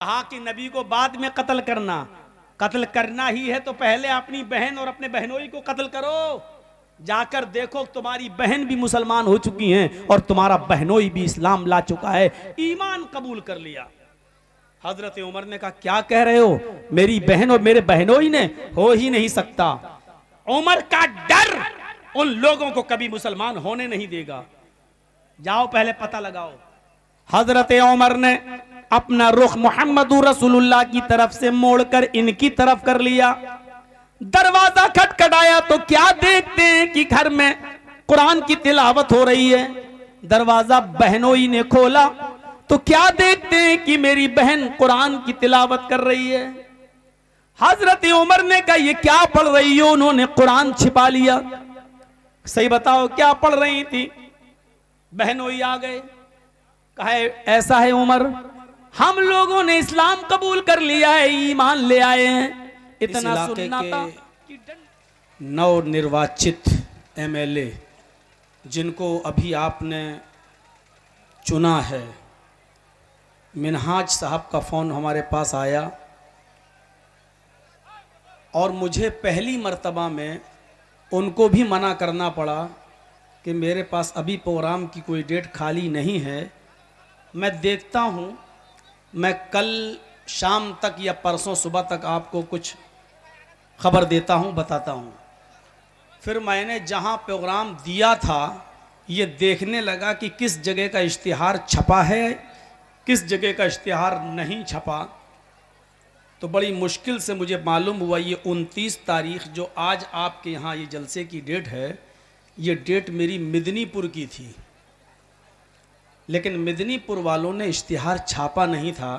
कहा कि नबी को बाद में कत्ल करना ही है तो पहले अपनी बहन और अपने बहनोई को कत्ल करो। जाकर देखो तुम्हारी बहन भी मुसलमान हो चुकी हैं और तुम्हारा बहनोई भी इस्लाम ला चुका है, ईमान कबूल कर लिया। हजरत उमर ने कहा क्या कह रहे हो, मेरी बहन और मेरे बहनोई ने, हो ही नहीं सकता। उमर का डर उन लोगों को कभी मुसलमान होने नहीं देगा। जाओ पहले पता लगाओ। हजरत उमर ने अपना रुख मोहम्मद रसूलुल्लाह की तरफ से मोड़कर इनकी तरफ कर लिया। दरवाजा खटखटाया तो क्या देखते हैं कि घर में कुरान की तिलावत हो रही है। दरवाजा बहनोई ने खोला तो क्या देखते हैं कि मेरी बहन कुरान की तिलावत कर रही है। हजरत उमर ने कहा ये क्या पढ़ रही हो, उन्होंने कुरान छिपा लिया। सही बताओ क्या पढ़ रही थी। बहनोई आ गए, कहा ऐसा है उमर, हम लोगों ने इस्लाम कबूल कर लिया है, ईमान ले आए हैं। इतना सुनना था कि नवनिर्वाचित एमएलए जिनको अभी आपने चुना है, मिनहाज साहब का फोन हमारे पास आया और मुझे पहली मर्तबा में उनको भी मना करना पड़ा कि मेरे पास अभी प्रोग्राम की कोई डेट खाली नहीं है, मैं देखता हूँ, मैं कल शाम तक या परसों सुबह तक आपको कुछ खबर देता हूँ, बताता हूँ। फिर मैंने जहाँ प्रोग्राम दिया था ये देखने लगा कि किस जगह का इश्तिहार छपा है, किस जगह का इश्तिहार नहीं छपा। तो बड़ी मुश्किल से मुझे मालूम हुआ ये 29 तारीख जो आज आपके यहाँ ये जलसे की डेट है, ये डेट मेरी मिदनीपुर की थी, लेकिन मिदनीपुर वालों ने इश्तिहार छापा नहीं था।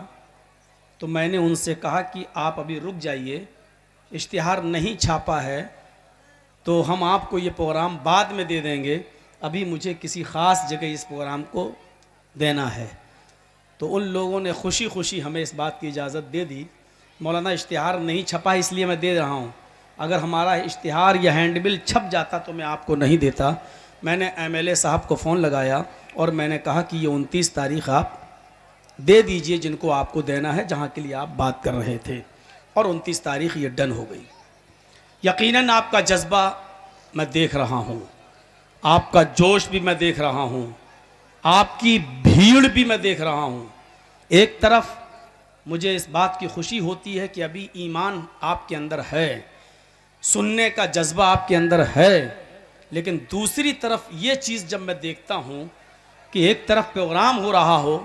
तो मैंने उनसे कहा कि आप अभी रुक जाइए, इश्तिहार नहीं छापा है तो हम आपको ये प्रोग्राम बाद में दे देंगे, अभी मुझे किसी ख़ास जगह इस प्रोग्राम को देना है। तो उन लोगों ने खुशी खुशी हमें इस बात की इजाज़त दे दी। मौलाना इश्तिहार नहीं छपा है इसलिए मैं दे रहा हूँ, अगर हमारा इश्तिहार या हैंडबिल छप जाता तो मैं आपको नहीं देता। मैंने एमएलए साहब को फ़ोन लगाया और मैंने कहा कि ये 29 तारीख आप दे दीजिए जिनको आपको देना है, जहाँ के लिए आप बात कर रहे थे। और 29 तारीख ये डन हो गई। यकीनन आपका जज्बा मैं देख रहा हूँ, आपका जोश भी मैं देख रहा हूँ, आपकी भीड़ भी मैं देख रहा हूँ। एक तरफ मुझे इस बात की खुशी होती है कि अभी ईमान आपके अंदर है, सुनने का जज्बा आपके अंदर है, लेकिन दूसरी तरफ ये चीज़ जब मैं देखता हूँ कि एक तरफ प्रोग्राम हो रहा हो,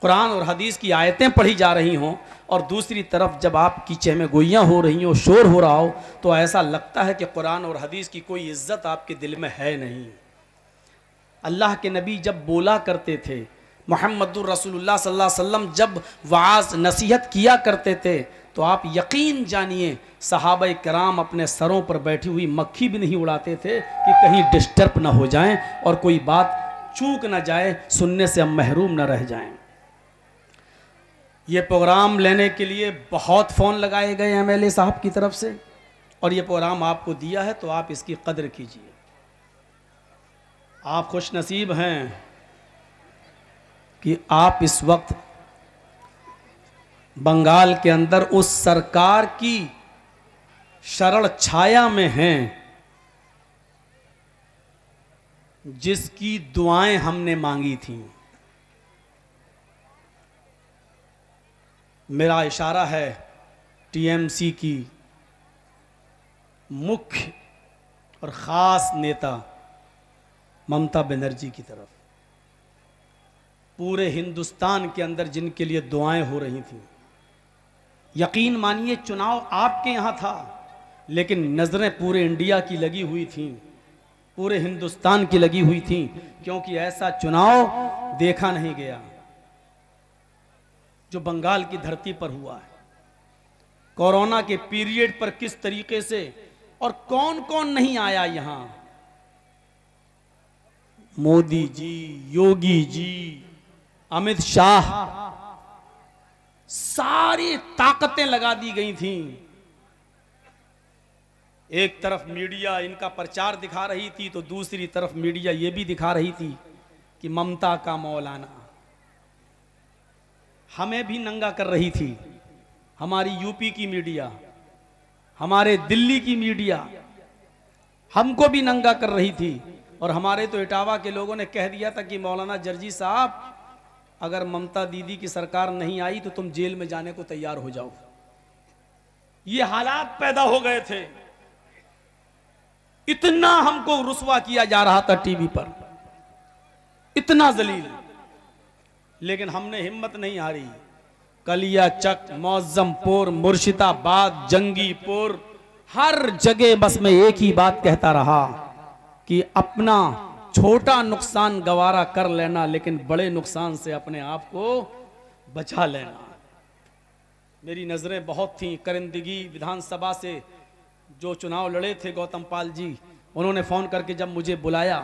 कुरान और हदीस की आयतें पढ़ी जा रही हों, और दूसरी तरफ जब आपकी चहमे गोइयाँ हो रही हो, शोर हो रहा हो, तो ऐसा लगता है कि कुरान और हदीस की कोई इज्जत आपके दिल में है नहीं। अल्लाह के नबी जब बोला करते थे, मुहम्मदुर रसूलुल्लाह सल्लल्लाहु अलैहि वसल्लम जब वाज नसीहत किया करते थे, तो आप यकीन जानिए सहाबाए कराम अपने सरों पर बैठी हुई मक्खी भी नहीं उड़ाते थे कि कहीं डिस्टर्ब ना हो जाएं और कोई बात चूक ना जाए, सुनने से हम महरूम ना रह जाएं। ये प्रोग्राम लेने के लिए बहुत फ़ोन लगाए गए एमएलए साहब की तरफ से, और ये प्रोग्राम आपको दिया है तो आप इसकी कदर कीजिए। आप खुश नसीब हैं कि आप इस वक्त बंगाल के अंदर उस सरकार की शरण छाया में हैं जिसकी दुआएं हमने मांगी थीं। मेरा इशारा है टीएमसी की मुख्य और ख़ास नेता ममता बनर्जी की तरफ। पूरे हिंदुस्तान के अंदर जिनके लिए दुआएं हो रही थीं, यकीन मानिए चुनाव आपके यहाँ था, लेकिन नज़रें पूरे इंडिया की लगी हुई थीं, पूरे हिंदुस्तान की लगी हुई थीं, क्योंकि ऐसा चुनाव देखा नहीं गया जो बंगाल की धरती पर हुआ है। कोरोना के पीरियड पर किस तरीके से और कौन कौन नहीं आया यहां, मोदी जी, योगी जी, अमित शाह, सारी ताकतें लगा दी गई थीं। एक तरफ मीडिया इनका प्रचार दिखा रही थी तो दूसरी तरफ मीडिया ये भी दिखा रही थी कि ममता का मौलाना। हमें भी नंगा कर रही थी, हमारी यूपी की मीडिया, हमारे दिल्ली की मीडिया हमको भी नंगा कर रही थी। और हमारे तो इटावा के लोगों ने कह दिया था कि मौलाना जर्जी साहब, अगर ममता दीदी की सरकार नहीं आई तो तुम जेल में जाने को तैयार हो जाओ। ये हालात पैदा हो गए थे, इतना हमको रुसवा किया जा रहा था टीवी पर, इतना जलील। लेकिन हमने हिम्मत नहीं हारी। कलिया चक, मौजमपुर, मुर्शिदाबाद, जंगीपुर, हर जगह बस मैं एक ही बात कहता रहा कि अपना छोटा नुकसान गवारा कर लेना, लेकिन बड़े नुकसान से अपने आप को बचा लेना। मेरी नजरें बहुत थीं। करिंदगी विधानसभा से जो चुनाव लड़े थे गौतम पाल जी, उन्होंने फोन करके जब मुझे बुलाया,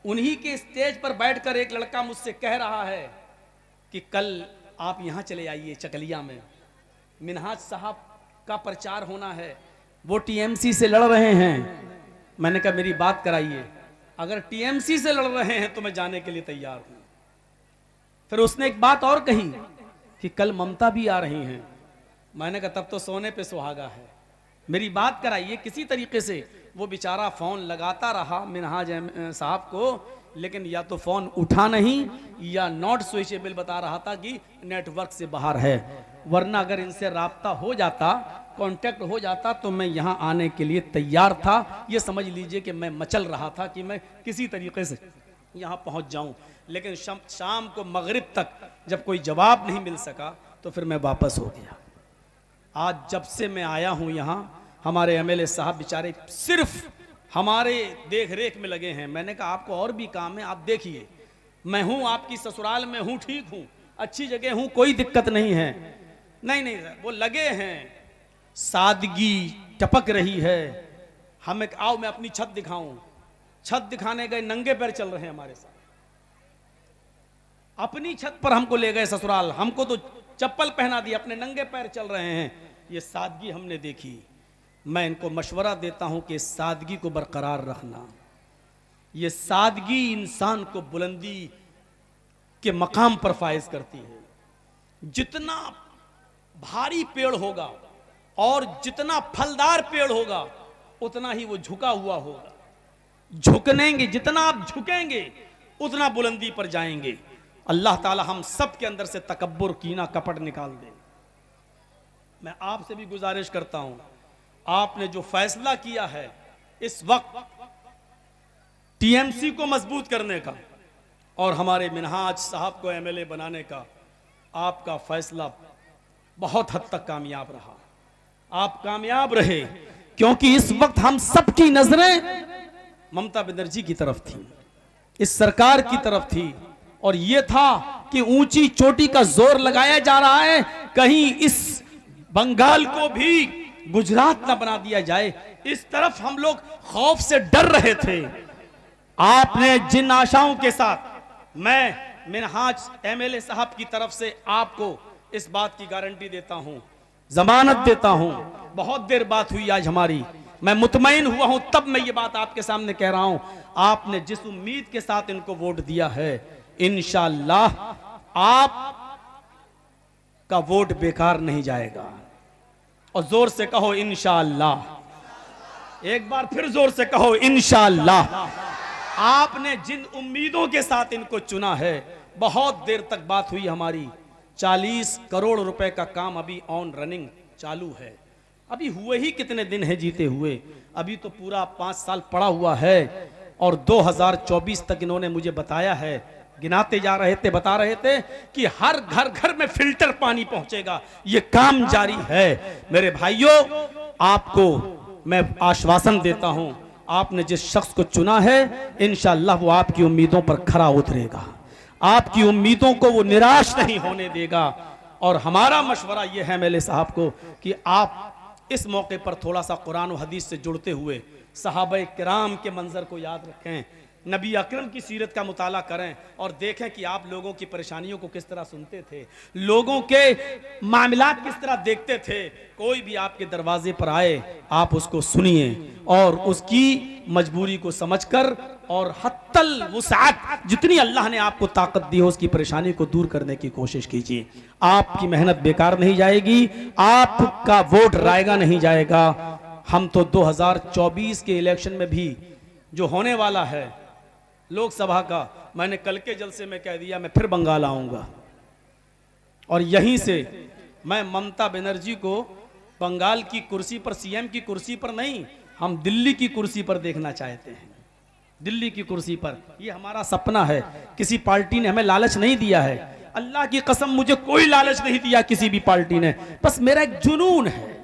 उन्हीं के स्टेज पर बैठकर एक लड़का मुझसे कह रहा है कि कल आप यहां चले आइए चकलिया में, मिन्हाज साहब का प्रचार होना है, वो टीएमसी से लड़ रहे हैं। मैंने कहा मेरी बात कराइए, अगर टीएमसी से लड़ रहे हैं तो मैं जाने के लिए तैयार हूं। फिर उसने एक बात और कही कि कल ममता भी आ रही हैं। मैंने कहा तब तो सोने पे सुहागा है, मेरी बात कराइए किसी तरीके से। वो बेचारा फोन लगाता रहा मिन्हाज साहब को, लेकिन या तो फोन उठा नहीं या नॉट स्विचेबल बता रहा था कि नेटवर्क से बाहर है। वरना अगर इनसे राब्ता हो जाता, कांटेक्ट हो जाता, तो मैं यहां आने के लिए तैयार था। ये समझ लीजिए कि मैं मचल रहा था कि मैं किसी तरीके से यहां पहुंच जाऊं। लेकिन शाम को मगरिब तक जब कोई जवाब नहीं मिल सका तो फिर मैं वापस हो गया। आज जब से मैं आया हूं यहां, हमारे एमएलए साहब बेचारे सिर्फ हमारे देख रेख में लगे हैं। मैंने कहा आपको और भी काम है, आप देखिए, मैं हूं आपकी ससुराल में हूं, ठीक हूं, अच्छी जगह हूं, कोई दिक्कत नहीं है। नहीं वो लगे हैं, सादगी टपक रही है। हमें आओ मैं अपनी छत दिखाऊं। छत दिखाने गए, नंगे पैर चल रहे हैं हमारे साथ, अपनी छत पर हमको ले गए ससुराल, हमको तो चप्पल पहना दी, अपने नंगे पैर चल रहे हैं। ये सादगी हमने देखी। मैं इनको मशवरा देता हूं कि सादगी को बरकरार रखना। ये सादगी इंसान को बुलंदी के मकाम पर फायज करती है। जितना भारी पेड़ होगा और जितना फलदार पेड़ होगा उतना ही वो झुका हुआ होगा। झुकनेंगे, जितना आप झुकेंगे उतना बुलंदी पर जाएंगे। अल्लाह ताला हम सब के अंदर से तकब्बुर, कीना, कपट निकाल दे। मैं आपसे भी गुजारिश करता हूं, आपने जो फैसला किया है इस वक्त टीएमसी को मजबूत करने का और हमारे मिन्हाज साहब को एमएलए बनाने का, आपका फैसला बहुत हद तक कामयाब रहा। आप कामयाब रहे, क्योंकि इस वक्त हम सबकी नजरें ममता बनर्जी की तरफ थी, इस सरकार की तरफ थी। और यह था कि ऊंची चोटी का जोर लगाया जा रहा है, कहीं इस बंगाल को भी गुजरात ना बना दिया जाए। इस तरफ हम लोग खौफ से डर रहे थे। आपने जिन आशाओं के साथ, मैं मिन्हाज एमएलए साहब की तरफ से आपको इस बात की गारंटी देता हूं, जमानत देता हूं, बहुत देर बात हुई आज हमारी, मैं मुतमईन हुआ हूं, तब मैं ये बात आपके सामने कह रहा हूं। आपने जिस उम्मीद के साथ इनको वोट दिया है, इंशाअल्लाह आप का वोट बेकार नहीं जाएगा। और जोर से कहो इंशाअल्लाह, एक बार फिर जोर से कहो इंशाअल्लाह। आपने जिन उम्मीदों के साथ इनको चुना है, बहुत देर तक बात हुई हमारी, 40 करोड़ रुपए का काम अभी ऑन रनिंग चालू है। अभी हुए ही कितने दिन है जीते हुए, अभी तो पूरा 5 साल पड़ा हुआ है। और 2024 तक इन्होंने मुझे बताया है, गिनाते जा रहे थे, बता रहे थे कि हर घर घर में फिल्टर पानी पहुंचेगा। ये काम जारी है। मेरे भाइयों, आपको मैं आश्वासन देता हूं, आपने जिस शख्स को चुना है इंशाअल्लाह वो आपकी उम्मीदों पर खरा उतरेगा, आपकी उम्मीदों को वो निराश नहीं होने देगा। और हमारा मशवरा यह है एमएलए साहब को कि आप इस मौके पर थोड़ा सा कुरान और हदीस से जुड़ते हुए सहाबा किराम के मंजर को याद रखें। नबी अकरम की सीरत का मुताला करें और देखें कि आप लोगों की परेशानियों को किस तरह सुनते थे, लोगों के मामलात किस तरह देखते थे। कोई भी आपके दरवाजे पर आए आप उसको सुनिए और उसकी मजबूरी को समझकर और हत्तल वुसात जितनी अल्लाह ने आपको ताकत दी हो उसकी परेशानी को दूर करने की कोशिश कीजिए। आपकी मेहनत बेकार नहीं जाएगी, आपका वोट रायगा नहीं जाएगा। हम तो 2024 के इलेक्शन में भी जो होने वाला है लोकसभा का, मैंने कल के जलसे में कह दिया मैं फिर बंगाल आऊंगा और यहीं से मैं ममता बनर्जी को बंगाल की कुर्सी पर, सीएम की कुर्सी पर नहीं, हम दिल्ली की कुर्सी पर देखना चाहते हैं। दिल्ली की कुर्सी पर, ये हमारा सपना है। किसी पार्टी ने हमें लालच नहीं दिया है, अल्लाह की कसम मुझे कोई लालच नहीं दिया किसी भी पार्टी ने। बस मेरा एक जुनून है,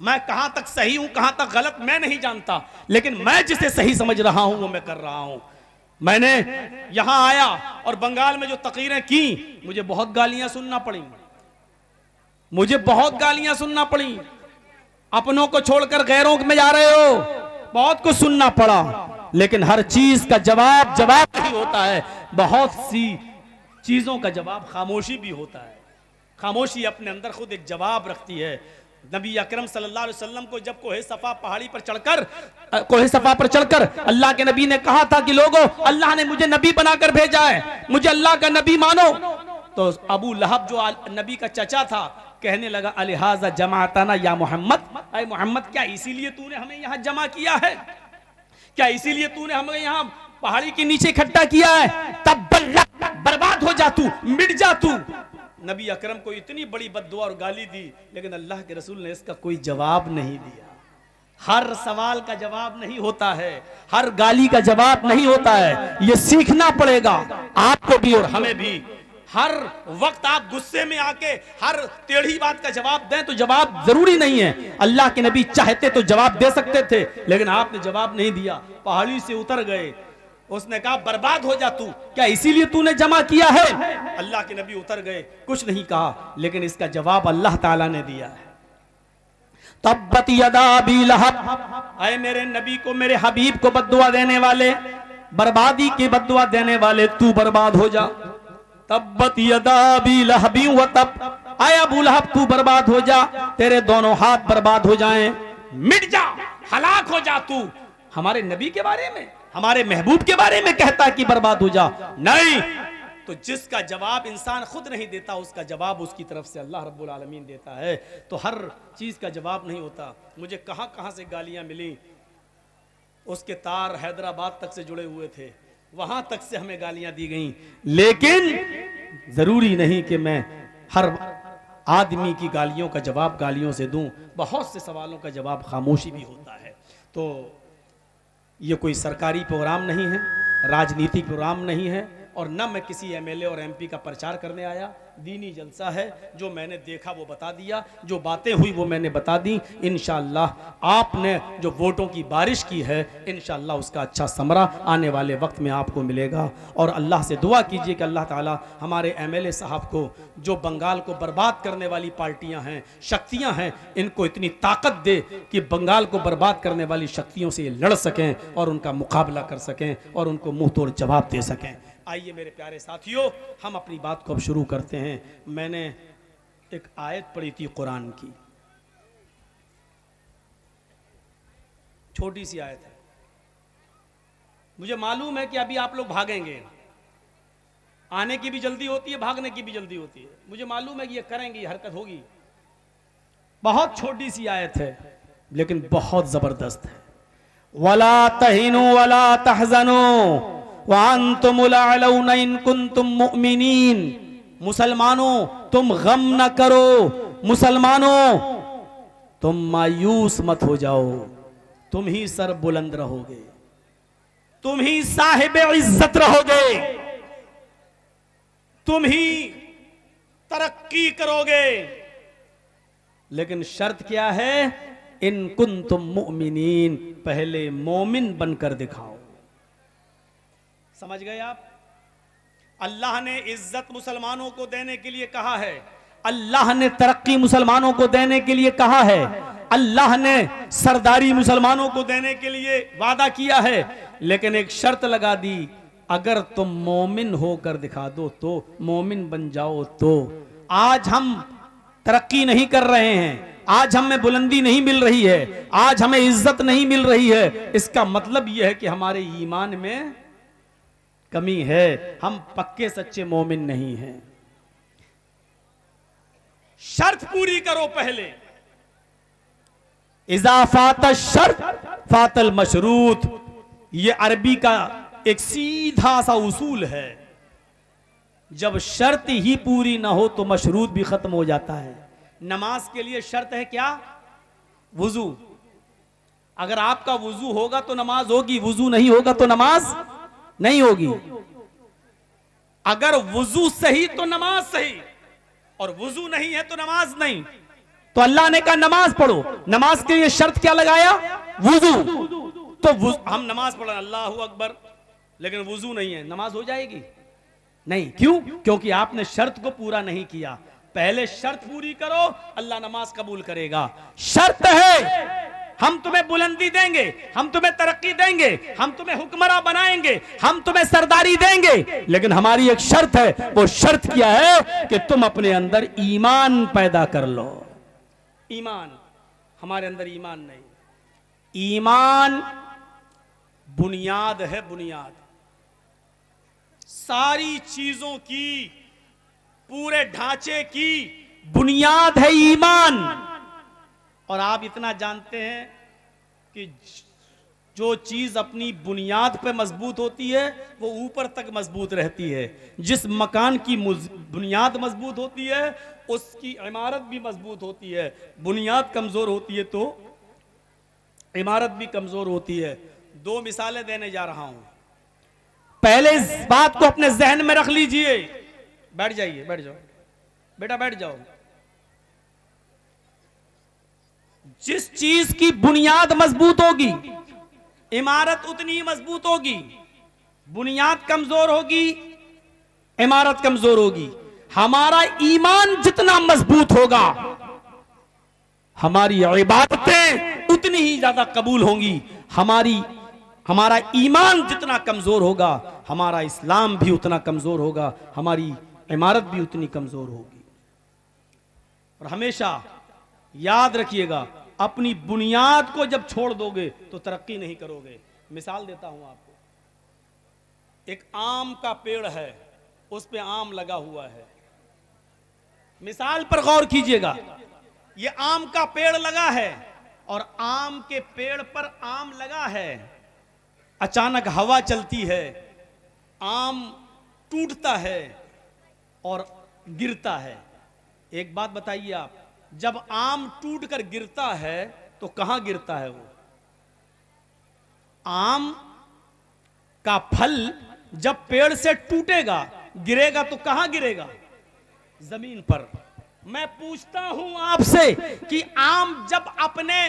मैं कहां तक सही हूं कहां तक गलत मैं नहीं जानता, लेकिन मैं जिसे सही समझ रहा हूं वो मैं कर रहा हूं। मैंने यहां आया और बंगाल में जो तकरीरें की मुझे बहुत गालियां सुनना पड़ी, मुझे बहुत गालियां सुनना पड़ी। अपनों को छोड़कर गैरों में जा रहे हो, बहुत कुछ सुनना पड़ा, लेकिन हर चीज का जवाब नहीं होता है। बहुत सी चीजों का जवाब खामोशी भी होता है। खामोशी अपने अंदर खुद एक जवाब रखती है। नबी अकरम सल्लल्लाहु अलैहि वसल्लम को जब कोहे सफा पहाड़ी पर चढ़कर, कोहे सफा पर चढ़कर अल्लाह के नबी ने कहा था कि लोगों अल्लाह ने मुझे नबी बनाकर भेजा है, मुझे अल्लाह का नबी मानो, तो अबू लहब जो नबी का चचा था कहने लगा अलिहाजा जमाताना या मोहम्मद, अरे मोहम्मद क्या इसीलिए तूने हमें यहाँ जमा किया है, क्या इसीलिए तूने हमें यहाँ पहाड़ी के नीचे इकट्ठा किया है, तब बर्बाद हो जा तू, मिट जा तू। नबी अकरम को इतनी बड़ी बद्दुआ और गाली दी, लेकिन अल्लाह के रसूल ने इसका कोई जवाब नहीं दिया। हर सवाल का जवाब नहीं होता है, हर गाली का जवाब नहीं होता है, ये सीखना पड़ेगा आपको भी और हमें भी। हर वक्त आप गुस्से में आके हर टेढ़ी बात का जवाब दें तो जवाब जरूरी नहीं है। अल्लाह के नबी चाहते तो जवाब दे सकते थे, लेकिन आपने जवाब नहीं दिया, पहाड़ी से उतर गए। उसने कहा बर्बाद हो जा तू, क्या इसीलिए तूने जमा किया है? अल्लाह के नबी उतर गए, कुछ नहीं कहा, लेकिन इसका जवाब अल्लाह ताला ने दिया है। तब्बत यदा अबी लहब, ऐ मेरे नबी को, मेरे हबीब को बद्दुआ देने वाले, बर्बादी की बद्दुआ देने वाले, तू बर्बाद हो जा। तब्बत यदा अबी लहबी व तब, आय अबू लहब तू बर्बाद हो जा, तेरे दोनों हाथ बर्बाद हो जाएं, मिट जा, हलाक हो जा तू। हमारे नबी के बारे में, हमारे महबूब के बारे में कहता कि बर्बाद हो जा? नहीं, तो जिसका जवाब इंसान खुद नहीं देता उसका जवाब उसकी तरफ से अल्लाह रब्बुल आलमीन देता है। तो हर चीज का जवाब नहीं होता। मुझे कहां कहां से गालियां मिली, उसके तार हैदराबाद तक से जुड़े हुए थे, वहां तक से हमें गालियां दी गई, लेकिन जरूरी नहीं कि मैं हर आदमी की गालियों का जवाब गालियों से दूं। बहुत से सवालों का जवाब खामोशी भी होता है। तो ये कोई सरकारी प्रोग्राम नहीं है, राजनीतिक प्रोग्राम नहीं है, और न मैं किसी एमएलए और एमपी का प्रचार करने आया। दीनी जलसा है, जो मैंने देखा वो बता दिया, जो बातें हुई वो मैंने बता दी। इंशाअल्लाह आपने जो वोटों की बारिश की है, इंशाअल्लाह उसका अच्छा समरा आने वाले वक्त में आपको मिलेगा। और अल्लाह से दुआ कीजिए कि अल्लाह ताला हमारे एमएलए साहब को, जो बंगाल को बर्बाद करने वाली पार्टियां हैं, शक्तियां हैं, इनको इतनी ताकत दे कि बंगाल को बर्बाद करने वाली शक्तियों से लड़ सकें और उनका मुकाबला कर सकें और उनको मुंह तोड़ जवाब दे सकें। आइए मेरे प्यारे साथियों, हम अपनी बात को अब शुरू करते हैं। मैंने एक आयत पढ़ी थी कुरान की, छोटी सी आयत है। मुझे मालूम है कि अभी आप लोग भागेंगे, आने की भी जल्दी होती है, भागने की भी जल्दी होती है। मुझे मालूम है कि ये करेंगे, ये हरकत होगी। बहुत छोटी सी आयत है, लेकिन बहुत जबरदस्त है। वला तहिनु वला तहजनु वअंतुमुल अअलौना इन कुंतुम मुमिनीन। मुसलमानों तुम गम न करो, मुसलमानों तुम मायूस मत हो जाओ, तुम ही सर बुलंद रहोगे, तुम ही साहिब इज्जत रहोगे, तुम ही तरक्की करोगे। लेकिन शर्त क्या है? इन कुंतुम मुमिनीन, पहले मोमिन बनकर दिखाओ। समझ गए आप? अल्लाह ने इज्जत मुसलमानों को देने के लिए कहा है, अल्लाह ने तरक्की मुसलमानों को देने के लिए कहा है, अल्लाह ने सरदारी मुसलमानों को देने के लिए वादा किया है, लेकिन एक शर्त लगा दी, अगर तुम मोमिन होकर दिखा दो तो, मोमिन बन जाओ तो। आज हम तरक्की नहीं कर रहे हैं, आज हमें बुलंदी नहीं मिल रही है, आज हमें इज्जत नहीं मिल रही है, इसका मतलब यह है कि हमारे ईमान में कमी है, हम पक्के सच्चे मोमिन नहीं हैं। शर्त पूरी करो पहले। इजाफात शर्त फातल मशरूत, यह अरबी का एक सीधा सा उसूल है। जब शर्त ही पूरी ना हो तो मशरूत भी खत्म हो जाता है। नमाज के लिए शर्त है क्या? वुजू। अगर आपका वुजू होगा तो नमाज होगी, वुजू नहीं होगा तो नमाज नहीं होगी। अगर वुजू सही तो नमाज सही, और वुजू नहीं है तो नमाज नहीं। तो अल्लाह ने कहा नमाज पढ़ो, नमाज के लिए शर्त क्या लगाया? वुजू। तो हम नमाज पढ़ रहे अल्लाह अकबर, लेकिन वुजू नहीं है, नमाज हो जाएगी? नहीं। क्यों? क्योंकि आपने शर्त को पूरा नहीं किया। पहले शर्त पूरी करो, अल्लाह नमाज कबूल करेगा। शर्त है हम तुम्हें बुलंदी देंगे, हम तुम्हें तरक्की देंगे, हम तुम्हें हुक्मरान बनाएंगे, हम तुम्हें सरदारी देंगे, लेकिन हमारी एक शर्त है। वो शर्त क्या है? कि तुम अपने अंदर ईमान पैदा कर लो। ईमान, हमारे अंदर ईमान नहीं। ईमान बुनियाद है, बुनियाद सारी चीजों की, पूरे ढांचे की बुनियाद है ईमान। और आप इतना जानते हैं कि जो चीज अपनी बुनियाद पे मजबूत होती है वो ऊपर तक मजबूत रहती है। जिस मकान की बुनियाद मजबूत होती है उसकी इमारत भी मजबूत होती है। बुनियाद कमजोर होती है तो इमारत भी कमजोर होती है। दो मिसालें देने जा रहा हूं, पहले इस बात को अपने जहन में रख लीजिए। बैठ जाइए, बैठ जाओ बेटा, बैठ जाओ। जिस चीज की बुनियाद मजबूत होगी इमारत उतनी ही मजबूत होगी। बुनियाद कमजोर होगी इमारत कमजोर होगी। हमारा ईमान जितना मजबूत होगा हमारी इबादतें उतनी ही ज्यादा कबूल होंगी। हमारा ईमान जितना कमजोर होगा हमारा इस्लाम भी उतना कमजोर होगा, हमारी इमारत भी उतनी कमजोर होगी। और हमेशा याद रखिएगा, अपनी बुनियाद को जब छोड़ दोगे तो तरक्की नहीं करोगे। मिसाल देता हूं आपको। एक आम का पेड़ है, उस पे आम लगा हुआ है। मिसाल पर गौर कीजिएगा। ये आम का पेड़ लगा है और आम के पेड़ पर आम लगा है। अचानक हवा चलती है, आम टूटता है और गिरता है। एक बात बताइए आप, जब आम टूटकर गिरता है तो कहां गिरता है? वो आम का फल जब पेड़ से टूटेगा गिरेगा तो कहां गिरेगा? जमीन पर। मैं पूछता हूं आपसे कि आम जब अपने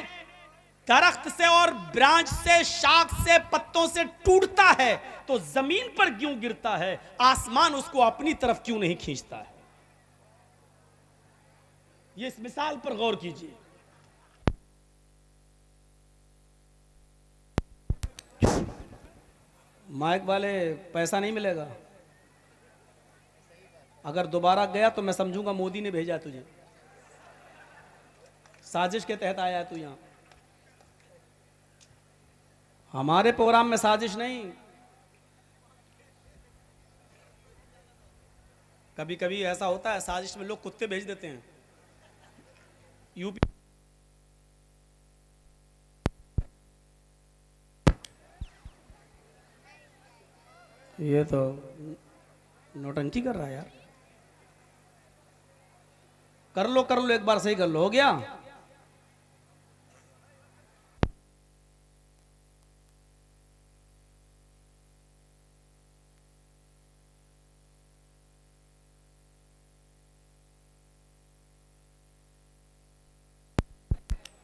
दरख्त से और ब्रांच से, शाख से, पत्तों से टूटता है तो जमीन पर क्यों गिरता है? आसमान उसको अपनी तरफ क्यों नहीं खींचता है? ये इस मिसाल पर गौर कीजिए। माइक वाले, पैसा नहीं मिलेगा। अगर दोबारा गया तो मैं समझूंगा मोदी ने भेजा तुझे, साजिश के तहत आया है तू यहां। हमारे प्रोग्राम में साजिश नहीं। कभी कभी ऐसा होता है साजिश में लोग कुत्ते भेज देते हैं। यूपी ये तो नौटंकी कर रहा है यार। कर लो एक बार, सही कर लो। हो गया?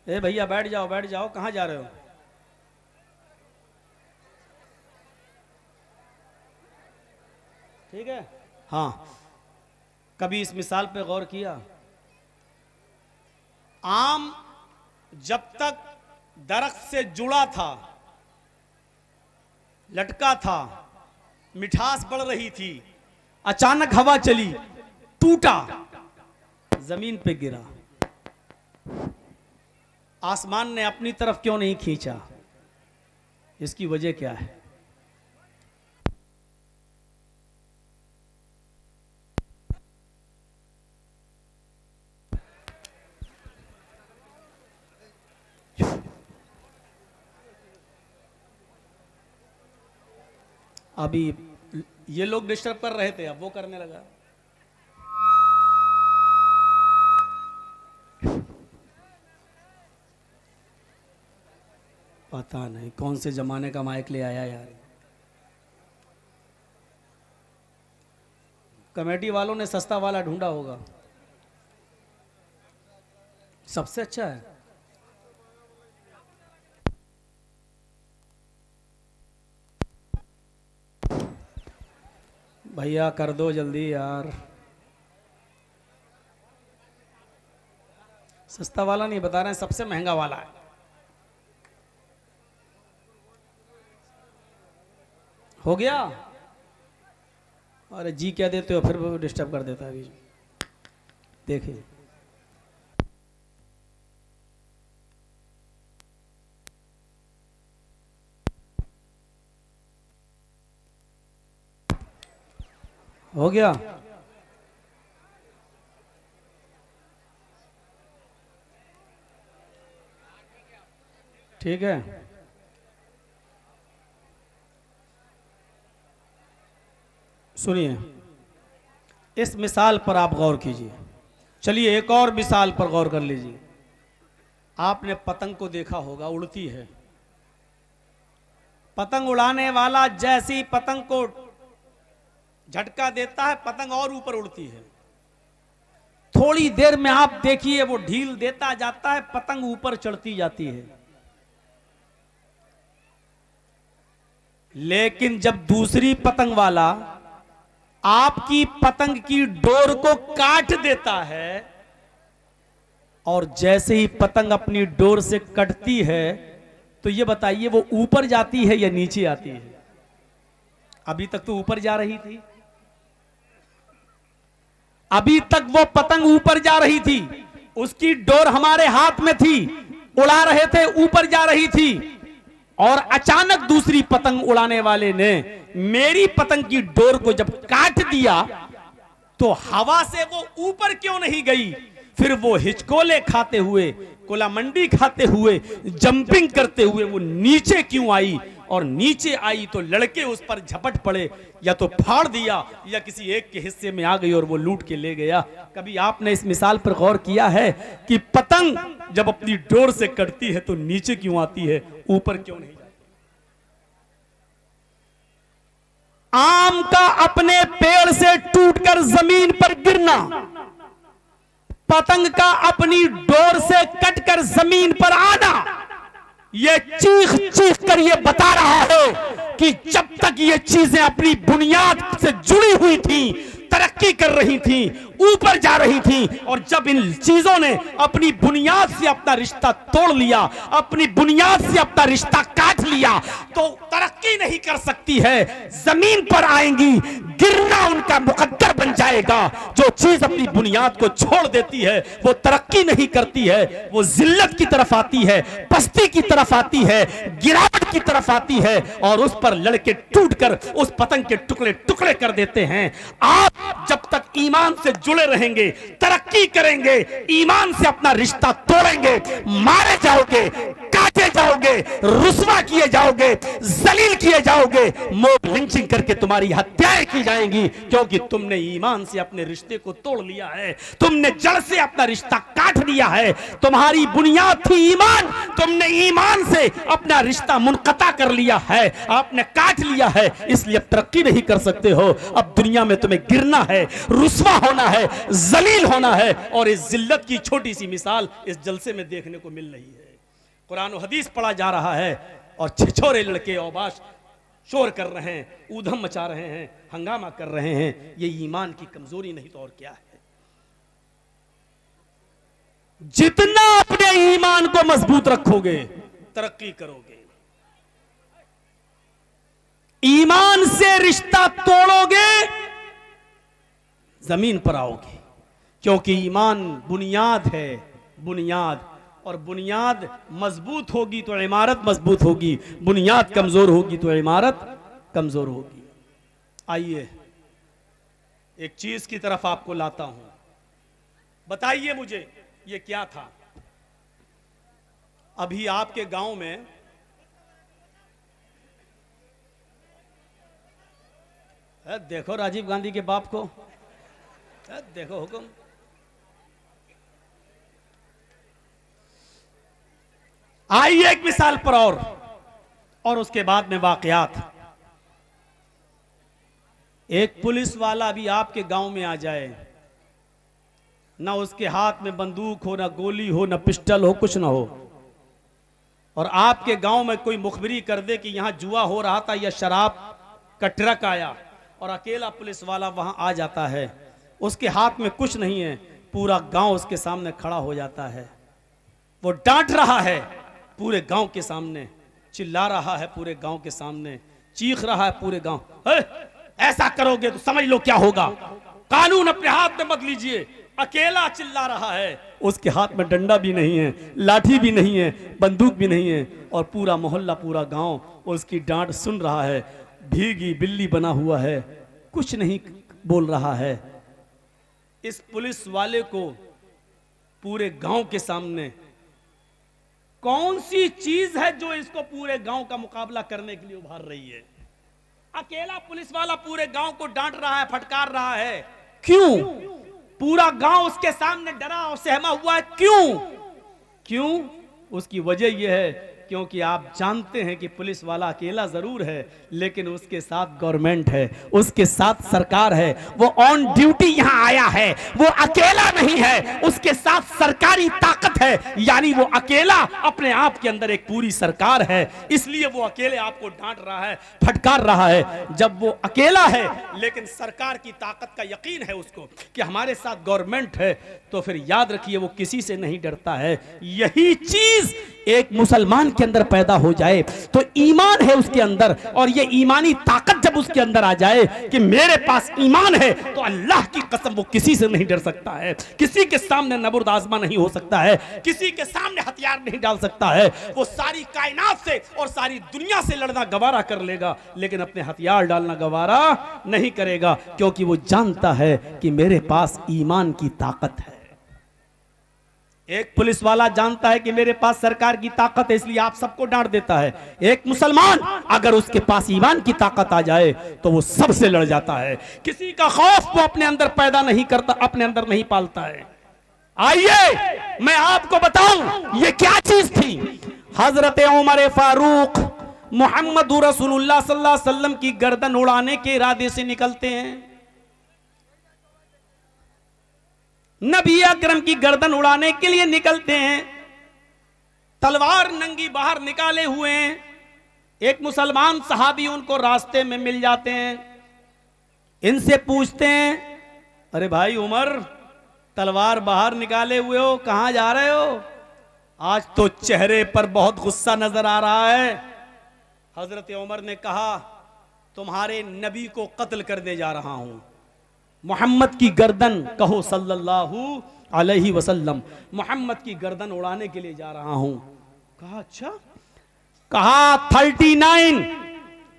ए भैया बैठ जाओ, बैठ जाओ, कहां जा रहे हो? ठीक है। हाँ, कभी इस मिसाल पे गौर किया? आम जब तक दरख्त से जुड़ा था लटका था, मिठास बढ़ रही थी, अचानक हवा चली, टूटा, जमीन पे गिरा। आसमान ने अपनी तरफ क्यों नहीं खींचा? इसकी वजह क्या है? अभी ये लोग डिस्टर्ब कर रहे थे, अब वो करने लगा। पता नहीं कौन से जमाने का माइक ले आया यार। कमेटी वालों ने सस्ता वाला ढूंढा होगा, सबसे अच्छा है। भैया कर दो जल्दी यार। सस्ता वाला नहीं बता रहे हैं, सबसे महंगा वाला है। हो गया? अरे जी क्या देते हो, फिर वो डिस्टर्ब कर देता है बीच में। देखिए हो गया। ठीक है, सुनिए, इस मिसाल पर आप गौर कीजिए। चलिए एक और मिसाल पर गौर कर लीजिए। आपने पतंग को देखा होगा, उड़ती है। पतंग उड़ाने वाला जैसी पतंग को झटका देता है, पतंग और ऊपर उड़ती है। थोड़ी देर में आप देखिए वो ढील देता जाता है, पतंग ऊपर चढ़ती जाती है। लेकिन जब दूसरी पतंग वाला आपकी पतंग की डोर को काट देता है, और जैसे ही पतंग अपनी डोर से कटती है, तो ये बताइए वो ऊपर जाती है या नीचे आती है? अभी तक तो ऊपर जा रही थी, अभी तक वो पतंग ऊपर जा रही थी, उसकी डोर हमारे हाथ में थी, उड़ा रहे थे, ऊपर जा रही थी। और अचानक दूसरी पतंग उड़ाने वाले ने मेरी पतंग की डोर को जब काट दिया, तो हवा से वो ऊपर क्यों नहीं गई? फिर वो हिचकोले खाते हुए, कोला मंडी खाते हुए, जंपिंग करते हुए वो नीचे क्यों आई? और नीचे आई तो लड़के उस पर झपट पड़े, या तो फाड़ दिया या किसी एक के हिस्से में आ गई और वो लूट के ले गया। कभी आपने इस मिसाल पर गौर किया है कि पतंग जब अपनी डोर से कटती है तो नीचे क्यों आती है, ऊपर क्यों नहीं जाती? आम का अपने पेड़ से टूटकर जमीन पर गिरना, पतंग का अपनी डोर से कटकर जमीन पर आना, ये चीख चीख कर ये बता रहा है कि जब तक ये चीजें अपनी बुनियाद से जुड़ी हुई थी, तरक्की कर रही थी, ऊपर जा रही थी, और जब इन चीजों ने अपनी बुनियाद से अपना रिश्ता तोड़ लिया, अपनी बुनियाद से अपना रिश्ता काट लिया, तो तरक्की नहीं कर सकती है, जमीन पर आएंगी, गिरना उनका मुकद्दर बन जाएगा। जो चीज अपनी बुनियाद को छोड़ देती है वो तरक्की नहीं करती है, वो जिल्लत की तरफ आती है, पस्ती की तरफ आती है, गिरावट की तरफ आती है, और उस पर लड़के टूटकर उस पतंग के टुकड़े टुकड़े कर देते हैं। आप जब तक ईमान से जुड़े रहेंगे, तरक्की करेंगे, ईमान से अपना रिश्ता तोड़ेंगे, मारे जाओगे, काटे जाओगे, रुस्वा किए जाओगे, जलील किए जाओगे, मोब लिंचिंग करके तुम्हारी हत्याएं की जाएंगी, क्योंकि तुमने ईमान से अपने रिश्ते को तोड़ लिया है, तुमने जड़ से अपना रिश्ता काट लिया है। तुम्हारी बुनियाद थी ईमान, तुमने ईमान से अपना रिश्ता मुनक़ता कर लिया है, आपने काट लिया है, इसलिए अब तरक्की नहीं कर सकते हो। अब दुनिया में तुम्हें गिरना है, रुस्वा होना है, जलील होना है, और इस जिल्लत की छोटी सी मिसाल इस जलसे में देखने को मिल रही है। कुरान और हदीस पढ़ा जा रहा है और छिछोरे लड़के औबाश शोर कर रहे हैं, ऊधम मचा रहे हैं, हंगामा कर रहे हैं। ये ईमान की कमजोरी नहीं तो और क्या है? जितना अपने ईमान को मजबूत रखोगे, तरक्की करोगे। ईमान से रिश्ता तोड़ोगे जमीन पर आओगे, क्योंकि ईमान बुनियाद है, बुनियाद। और बुनियाद मजबूत होगी तो इमारत मजबूत होगी, बुनियाद कमजोर होगी तो इमारत कमजोर होगी। आइए एक चीज की तरफ आपको लाता हूं, बताइए मुझे ये क्या था। अभी आपके गांव में देखो राजीव गांधी के बाप को, देखो हुक्म। आइए एक मिसाल पर और उसके बाद में वाकयात। एक पुलिस वाला भी आपके गांव में आ जाए, ना उसके हाथ में बंदूक हो, ना गोली हो, ना पिस्टल हो, कुछ ना हो, और आपके गांव में कोई मुखबिरी कर दे कि यहां जुआ हो रहा था या शराब का ट्रक आया, और अकेला पुलिस वाला वहां आ जाता है, उसके हाथ में कुछ नहीं है, पूरा गांव उसके सामने खड़ा हो जाता है। वो डांट रहा है पूरे गांव के सामने, चिल्ला रहा है पूरे गांव के सामने, चीख रहा है पूरे गांव, ऐसा करोगे तो समझ लो क्या होगा, कानून अपने हाथ में मत लीजिए। अकेला चिल्ला रहा है, उसके हाथ में डंडा भी नहीं है, लाठी भी नहीं है, बंदूक भी नहीं है, और पूरा मोहल्ला, पूरा गांव उसकी डांट सुन रहा है, भीगी बिल्ली बना हुआ है, कुछ नहीं बोल रहा है। इस पुलिस वाले को पूरे गांव के सामने कौन सी चीज है जो इसको पूरे गांव का मुकाबला करने के लिए उभार रही है? अकेला पुलिस वाला पूरे गांव को डांट रहा है, फटकार रहा है, क्यों? पूरा गांव उसके सामने डरा और सहमा हुआ है, क्यों? उसकी वजह यह है क्योंकि आप जानते हैं कि पुलिस वाला अकेला जरूर है, लेकिन उसके साथ गवर्नमेंट है, उसके साथ सरकार है, वो ऑन ड्यूटी यहां आया है, वो अकेला नहीं है, उसके साथ सरकारी ताकत है, यानी वो अकेला अपने आप के अंदर एक पूरी सरकार है, इसलिए वो अकेले आपको डांट रहा है, फटकार रहा है। जब वो अकेला है लेकिन सरकार की ताकत का यकीन है उसको कि हमारे साथ गवर्नमेंट है, तो फिर याद रखिए वो किसी से नहीं डरता है। यही चीज एक मुसलमान के अंदर पैदा हो जाए तो ईमान है उसके अंदर, और ये ईमानी ताकत जब उसके अंदर आ जाए कि मेरे पास ईमान है, तो अल्लाह की कसम वो किसी से नहीं डर सकता है, किसी के सामने नबुर्द आजमा नहीं हो सकता है, किसी के सामने हथियार नहीं डाल सकता है। वो सारी कायनात से और सारी दुनिया से लड़ना गवारा कर लेगा, लेकिन अपने हथियार डालना गवारा नहीं करेगा, क्योंकि वो जानता है कि मेरे पास ईमान की ताकत है। एक पुलिस वाला जानता है कि मेरे पास सरकार की ताकत है, इसलिए आप सबको डांट देता है। एक मुसलमान अगर उसके पास ईमान की ताकत आ जाए तो वो सबसे लड़ जाता है, किसी का खौफ वो अपने अंदर पैदा नहीं करता, अपने अंदर नहीं पालता है। आइए मैं आपको बताऊं ये क्या चीज थी। हजरत उमर फारूक मोहम्मद रसूलुल्लाह सल्लल्लाहु अलैहि वसल्लम की गर्दन उड़ाने के इरादे से निकलते हैं, नबी अकरम की गर्दन उड़ाने के लिए निकलते हैं, तलवार नंगी बाहर निकाले हुए हैं। एक मुसलमान सहाबी उनको रास्ते में मिल जाते हैं, इनसे पूछते हैं, अरे भाई उमर, तलवार बाहर निकाले हुए हो, कहां जा रहे हो? आज तो चेहरे पर बहुत गुस्सा नजर आ रहा है। हजरत उमर ने कहा, तुम्हारे नबी को कत्ल करने जा रहा हूं, मोहम्मद की गर्दन कहो सल्लल्लाहु अलैहि वसल्लम, मोहम्मद की गर्दन उड़ाने के लिए जा रहा हूं। कहा अच्छा? कहा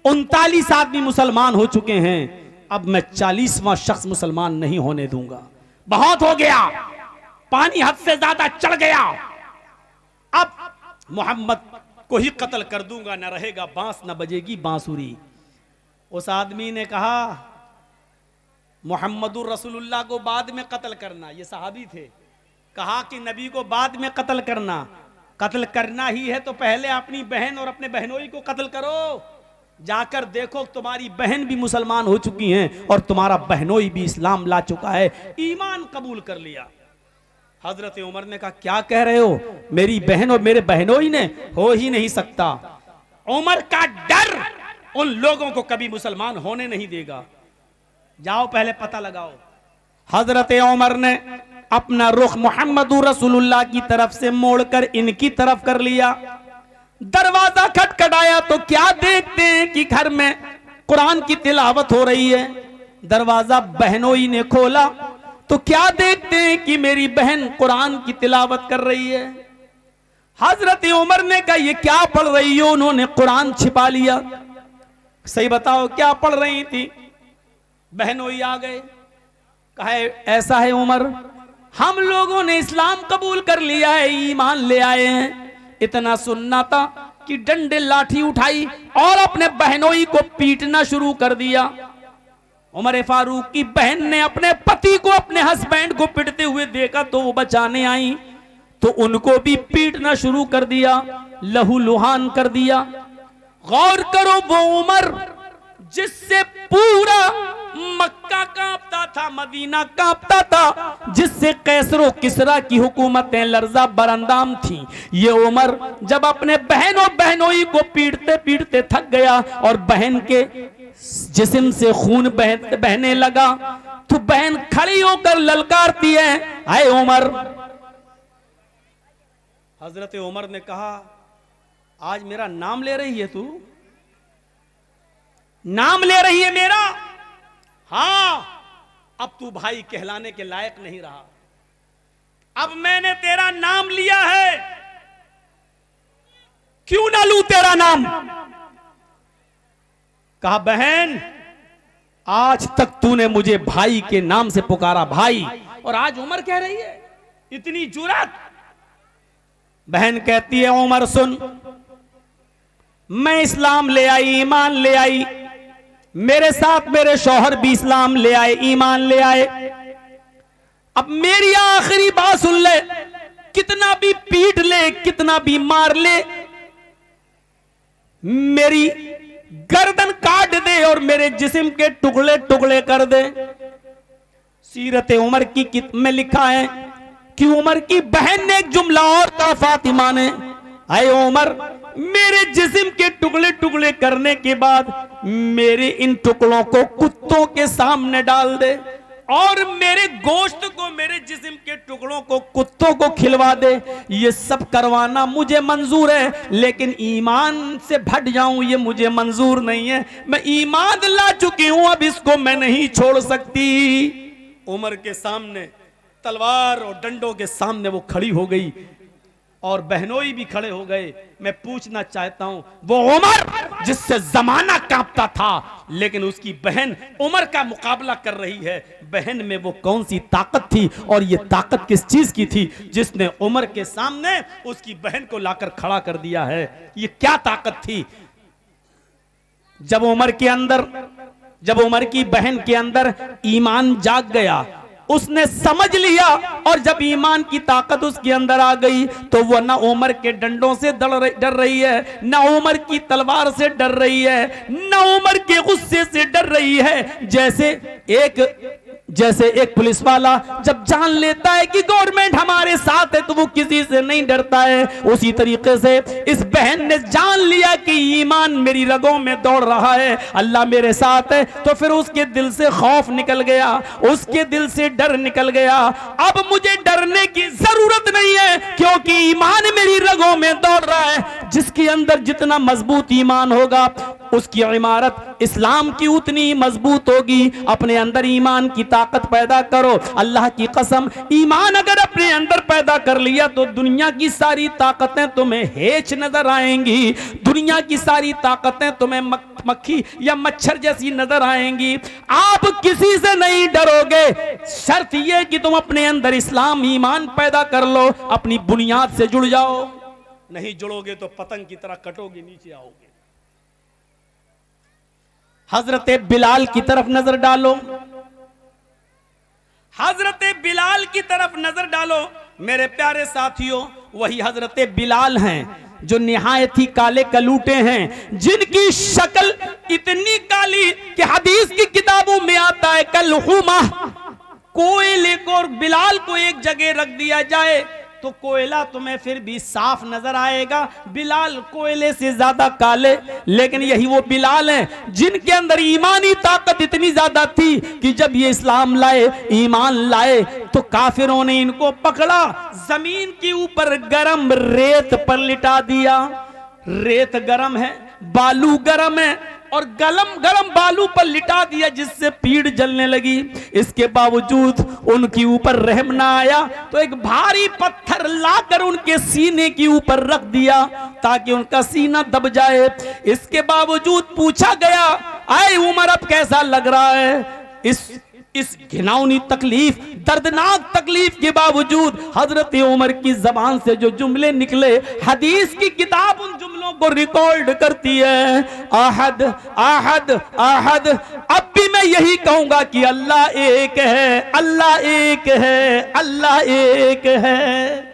39 आदमी मुसलमान हो चुके हैं, अब मैं 40वां शख्स मुसलमान नहीं होने दूंगा, बहुत हो गया, पानी हद से ज्यादा चढ़ गया, अब मोहम्मद को ही कत्ल कर दूंगा, न रहेगा बांस न बजेगी बांसुरी। उस आदमी ने कहा, मोहम्मदुर रसूलुल्लाह को बाद में कत्ल करना, ये सहाबी थे, कहा कि नबी को बाद में कत्ल करना ही है तो पहले अपनी बहन और अपने बहनोई को कत्ल करो, जाकर देखो तुम्हारी बहन भी मुसलमान हो चुकी हैं और तुम्हारा बहनोई भी इस्लाम ला चुका है, ईमान कबूल कर लिया। हजरत उमर ने कहा, क्या कह रहे हो, मेरी बहन और मेरे बहनोई ने? हो ही नहीं सकता। उमर का डर उन लोगों को कभी मुसलमान होने नहीं देगा, जाओ पहले पता लगाओ। हजरत उमर ने अपना रुख मोहम्मद रसूलुल्लाह की तरफ से मोड़कर इनकी तरफ कर लिया। दरवाजा खटखटाया तो क्या देखते हैं कि घर में कुरान की तिलावत हो रही है। दरवाजा बहनोई ने खोला तो क्या देखते हैं कि मेरी बहन कुरान की तिलावत कर रही है। हजरत उमर ने कहा ये क्या पढ़ रही हो? उन्होंने कुरान छिपा लिया। सही बताओ क्या पढ़ रही थी? बहनोई आ गए, कहा ऐसा है उमर, हम लोगों ने इस्लाम कबूल कर लिया है, ईमान ले आए हैं। इतना सुनना था कि डंडे लाठी उठाई और अपने बहनोई को पीटना शुरू कर दिया। उमर फारूक की बहन ने अपने पति को, अपने हस्बैंड को पीटते हुए देखा तो वो बचाने आई, तो उनको भी पीटना शुरू कर दिया, लहू लुहान कर दिया। गौर करो, वो उमर जिससे पूरा मक्का कांपता था, मदीना कांपता था, जिससे कैसरो किसरा की हुकूमतें लर्जा बरंदाम थीं, ये उमर जब अपने बहन और बहनोई को पीटते पीटते थक गया और बहन के जिस्म से खून बहने लगा, तो बहन खड़ी होकर ललकारती है, आए उमर। हजरत उमर ने कहा आज मेरा नाम ले रही है तू? नाम ले रही है मेरा? हां, अब तू भाई कहलाने के लायक नहीं रहा। अब मैंने तेरा नाम लिया है, क्यों ना लूं तेरा नाम? कहा बहन आज तक तूने मुझे भाई के नाम से पुकारा, भाई, और आज उमर कह रही है, इतनी जुर्रत। बहन कहती है उमर सुन, मैं इस्लाम ले आई, ईमान ले आई, मेरे साथ मेरे शौहर भी इस्लाम ले आए, ईमान ले आए। अब मेरी आखिरी बात सुन ले, कितना भी पीट ले, कितना भी मार ले, मेरी गर्दन काट दे और मेरे जिस्म के टुकड़े टुकड़े कर दे। सीरत उमर की किताब में लिखा है कि उमर की बहन ने एक जुमला और कहा, फातिमा ने, आए उमर मेरे जिस्म के टुकड़े टुकड़े करने के बाद मेरे इन टुकड़ों को कुत्तों के सामने डाल दे और मेरे गोश्त को, मेरे जिस्म के टुकड़ों को कुत्तों को खिलवा दे। ये सब करवाना मुझे मंजूर है, लेकिन ईमान से भट जाऊं ये मुझे मंजूर नहीं है। मैं ईमान ला चुकी हूं, अब इसको मैं नहीं छोड़ सकती। उमर के सामने तलवार और डंडों के सामने वो खड़ी हो गई और बहनोई भी खड़े हो गए। मैं पूछना चाहता हूं, वो उमर जिससे जमाना कांपता था, लेकिन उसकी बहन उमर का मुकाबला कर रही है, बहन में वो कौन सी ताकत थी और ये ताकत किस चीज की थी जिसने उमर के सामने उसकी बहन को लाकर खड़ा कर दिया है? ये क्या ताकत थी? जब उमर की बहन के अंदर ईमान जाग गया, उसने समझ लिया, और जब ईमान की ताकत उसके अंदर आ गई तो वह न उमर के डंडों से डर रही है, न उमर की तलवार से डर रही है, न उमर के गुस्से से डर रही है। जैसे एक पुलिस वाला जब जान लेता है कि गवर्नमेंट हमारे साथ है तो वो किसी से नहीं डरता है, उसी तरीके से इस बहन ने जान लिया कि ईमान मेरी रगों में दौड़ रहा है, अल्लाह मेरे साथ है, तो फिर उसके दिल से खौफ निकल गया, उसके दिल से डर निकल गया। अब मुझे डरने की जरूरत नहीं है क्योंकि ईमान मेरी रगों में दौड़ रहा है। जिसके अंदर जितना मजबूत ईमान होगा उसकी इमारत इस्लाम की उतनी मजबूत होगी। अपने अंदर ईमान की ताकत पैदा करो। अल्लाह की कसम, ईमान अगर अपने अंदर पैदा कर लिया तो दुनिया की सारी ताकतें तुम्हें हेच नजर आएंगी, दुनिया की सारी ताकतें तुम्हें मक्खी या मच्छर जैसी नजर आएंगी। आप किसी से नहीं डरोगे, शर्त यह कि तुम अपने अंदर इस्लाम ईमान पैदा कर लो, अपनी बुनियाद से जुड़ जाओ। नहीं जुड़ोगे तो पतंग की तरह कटोगे, नीचे आओगे। हजरत बिलाल की तरफ नजर डालो, हजरत बिलाल की तरफ नजर डालो मेरे प्यारे साथियों। वही हजरत बिलाल हैं जो निहायत ही काले कलूटे हैं, जिनकी शक्ल इतनी काली कि हदीस की किताबों में आता है कलहुमा। कोयले को और बिलाल को एक जगह रख दिया जाए तो कोयला तुम्हें फिर भी साफ नजर आएगा, बिलाल कोयले से ज्यादा काले। लेकिन यही वो बिलाल हैं जिनके अंदर ईमानी ताकत इतनी ज्यादा थी कि जब ये इस्लाम लाए, ईमान लाए, तो काफिरों ने इनको पकड़ा, जमीन के ऊपर गरम रेत पर लिटा दिया। रेत गरम है, बालू गरम है और गरम गरम बालू पर लिटा दिया जिससे पीठ जलने लगी। इसके बावजूद उनके ऊपर रहम ना आया तो एक भारी पत्थर लाकर उनके सीने के ऊपर रख दिया ताकि उनका सीना दब जाए। इसके बावजूद पूछा गया, आए उमर अब कैसा लग रहा है? इस घिनौनी तकलीफ, दर्दनाक तकलीफ के बावजूद हजरत उमर की जबान से जो जुमले निकले, हदीस की किताब उन जुमलों को रिकॉर्ड करती है। आहद आहद आहद। अब भी मैं यही कहूंगा कि अल्लाह एक है, अल्लाह एक है, अल्लाह एक है।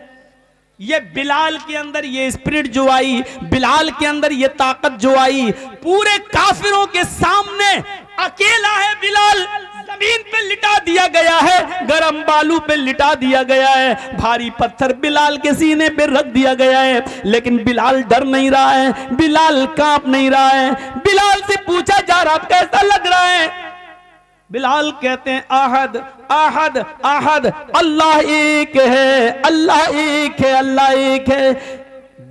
ये बिलाल के अंदर ये स्पिरिट जो आई, बिलाल के अंदर ये ताकत जो आई, पूरे काफिरों के सामने अकेला है बिलाल। जमीन पे लिटा दिया गया है, गरम बालू पे लिटा दिया गया है, भारी पत्थर बिलाल के सीने पे रख दिया गया है, लेकिन बिलाल डर नहीं रहा है, बिलाल कांप नहीं रहा है। बिलाल से पूछा जा रहा कैसा लग रहा है? बिलाल कहते हैं आहद आहद आहद, अल्लाह एक है, अल्लाह एक है, अल्लाह एक है।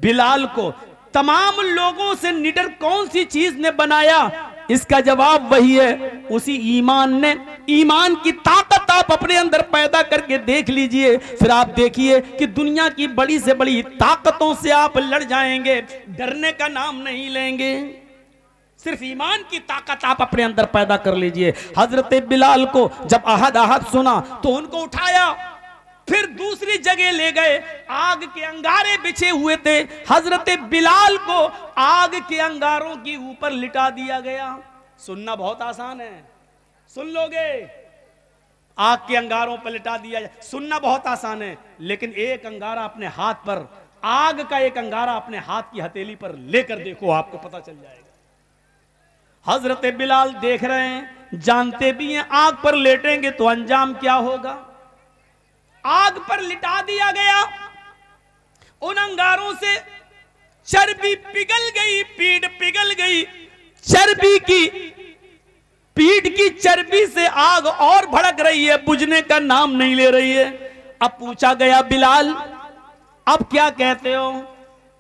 बिलाल को तमाम लोगों से निडर कौन सी चीज ने बनाया? इसका जवाब वही है, उसी ईमान ने। ईमान की ताकत आप अपने अंदर पैदा करके देख लीजिए, फिर आप देखिए कि दुनिया की बड़ी से बड़ी ताकतों से आप लड़ जाएंगे, डरने का नाम नहीं लेंगे। सिर्फ ईमान की ताकत आप अपने अंदर पैदा कर लीजिए। हजरत बिलाल को जब आहद आहद सुना तो उनको उठाया, फिर दूसरी जगह ले गए, आग के अंगारे बिछे हुए थे, हजरत बिलाल को आग के अंगारों के ऊपर लिटा दिया गया। सुनना बहुत आसान है, सुन लोगे, आग के अंगारों पर लिटा दिया जाए, सुनना बहुत आसान है, लेकिन एक अंगारा अपने हाथ पर, आग का एक अंगारा अपने हाथ की हथेली पर लेकर देखो, आपको पता चल जाएगा। हजरत बिलाल देख रहे हैं, जानते भी हैं आग पर लेटेंगे तो अंजाम क्या होगा। आग पर लिटा दिया गया, उन अंगारों से चर्बी पिघल गई, पीठ पिघल गई, चर्बी की, पीठ की चर्बी से आग और भड़क रही है, बुझने का नाम नहीं ले रही है। अब पूछा गया बिलाल अब क्या कहते हो?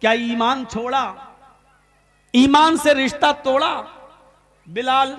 क्या ईमान छोड़ा, ईमान से रिश्ता तोड़ा? बिलाल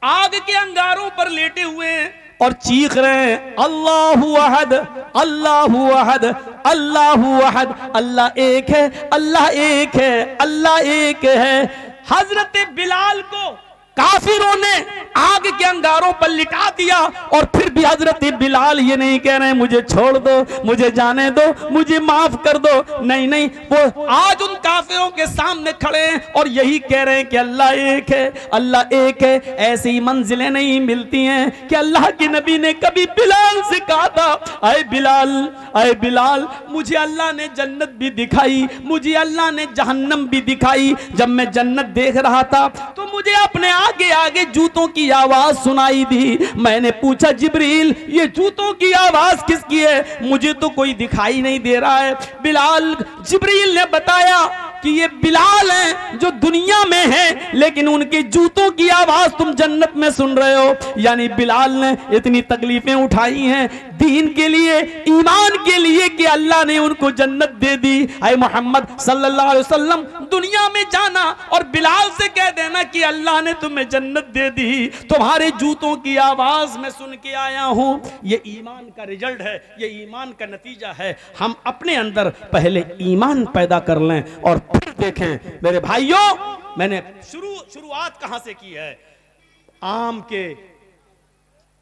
आग के अंगारों पर लेटे हुए हैं और चीख रहे हैं, अल्लाहु अहद, अल्लाहु अहद, अल्लाहु अहद, अल्लाह एक है, अल्लाह एक है, अल्लाह एक है। हजरत बिलाल को काफिरों ने आग के अंगारों पर लिटा दिया और फिर भी हजरत बिलाल ये नहीं कह रहे हैं मुझे छोड़ दो, मुझे जाने दो, मुझे माफ कर दो। नहीं नहीं, वो आज उन काफिरों के सामने खड़े हैं और यही कह रहे हैं कि अल्लाह एक है, अल्लाह एक है। ऐसी मंजिलें नहीं मिलती हैं कि अल्लाह के नबी ने कभी बिलाल से कहा था, अय बिलाल, अय बिलाल, मुझे अल्लाह ने जन्नत भी दिखाई, मुझे अल्लाह ने जहन्नम भी दिखाई। जब मैं जन्नत देख रहा था तो मुझे अपने आगे आगे जूतों की आवाज सुनाई दी। मैंने पूछा जिब्रील ये जूतों की आवाज किसकी है? मुझे तो कोई दिखाई नहीं दे रहा है। बिलाल, जिब्रील ने बताया कि ये बिलाल हैं जो दुनिया में हैं, लेकिन उनके जूतों की आवाज तुम जन्नत में सुन रहे हो। यानी बिलाल ने इतनी तकलीफें उठाई हैं दीन के लिए, ईमान के लिए, कि अल्लाह ने उनको जन्नत दे दी। ऐ मोहम्मद सल्लल्लाहु अलैहि वसल्लम, दुनिया में जाना और बिलाल से कह देना कि अल्लाह ने तुम्हें जन्नत दे दी, तुम्हारे जूतों की आवाज में सुन के आया हूं। ये ईमान का रिजल्ट है, ये ईमान का नतीजा है। हम अपने अंदर पहले ईमान पैदा कर लें और फिर देखें। मेरे भाइयों, मैंने शुरुआत कहां से की है? आम के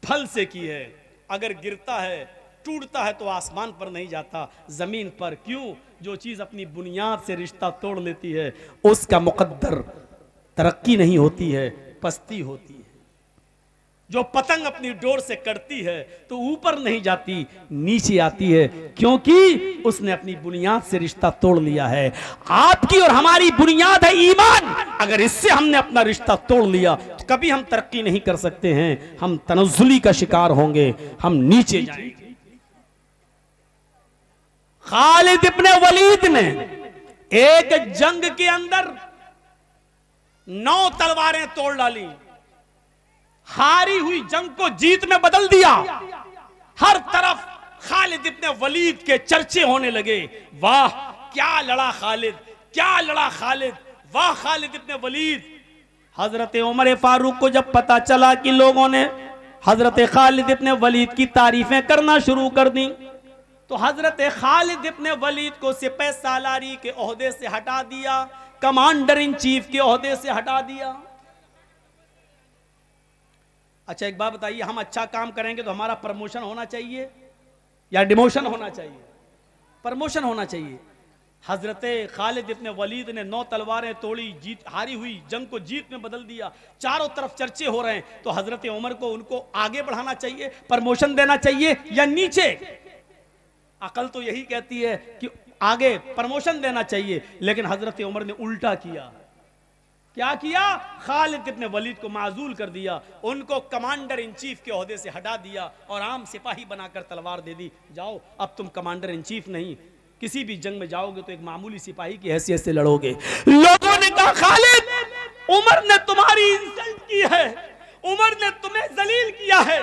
फल से की है। अगर गिरता है, टूटता है तो आसमान पर नहीं जाता, जमीन पर। क्यों? जो चीज अपनी बुनियाद से रिश्ता तोड़ लेती है उसका मुकद्दर तरक्की नहीं होती है, पस्ती होती है। जो पतंग अपनी डोर से कटती है तो ऊपर नहीं जाती, नीचे आती है, क्योंकि उसने अपनी बुनियाद से रिश्ता तोड़ लिया है। आपकी और हमारी बुनियाद है ईमान। अगर इससे हमने अपना रिश्ता तोड़ लिया तो कभी हम तरक्की नहीं कर सकते हैं, हम तनज़्ज़ुली का शिकार होंगे, हम नीचे जाएंगे। खालिद इब्ने वलीद ने एक जंग के अंदर 9 तलवारें तोड़ डाली, हारी हुई जंग को जीत में बदल दिया। हर तरफ खालिद इब्ने वलीद के चर्चे होने लगे। वाह क्या लड़ा खालिद, क्या लड़ा खालिद, वाह खालिद इब्ने वलीद। हजरत उमर फारूक को जब पता चला कि लोगों ने हजरत खालिद इब्ने वलीद की तारीफें करना शुरू कर दी, तो हजरत खालिद इब्ने वलीद को सिपह सालारी के ओहदे से हटा दिया, कमांडर इन चीफ के ओहदे से हटा दिया। अच्छा एक बात बताइए, हम अच्छा काम करेंगे तो हमारा प्रमोशन होना चाहिए या डिमोशन होना चाहिए? प्रमोशन होना चाहिए। हजरत खालिद इब्ने वलीद ने 9 तलवारें तोड़ी, जीत हारी हुई जंग को जीत में बदल दिया, चारों तरफ चर्चे हो रहे हैं, तो हजरत उमर को उनको आगे बढ़ाना चाहिए, प्रमोशन देना चाहिए या नीचे? अकल तो यही कहती है कि आगे प्रमोशन देना चाहिए, लेकिन हजरत उमर ने उल्टा किया। क्या किया? खालिद इब्ने वलीद को माजूल कर दिया, उनको कमांडर इन चीफ के ओहदे से हटा दिया और आम सिपाही बनाकर तलवार दे दी, जाओ अब तुम कमांडर इन चीफ नहीं, किसी भी जंग में जाओगे तो एक मामूली सिपाही की हैसियत से लड़ोगे। लोगों ने कहा खालिद, उमर ने तुम्हारी इंसल्ट की है, उमर ने तुम्हें जलील किया है,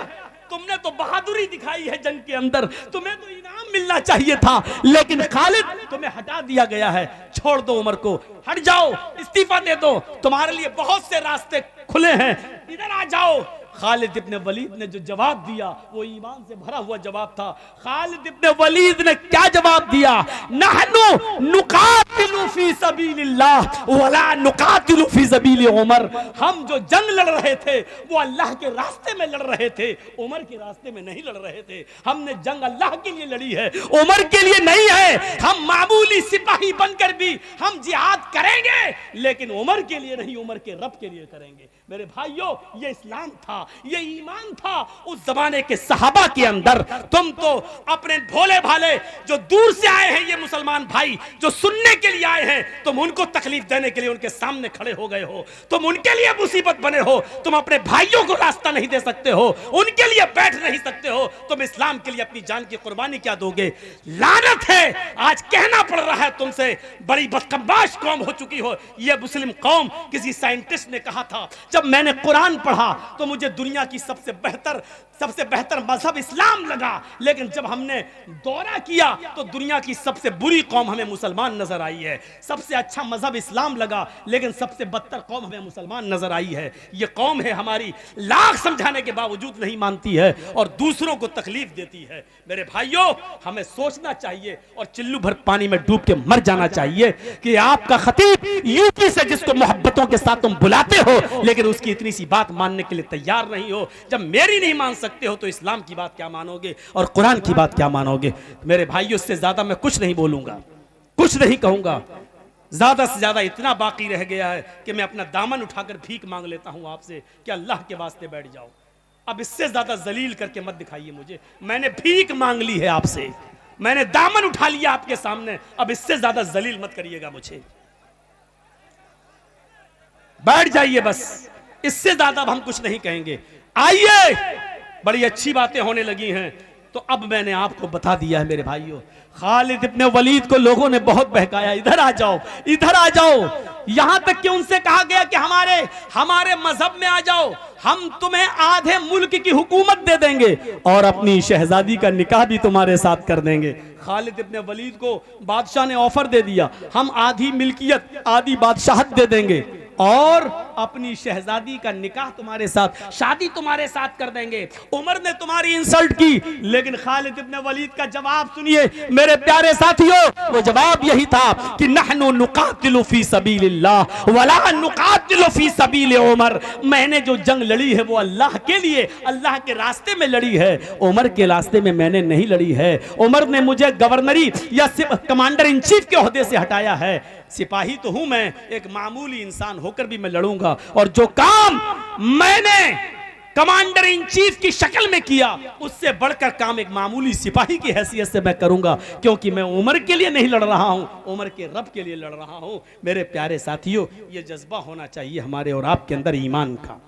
तुमने तो बहादुरी दिखाई है जंग के अंदर, तुम्हें तो इनाम मिलना चाहिए था, लेकिन खालिद तुम्हें हटा दिया गया है, छोड़ दो उमर को, हट जाओ, इस्तीफा दे दो, तुम्हारे लिए बहुत से रास्ते खुले हैं, इधर आ जाओ। खालिद इब्ने वलीद ने जो जवाब दिया वो ईमान से भरा हुआ जवाब था। खालिद इब्ने वलीद ने क्या जवाब दिया? नहनु नुकातिलु फी सबीलिल्लाह वला नुकातिलु फी सबील उमर। हम जो जंग लड़ रहे थे वो अल्लाह के रास्ते में लड़ रहे थे, उमर के रास्ते में नहीं लड़ रहे थे। हमने जंग अल्लाह के लिए लड़ी है, उमर के लिए नहीं है। हम मामूली सिपाही बनकर भी हम जिहाद करेंगे, लेकिन उमर के लिए नहीं, उमर के रब के लिए करेंगे। मेरे भाइयों, ये इस्लाम था, ये ईमान था उस जमाने के सहाबा के अंदर। तुम तो अपने भोले भाले जो दूर से आए हैं, ये मुसलमान भाई जो सुनने के लिए आए हैं, तुम उनको तकलीफ देने के लिए उनके सामने खड़े हो गए हो, तुम उनके लिए मुसीबत बने हो, तुम अपने भाइयों को रास्ता नहीं दे सकते हो, उनके लिए बैठ नहीं सकते हो, तुम इस्लाम के लिए अपनी जान की कुर्बानी क्या दोगे? लानत है, आज कहना पड़ रहा है तुमसे, बड़ी बदकम्बाश कौम हो चुकी हो ये मुस्लिम कौम। किसी साइंटिस्ट ने कहा था, जब मैंने कुरान पढ़ा तो मुझे दुनिया की सबसे बेहतर मजहब इस्लाम लगा, लेकिन जब हमने दौरा किया तो दुनिया की सबसे बुरी कौम हमें मुसलमान नजर आई है। सबसे अच्छा मजहब इस्लाम लगा, लेकिन सबसे बदतर कौम हमें मुसलमान नजर आई है। ये कौम है हमारी, लाख समझाने के बावजूद नहीं मानती है और दूसरों को तकलीफ देती है। मेरे भाइयों, हमें सोचना चाहिए और चिल्लू भर पानी में डूब के मर जाना चाहिए कि आपका खतीब यूपी से जिसको मोहब्बतों के साथ तुम बुलाते हो, लेकिन उसकी इतनी सी बात मानने के लिए तैयार नहीं हो। जब मेरी नहीं मान सकते हो तो इस्लाम की बात क्या मानोगे और कुरान की बात क्या मानोगे? मेरे भाइयों, इससे ज्यादा मैं कुछ नहीं बोलूंगा, कुछ नहीं कहूंगा। ज्यादा से ज्यादा इतना बाकी रह गया है कि मैं अपना दामन उठाकर भीख मांग लेता हूं आपसे कि अल्लाह के वास्ते बैठ जाओ। अब इससे ज्यादा जलील करके मत दिखाइए मुझे। मैंने भीख मांग ली है आपसे, मैंने दामन उठा लिया आपके सामने, अब इससे ज्यादा जलील मत करिएगा मुझे। बैठ जाइए बस, इससे ज्यादा अब हम कुछ नहीं कहेंगे। आइए, बड़ी अच्छी बातें होने लगी हैं, तो अब मैंने आपको बता दिया है मेरे भाइयों। खालिद इब्ने वलीद को लोगों ने बहुत बहकाया, इधर आ जाओ, इधर आ जाओ, यहां तक कि उनसे कहा गया कि हमारे मजहब में आ जाओ, हम तुम्हें आधे मुल्क की हुकूमत दे देंगे और अपनी शहजादी का निकाह भी तुम्हारे साथ कर देंगे। खालिद इब्ने वलीद को बादशाह ने ऑफर दे दिया, हम आधी मिल्कियत आधी बादशाहत दे देंगे और अपनी शहजादी का निकाह तुम्हारे साथ, शादी तुम्हारे साथ कर देंगे। उमर ने तुम्हारी इंसल्ट की, लेकिन खालिद इब्ने वलीद का जवाब सुनिए मेरे प्यारे साथियों। वो जवाब यही था कि नहनु नुकातिलु फी सबीलिल्लाह वला नुकातिलु फी सबील उमर। मैंने जो जंग लड़ी है वो अल्लाह के लिए, अल्लाह के रास्ते में लड़ी है, उमर के रास्ते में मैंने नहीं लड़ी है। उमर ने मुझे गवर्नरी या कमांडर इन चीफ के ओहदे से हटाया है, सिपाही तो हूं मैं, एक मामूली इंसान होकर भी मैं लड़ूंगा और जो काम मैंने कमांडर इन चीफ की शक्ल में किया उससे बढ़कर काम एक मामूली सिपाही की हैसियत से मैं करूंगा, क्योंकि मैं उमर के लिए नहीं लड़ रहा हूं, उमर के रब के लिए लड़ रहा हूं। मेरे प्यारे साथियों, ये जज्बा होना चाहिए हमारे और आपके अंदर ईमान का।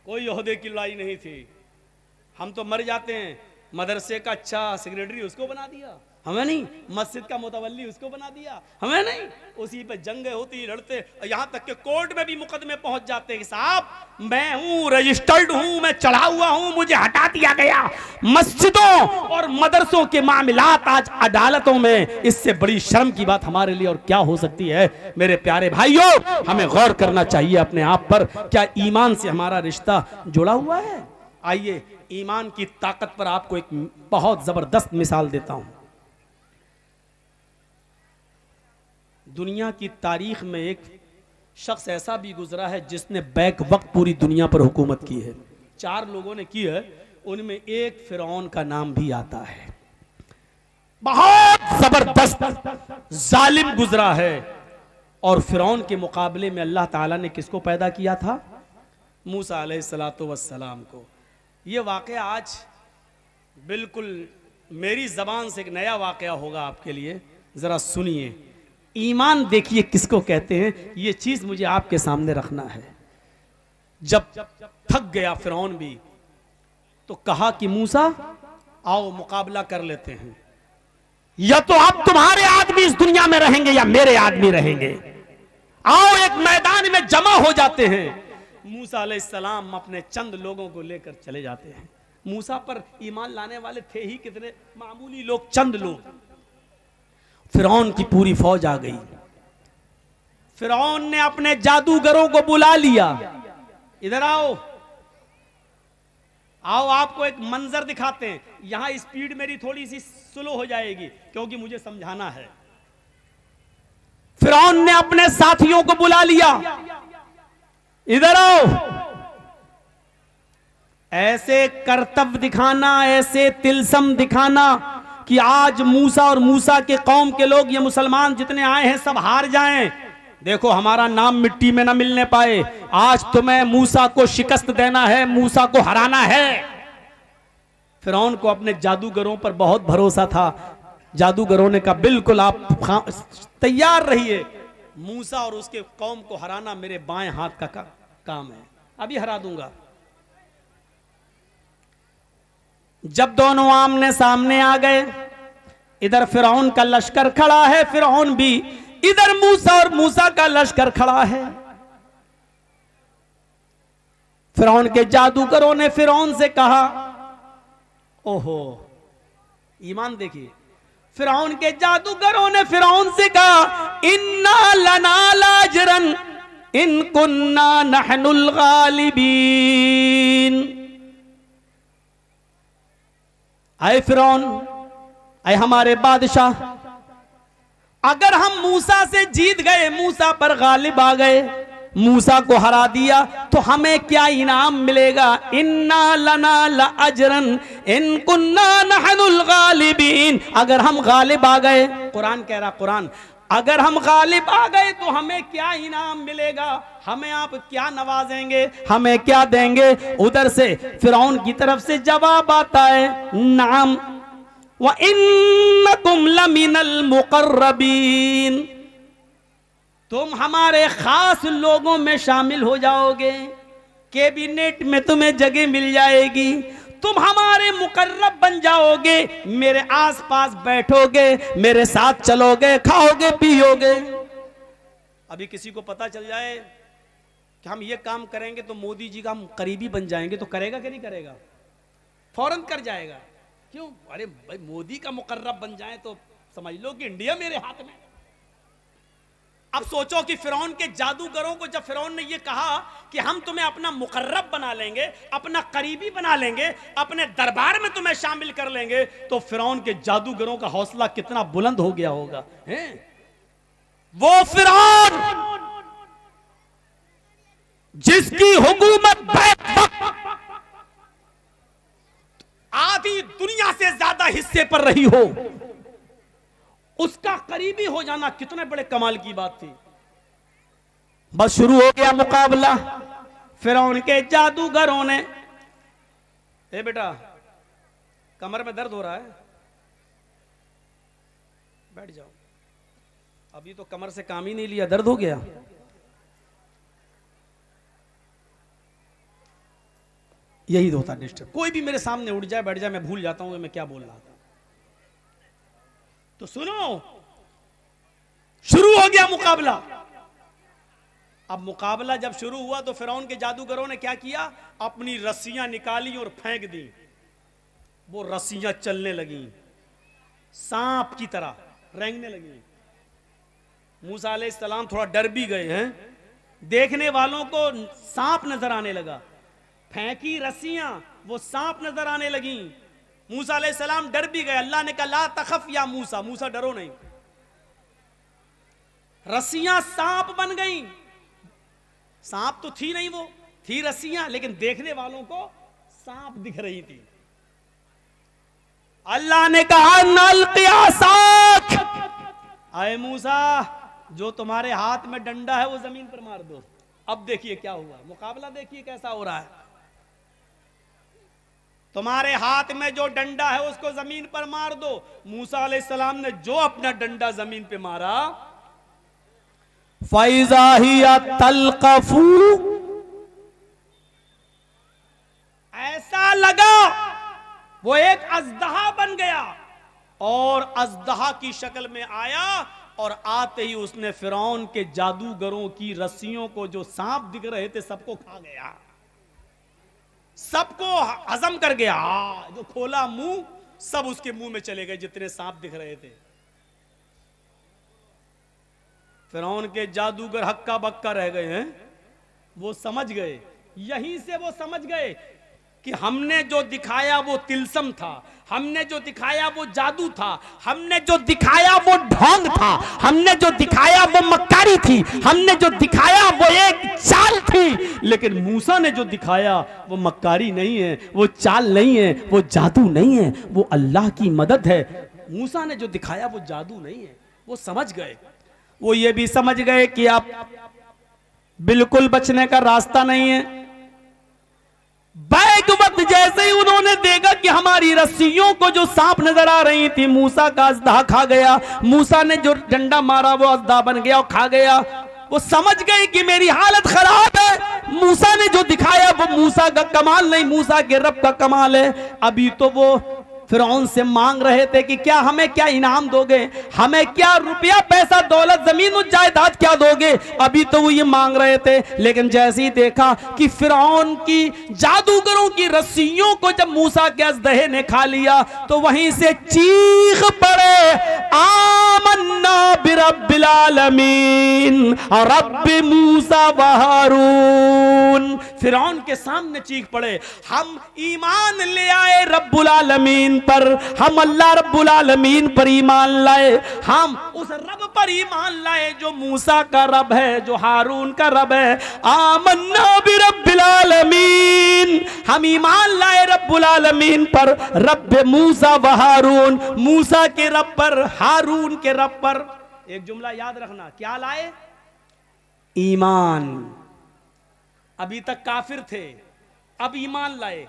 कोई ओहदे की लड़ाई नहीं थी, हम तो मर जाते हैं, मदरसे का अच्छा सेक्रेटरी उसको बना दिया, हमें नहीं, मस्जिद का मुतवल्ली उसको बना दिया, हमें नहीं, उसी पे जंगें होती लड़ते, यहां तक कि कोर्ट में भी मुकदमे पहुंच जाते हैं कि साहब मैं हूं, रजिस्टर्ड हूं, मैं चढ़ा हुआ हूं, मुझे हटा दिया गया। मस्जिदों और मदरसों के मामलात आज अदालतों में, इससे बड़ी शर्म की बात हमारे लिए और क्या हो सकती है। मेरे प्यारे भाइयों, हमें गौर करना चाहिए अपने आप पर, क्या ईमान से हमारा रिश्ता जुड़ा हुआ है। आइए ईमान की ताकत पर आपको एक बहुत जबरदस्त मिसाल देता हूं। दुनिया की तारीख में एक शख्स ऐसा भी गुजरा है जिसने बैक वक्त पूरी दुनिया पर हुकूमत की है। 4 लोगों ने की है, उनमें एक फिरौन का नाम भी आता है। बहुत जबरदस्त जालिम गुजरा है। और फिरौन के मुकाबले में अल्लाह ताला ने किसको पैदा किया था? मूसा अलैहिस्सलातु वस्सलाम को। यह वाक़या आज बिल्कुल मेरी जबान से एक नया वाक़या होगा आपके लिए, जरा सुनिए। ईमान देखिए किसको कहते हैं, यह चीज मुझे आपके सामने रखना है। जब थक गया फिरौन भी, तो कहा कि मूसा आओ मुकाबला कर लेते हैं, या तो अब तुम्हारे आदमी इस दुनिया में रहेंगे या मेरे आदमी रहेंगे। आओ एक मैदान में जमा हो जाते हैं। मूसा अलैहिस्सलाम अपने चंद लोगों को लेकर चले जाते हैं। मूसा पर ईमान लाने वाले थे ही कितने, मामूली लोग, चंद लोग। फिरौन की पूरी फौज आ गई। फिरौन ने अपने जादूगरों को बुला लिया, इधर आओ, आओ आपको एक मंजर दिखाते हैं। यहां स्पीड मेरी थोड़ी सी स्लो हो जाएगी क्योंकि मुझे समझाना है। फिरौन ने अपने साथियों को बुला लिया, इधर आओ। ऐसे करतब दिखाना, ऐसे तिलसम दिखाना कि आज मूसा और मूसा के कौम के लोग, ये मुसलमान जितने आए हैं सब हार जाएं। देखो हमारा नाम मिट्टी में ना मिलने पाए। आज तुम्हें मूसा को शिकस्त देना है, मूसा को हराना है। फिरौन को अपने जादूगरों पर बहुत भरोसा था। जादूगरों ने कहा बिल्कुल आप तैयार रहिए, मूसा और उसके कौम को हराना मेरे बाएं हाथ का काम है, अभी हरा दूंगा। जब दोनों आमने सामने आ गए, इधर फिरौन का लश्कर खड़ा है, फिरौन भी, इधर मूसा और मूसा का लश्कर खड़ा है। फिरौन के जादूगरों ने फिरौन से कहा, ओहो ईमान देखिए, फिरौन के जादूगरों ने फिरौन से कहा, इन्ना लना लाजरन इन कुन्ना नहनुल गालिबीन। आए फिरौन, आए हमारे बादशाह, अगर हम मूसा से जीत गए, मूसा पर गालिब आ गए, मूसा को हरा दिया, तो हमें क्या इनाम मिलेगा? इन्ना लना लाजरन इन कुन्ना नहनुल गालिबीन। अगर हम गालिब आ गए, कुरान कह रहा, कुरान, अगर हम गालिब आ गए तो हमें क्या इनाम मिलेगा? हमें आप क्या नवाजेंगे, हमें क्या देंगे? उधर से फिरौन की तरफ से जवाब आता है, नाम व इन्नकुम लमिनल मुकर्रबीन, तुम हमारे खास लोगों में शामिल हो जाओगे, कैबिनेट में तुम्हें जगह मिल जाएगी, तुम हमारे मुकर्रब बन जाओगे, मेरे आसपास बैठोगे, मेरे साथ चलोगे, खाओगे पियोगे। अभी किसी को पता चल जाए कि हम ये काम करेंगे तो मोदी जी का हम करीबी बन जाएंगे, तो करेगा कि नहीं करेगा? फौरन कर जाएगा। क्यों? अरे भाई मोदी का मुकर्रब बन जाए तो समझ लो कि इंडिया मेरे हाथ में। अब सोचो कि फिरौन के जादूगरों को जब फिरौन ने यह कहा कि हम तुम्हें अपना मुकर्रब बना लेंगे, अपना करीबी बना लेंगे, अपने दरबार में तुम्हें शामिल कर लेंगे, तो फिरौन के जादूगरों का हौसला कितना बुलंद हो गया होगा। हैं? वो फिरौन जिसकी हुकूमत आधी दुनिया से ज्यादा हिस्से पर रही हो, उसका करीबी हो जाना कितने बड़े कमाल की बात थी। बस शुरू हो गया मुकाबला। फिरौन के जादूगरों ने, ए बेटा कमर में दर्द हो रहा है, बैठ जाओ, अभी तो कमर से काम ही नहीं लिया, दर्द हो गया। यही होता डिस्टर्ब। कोई भी मेरे सामने उठ जाए, बैठ जाए, मैं भूल जाता हूं मैं क्या बोल रहा था। तो सुनो, शुरू हो गया मुकाबला। अब मुकाबला जब शुरू हुआ तो फिरौन के जादूगरों ने क्या किया, अपनी रस्सियां निकाली और फेंक दी। वो रस्सियां चलने लगी, सांप की तरह रेंगने लगी। मूसा अलैहिस्सलाम थोड़ा डर भी गए हैं, देखने वालों को सांप नजर आने लगा। फेंकी रस्सियां, वो सांप नजर आने लगी। मूसा अलैहिस्सलाम डर भी गए। अल्लाह ने कहा ला तखफ या मूसा, मूसा डरो नहीं। रस्सियां सांप बन गई। सांप तो थी नहीं, वो थी रस्सियां, लेकिन देखने वालों को सांप दिख रही थी। अल्लाह ने कहा नल क़ियासाक, आए मूसा जो तुम्हारे हाथ में डंडा है वो जमीन पर मार दो। अब देखिए क्या हुआ, मुकाबला देखिए कैसा हो रहा है। तुम्हारे हाथ में जो डंडा है उसको जमीन पर मार दो। मूसा अलैहिस्सलाम ने जो अपना डंडा जमीन पे मारा, फैज़ा हिया तल्क़फ़ु, ऐसा लगा वो एक अज़दहा बन गया और अज़दहा की शक्ल में आया और आते ही उसने फिरौन के जादूगरों की रस्सियों को, जो सांप दिख रहे थे, सबको खा गया, सबको हजम कर गया। जो खोला मुंह, सब उसके मुंह में चले गए जितने सांप दिख रहे थे। फिरौन के जादूगर हक्का बक्का रह गए हैं। वो समझ गए, यहीं से वो समझ गए कि हमने जो दिखाया वो तिलस्म था, हमने जो दिखाया वो जादू था, हमने जो दिखाया वो ढोंग था, हमने जो दिखाया वो मक्कारी थी, हमने जो दिखाया वो एक चाल थी। लेकिन मूसा ने जो दिखाया वो मक्कारी नहीं है, वो चाल नहीं है, वो जादू नहीं है, वो अल्लाह की मदद है। मूसा ने जो दिखाया वो जादू नहीं है। वो समझ गए। वो ये भी समझ गए कि अब बिल्कुल बचने का रास्ता नहीं है। बैक वक्त जैसे ही उन्होंने देखा कि हमारी रस्सियों को जो सांप नजर आ रही थी, मूसा का अज़दहा खा गया, मूसा ने जो डंडा मारा वो अज़दहा बन गया और खा गया। वो समझ गए कि मेरी हालत खराब है। मूसा ने जो दिखाया वो मूसा का कमाल नहीं, मूसा के रब का कमाल है। अभी तो वो फिरौन से मांग रहे थे कि क्या हमें क्या इनाम दोगे, हमें क्या रुपया पैसा दौलत जमीन जायदाद क्या दोगे। अभी तो वो ये मांग रहे थे। लेकिन जैसे ही देखा कि फिरौन की जादूगरों की रस्सियों को जब मूसा के अज़दहे ने खा लिया, तो वहीं से चीख पड़े आमन्ना बिरब्बिल आलमीन रब्बि मूसा व हारून। फिरौन के सामने चीख पड़े, हम ईमान ले आए रब्बुल आलमीन पर, हम अल्लाह रब्बुल आलमीन पर ईमान लाए, हम उस रब पर ईमान लाए जो मूसा का रब है, जो हारून का रब है। आमन्ना बिरब्बिल आलमीन, हम ईमान लाए रब्बुल आलमीन पर, रब्बे मूसा व हारून, मूसा के रब पर, हारून के रब पर। एक जुमला याद रखना, क्या लाए? ईमान। अभी तक काफिर थे, अब ईमान लाए।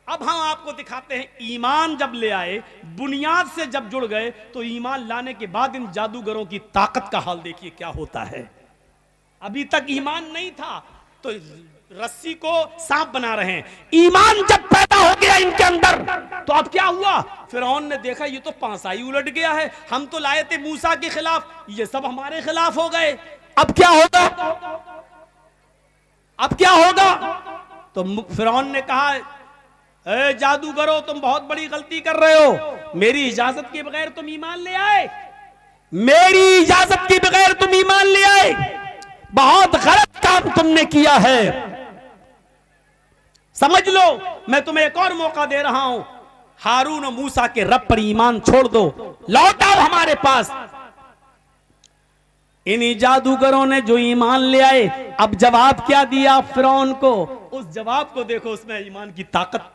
अब हम आपको दिखाते हैं ईमान जब ले आए, बुनियाद से जब जुड़ गए, तो ईमान लाने के बाद इन जादूगरों की ताकत का हाल देखिए क्या होता है। अभी तक ईमान नहीं था तो रस्सी को सांप बना रहे हैं। ईमान जब पैदा हो गया इनके अंदर, तो अब क्या हुआ? फिरौन ने देखा ये तो पांसा ही उलट गया है, हम तो लाए थे मूसा के खिलाफ, ये सब हमारे खिलाफ हो गए। अब क्या होगा? अब क्या होगा? तो फिरौन ने कहा ए जादूगरो, तुम बहुत बड़ी गलती कर रहे हो। मेरी इजाजत के बगैर तुम ईमान ले आए, मेरी इजाजत के बगैर तुम ईमान ले आए, बहुत गलत काम तुमने किया है। समझ लो, मैं तुम्हें एक और मौका दे रहा हूं, हारून और मूसा के रब पर ईमान छोड़ दो, लौट आओ हमारे पास। इन्हीं जादूगरों ने जो ईमान ले आए, अब जवाब क्या दिया फिरौन को? उस जवाब को देखो, उसमें ईमान की ताकत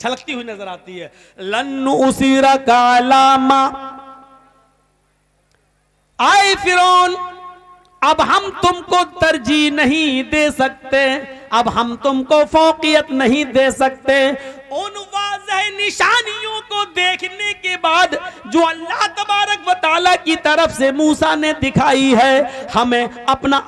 छलकती हुई नजर आती है। लन्नु उसीरा कालामा, आए फिरौन, अब हम तुमको तरजीह नहीं दे सकते, अब हम तुमको फौकियत नहीं दे सकते। उन वाज़ह निशानियों को देखने के बाद जो अल्लाह तबारक व तआला की तरफ से मूसा ने दिखाई है, हमें अपना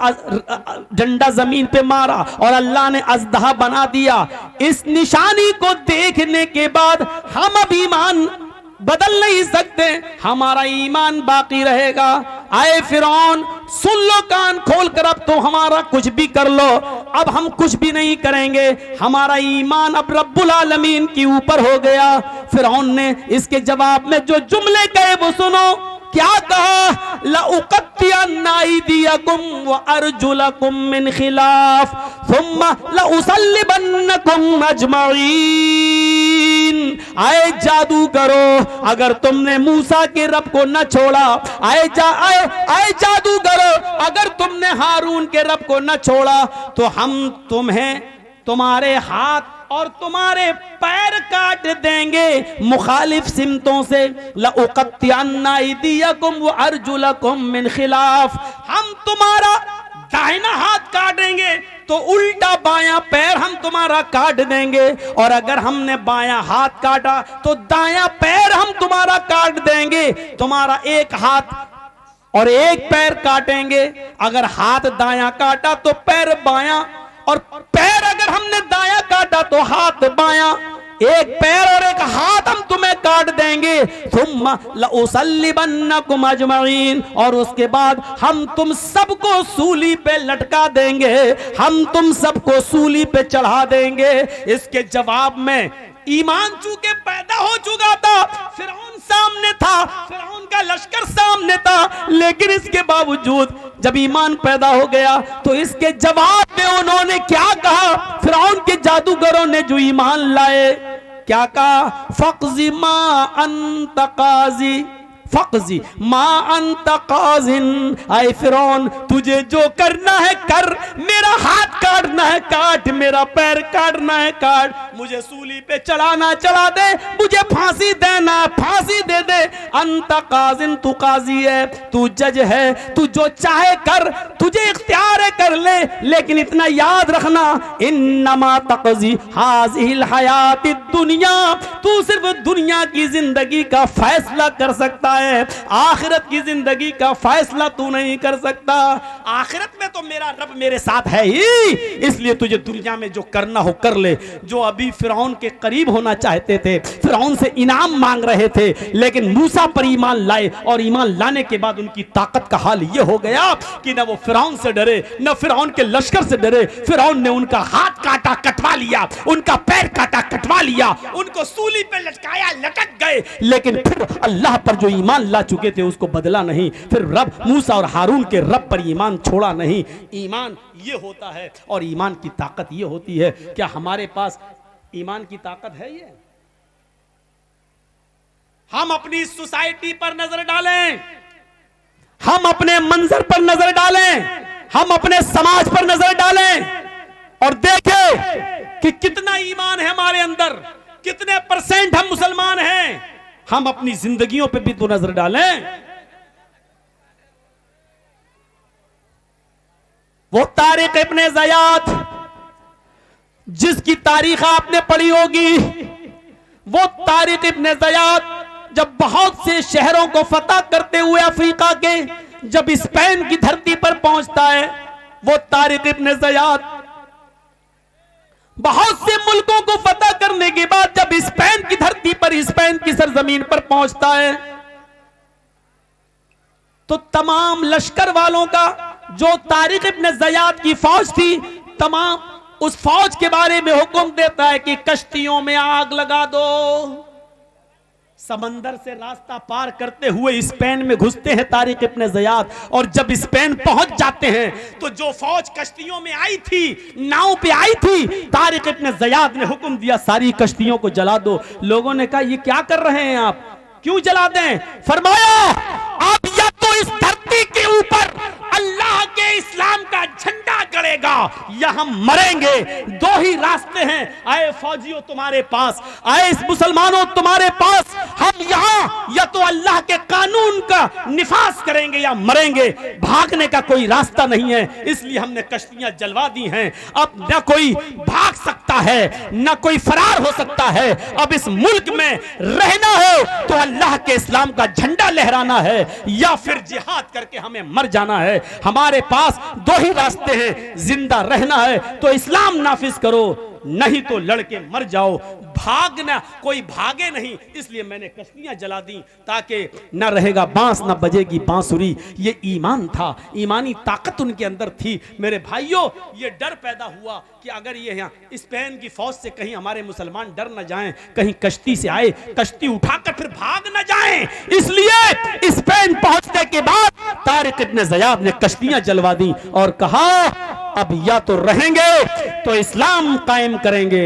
डंडा जमीन पे मारा और अल्लाह ने अज़दहा बना दिया। इस निशानी को देखने के बाद हम अब ईमान बदल नहीं सकते, हमारा ईमान बाकी रहेगा। आए फिरौन, सुन लो कान खोल कर, अब तो हमारा कुछ भी कर लो, अब हम कुछ भी नहीं करेंगे, हमारा ईमान अब रब्बुल आलमीन के ऊपर हो गया। फिरौन ने इसके जवाब में जो जुमले कहे वो सुनो। क्या कहा? लउक़त्तिअन्ना अयदियकुम व अर्जुलकुम मिन खिलाफ सुम्मा लउसल्लिबन्नकुम अजमईन। आए जादूगरो, अगर तुमने मूसा के रब को न छोड़ा, आए जादूगरो, अगर तुमने हारून के रब को न छोड़ा तो हम तुम्हें तुम्हारे हाथ और तुम्हारे पैर काट देंगे मुखालिफ सिमतों से। लउक़त्तिअन्ना अयदियकुम व अर्जुलकुम मिन खिलाफ, हम तुम्हारा दाहिना हाथ काटेंगे तो उल्टा बायां पैर हम तुम्हारा काट देंगे, और अगर हमने बायां हाथ काटा तो दायां पैर हम तुम्हारा काट देंगे। तुम्हारा एक हाथ और एक पैर काटेंगे, अगर हाथ दायां काटा तो पैर बायां, और पैर अगर हमने दायां काटा तो हाथ बायां। एक पैर और एक हाथ हम तुम्हें काट देंगे। सुम्मा लउसल्लिबन्नकुम अजमईन, और उसके बाद हम तुम सबको सूली पे लटका देंगे, हम तुम सबको सूली पे चढ़ा देंगे। इसके जवाब में ईमान चूंकि पैदा हो चुका था, फिरौन सामने था, फिरौन का लश्कर सामने था, लेकिन इसके बावजूद जब ईमान पैदा हो गया तो इसके जवाब में उन्होंने क्या कहा? फिरौन के जादूगरों ने जो ईमान लाए, क्या कहा? फ़क़ज़ी मा अंत क़ाज़ी, फ़क़ज़ी मा अंत क़ाज़िन। आए फिरौन, तुझे जो करना है कर, मेरा हाथ काटना है काट, मेरा पैर काटना है काट, मुझे सूली पे चढ़ाना चढ़ा दे, मुझे फांसी देना फांसी दे दे। अंत क़ाज़िन, तू काजी है, तू जज है, तू जो चाहे कर, तुझे इख्तियार है कर ले, लेकिन इतना याद रखना, इन्नमा तक़ज़ी हाज़िहिल हयातिद दुनिया, तू सिर्फ दुनिया की जिंदगी का फैसला कर सकता है, आखिरत की जिंदगी का फैसला तू नहीं कर सकता। आखिरत में तो मेरा रब मेरे साथ है ही, इसलिए तुझे दुनिया में जो करना हो कर ले। जो अभी फिरौन के करीब होना चाहते थे, फिरौन से इनाम मांग रहे थे, लेकिन मूसा पर ईमान लाए, और ईमान लाने के बाद उनकी ताकत का हाल यह हो गया कि न वो फिरौन से डरे, न फिरौन के लश्कर से डरे। फिरौन ने उनका हाथ काटा कटवा लिया, उनका पैर काटा कटवा लिया, उनको सूली पे लटकाया लटक गए, लेकिन फिर अल्लाह पर जो ईमान ला चुके थे उसको बदला नहीं, फिर रब मूसा और हारून के रब पर ईमान छोड़ा नहीं। ईमान ये होता है, और ईमान की ताकत ये होती है। क्या हमारे पास ईमान की ताकत है? ये हम अपनी सोसाइटी पर नजर डालें, हम अपने मंजर पर नजर डालें, हम अपने समाज पर नजर डालें, और देखें कि कितना ईमान है हमारे अंदर, कितने % हम मुसलमान हैं। हम अपनी जिंदगियों पे भी तो नजर डालें। वो तारिक इब्ने ज़ियाद, जिसकी तारीख आपने पढ़ी होगी, वो तारिक इब्ने ज़ियाद जब बहुत से शहरों को फतह करते हुए अफ्रीका के जब स्पेन की धरती पर पहुंचता है, वो तारिक इब्ने ज़ियाद बहुत से मुल्कों को फतह करने के बाद जब स्पेन की धरती पर, स्पेन की सरजमीन पर पहुंचता है, तो तमाम लश्कर वालों का, जो तारिक इब्ने ज़ियाद की फौज थी, तमाम उस फौज के बारे में हुक्म देता है कि कश्तियों में आग लगा दो। समंदर से रास्ता पार करते हुए स्पेन में घुसते हैं तारिक इब्ने ज़ियाद, और जब स्पेन पहुंच जाते हैं तो जो फौज कश्तियों में आई थी, नाव पे आई थी, तारिक इब्ने ज़ियाद ने हुक्म दिया सारी कश्तियों को जला दो। लोगों ने कहा ये क्या कर रहे हैं आप, क्यों जला दें? फरमाया आप या तो इस धरती के ऊपर अल्लाह के इस्लाम का झंडा गड़ेगा या हम मरेंगे, दो ही रास्ते हैं। आए फौजियों तुम्हारे पास, आए इस मुसलमानों तुम्हारे पास, हम यहाँ या तो अल्लाह के कानून का निफाज करेंगे या मरेंगे, भागने का कोई रास्ता नहीं है, इसलिए हमने कश्तियां जलवा दी हैं। अब न कोई भाग सकता है, न कोई फरार हो सकता है। अब इस मुल्क में रहना हो तो अल्लाह के इस्लाम का झंडा लहराना है या फिर जिहाद करके हमें मर जाना है। हमारे पास दो ही रास्ते हैं, जिंदा रहना है तो इस्लाम नाफिज करो, नहीं तो लड़के मर जाओ। भागना, कोई भागे नहीं, इसलिए मैंने कश्तियां जला दी ताकि न रहेगा बांस न बजेगी बांसुरी। ये ईमान था, ईमानी ताकत उनके अंदर थी। मेरे भाइयों, ये डर पैदा हुआ कि अगर ये यहाँ स्पेन की फौज से कहीं हमारे मुसलमान डर न जाएं, कहीं कश्ती से आए, कश्ती उठाकर फिर भाग न जाएं, इसलिए स्पेन पहुंचने के बाद तारिक इब्न ज़ियाद ने कश्तियां जलवा दी और कहा अब या तो रहेंगे तो इस्लाम कायम करेंगे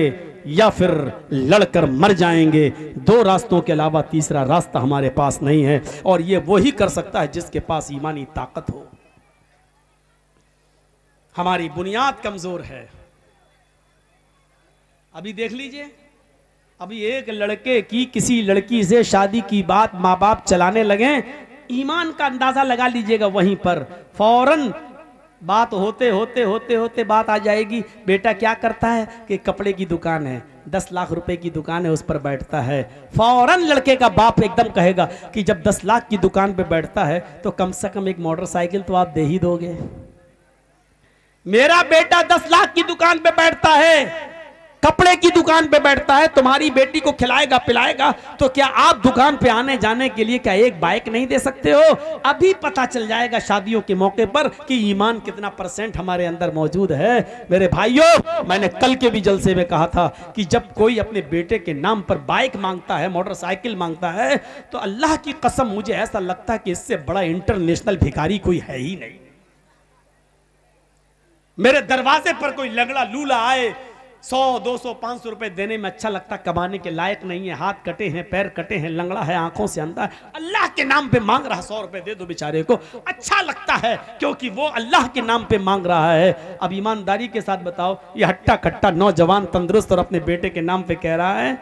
या फिर लड़कर मर जाएंगे। दो रास्तों के अलावा तीसरा रास्ता हमारे पास नहीं है, और ये वही कर सकता है जिसके पास ईमानी ताकत हो। हमारी बुनियाद कमजोर है। अभी देख लीजिए, अभी एक लड़के की किसी लड़की से शादी की बात माँ बाप चलाने लगे, ईमान का अंदाजा लगा लीजिएगा, वहीं पर फौरन बात होते होते होते होते बात आ जाएगी। बेटा क्या करता है कि कपड़े की दुकान है, 10 लाख रुपए की दुकान है, उस पर बैठता है। फौरन लड़के का बाप एकदम कहेगा कि जब 10 लाख की दुकान पे बैठता है तो कम से कम एक मोटरसाइकिल तो आप दे ही दोगे। मेरा बेटा 10 लाख की दुकान पे बैठता है, कपड़े की दुकान पे बैठता है, तुम्हारी बेटी को खिलाएगा पिलाएगा, तो क्या आप दुकान पे आने जाने के लिए क्या एक बाइक नहीं दे सकते हो? अभी पता चल जाएगा शादियों के मौके पर कि ईमान कितना % हमारे अंदर मौजूद है। मेरे भाइयों, मैंने कल के भी जलसे में कहा था कि जब कोई अपने बेटे के नाम पर बाइक मांगता है, मोटरसाइकिल मांगता है, तो अल्लाह की कसम मुझे ऐसा लगता है कि इससे बड़ा इंटरनेशनल भिखारी कोई है ही नहीं। मेरे दरवाजे पर कोई लंगड़ा लूला आए, 100, 200, 500 रुपए देने में अच्छा लगता, कमाने के लायक नहीं है, हाथ कटे हैं, पैर कटे हैं, लंगड़ा है, आंखों से अंधा है, अल्लाह के नाम पे मांग रहा, 100 रुपए दे दो बेचारे को, अच्छा लगता है क्योंकि वो अल्लाह के नाम पे मांग रहा है। अब ईमानदारी के साथ बताओ, ये हट्टा कट्टा नौजवान तंदुरुस्त और अपने बेटे के नाम पे कह रहा है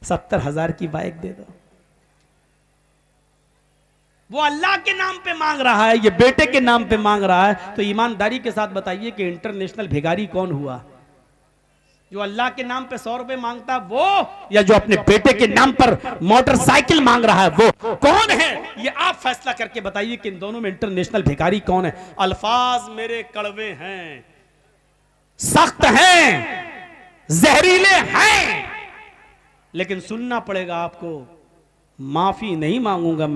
70,000 की बाइक दे दो। वो अल्लाह के नाम पे मांग रहा है, ये बेटे के नाम पे मांग रहा है। तो ईमानदारी के साथ बताइए कि इंटरनेशनल भिखारी कौन हुआ? जो अल्लाह के नाम पे 100 रुपए मांगता वो, या जो अपने बेटे के नाम पर मोटरसाइकिल मांग रहा है वो कौन है? ये आप फैसला करके बताइए कि इन दोनों में इंटरनेशनल भिखारी कौन है। अल्फाज मेरे कड़वे हैं, सख्त हैं, जहरीले हैं, लेकिन सुनना पड़ेगा आपको। माफी नहीं मांगूंगा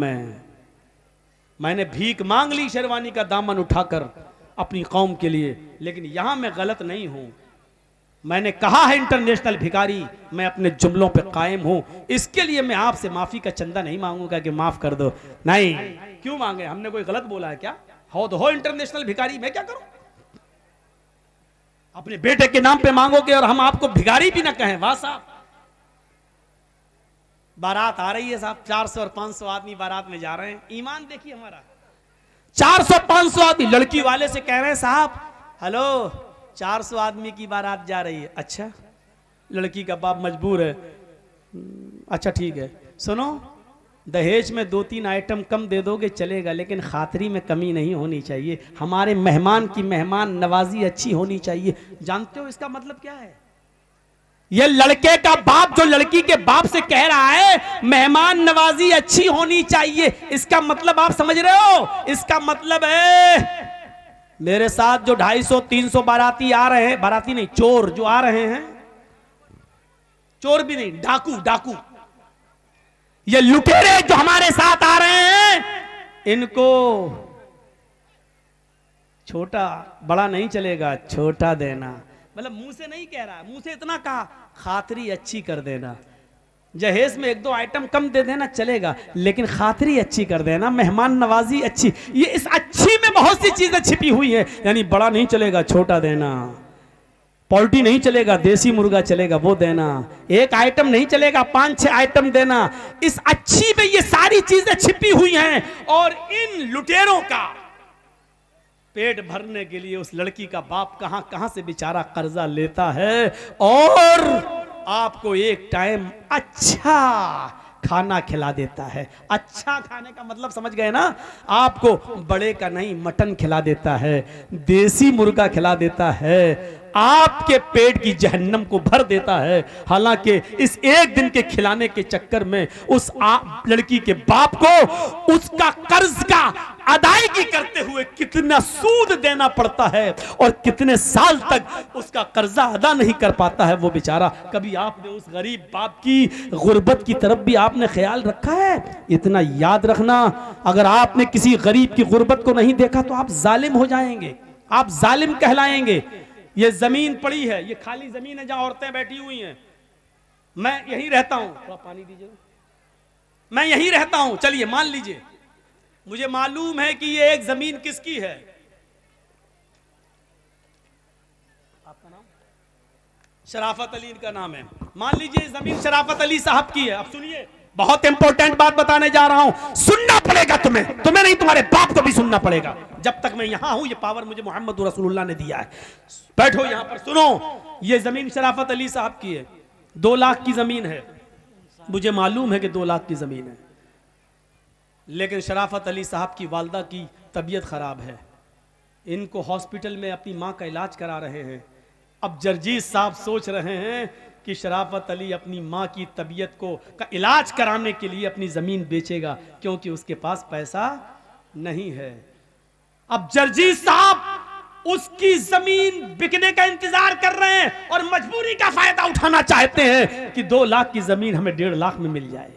मैंने भीख मांग ली शेरवानी का दामन उठाकर अपनी कौम के लिए, लेकिन यहां मैं गलत नहीं हूं। मैंने कहा है इंटरनेशनल भिखारी, मैं अपने जुमलों पे कायम हूं। इसके लिए मैं आपसे माफी का चंदा नहीं मांगूंगा कि माफ कर दो, नहीं। क्यों मांगे? हमने कोई गलत बोला है क्या? हो तो हो इंटरनेशनल भिखारी, मैं क्या करूं? अपने बेटे के नाम पे मांगोगे और हम आपको भिखारी भी ना कहें? वाह साहब, बारात आ रही है साहब, 400 और 500 आदमी बारात में जा रहे हैं। ईमान देखिए हमारा, 400-500 आदमी। लड़की वाले से कह रहे हैं साहब हेलो 400 आदमी की बारात जा रही है। अच्छा, लड़की का बाप मजबूर है, अच्छा ठीक है, सुनो दहेज में 2-3 आइटम कम दे दोगे चलेगा, लेकिन खातरी में कमी नहीं होनी चाहिए। हमारे मेहमान की मेहमान नवाजी अच्छी होनी चाहिए। जानते हो इसका मतलब क्या है? ये लड़के का बाप जो लड़की के बाप से कह रहा है मेहमान नवाजी अच्छी होनी चाहिए, इसका मतलब आप समझ रहे हो? इसका मतलब है मेरे साथ जो 250-300 बाराती आ रहे हैं, बाराती नहीं चोर जो आ रहे हैं, चोर भी नहीं, डाकू, ये लुटेरे जो हमारे साथ आ रहे हैं, इनको छोटा बड़ा नहीं चलेगा, छोटा देना। मतलब मुंह से नहीं कह रहा, मुंह से इतना कहा खातरी अच्छी कर देना। जहेज में 1-2 आइटम कम दे देना चलेगा, लेकिन खातरी अच्छी कर देना, मेहमान नवाजी अच्छी। ये इस अच्छी में बहुत सी चीजें छिपी हुई हैं। यानी बड़ा नहीं चलेगा, छोटा देना, पोल्ट्री नहीं चलेगा, देसी मुर्गा चलेगा, वो देना, एक आइटम नहीं चलेगा, 5-6 आइटम देना। इस अच्छी में ये सारी चीजें छिपी हुई हैं। और इन लुटेरों का पेट भरने के लिए उस लड़की का बाप कहां कहां से बेचारा कर्जा लेता है, और आपको एक टाइम अच्छा खाना खिला देता है। अच्छा खाने का मतलब समझ गए ना? आपको बड़े का नहीं मटन खिला देता है, देसी मुर्गा खिला देता है, आपके पेट की जहन्नम को भर देता है। हालांकि इस एक दिन के खिलाने के चक्कर में उस लड़की के बाप को उसका कर्ज का अदायगी करते हुए कितना सूद देना पड़ता है और कितने साल तक उसका कर्जा अदा नहीं कर पाता है वो बेचारा। कभी आपने उस गरीब बाप की गुर्बत की तरफ भी आपने ख्याल रखा है? इतना याद रखना, अगर आपने किसी गरीब की गुर्बत को नहीं देखा तो आप जालिम हो जाएंगे, आप जालिम कहलाएंगे। ये जमीन पड़ी है, ये खाली जमीन है जहां औरतें बैठी हुई हैं, मैं यहीं रहता हूं, थोड़ा पानी दीजिए, मैं यहीं रहता हूं, चलिए मान लीजिए मुझे मालूम है कि ये एक जमीन किसकी है। आपका नाम? शराफत अली का नाम है। मान लीजिए जमीन शराफत अली साहब की है। अब सुनिए, बहुत इंपॉर्टेंट बात बताने जा रहा हूं, सुनना पड़ेगा तुम्हें नहीं, तुम्हारे बाप को भी सुनना पड़ेगा। जब तक मैं यहां हूं, ये पावर मुझे मोहम्मद रसूलुल्लाह ने दिया है। बैठो यहां पर, सुनो। ये जमीन शराफत अली साहब की है, 2 लाख की जमीन है। मुझे मालूम है कि 2 लाख की जमीन है, लेकिन शराफत अली साहब की वालदा की तबीयत खराब है, इनको हॉस्पिटल में अपनी मां का इलाज करा रहे हैं। अब जर्जीज साहब सोच रहे हैं कि शराफत अली अपनी मां की तबीयत का इलाज कराने के लिए अपनी जमीन बेचेगा, क्योंकि उसके पास पैसा नहीं है। अब जर्जीज साहब उसकी जमीन बिकने का इंतजार कर रहे हैं और मजबूरी का फायदा उठाना चाहते हैं कि 2 लाख की जमीन हमें 1.5 लाख में मिल जाए।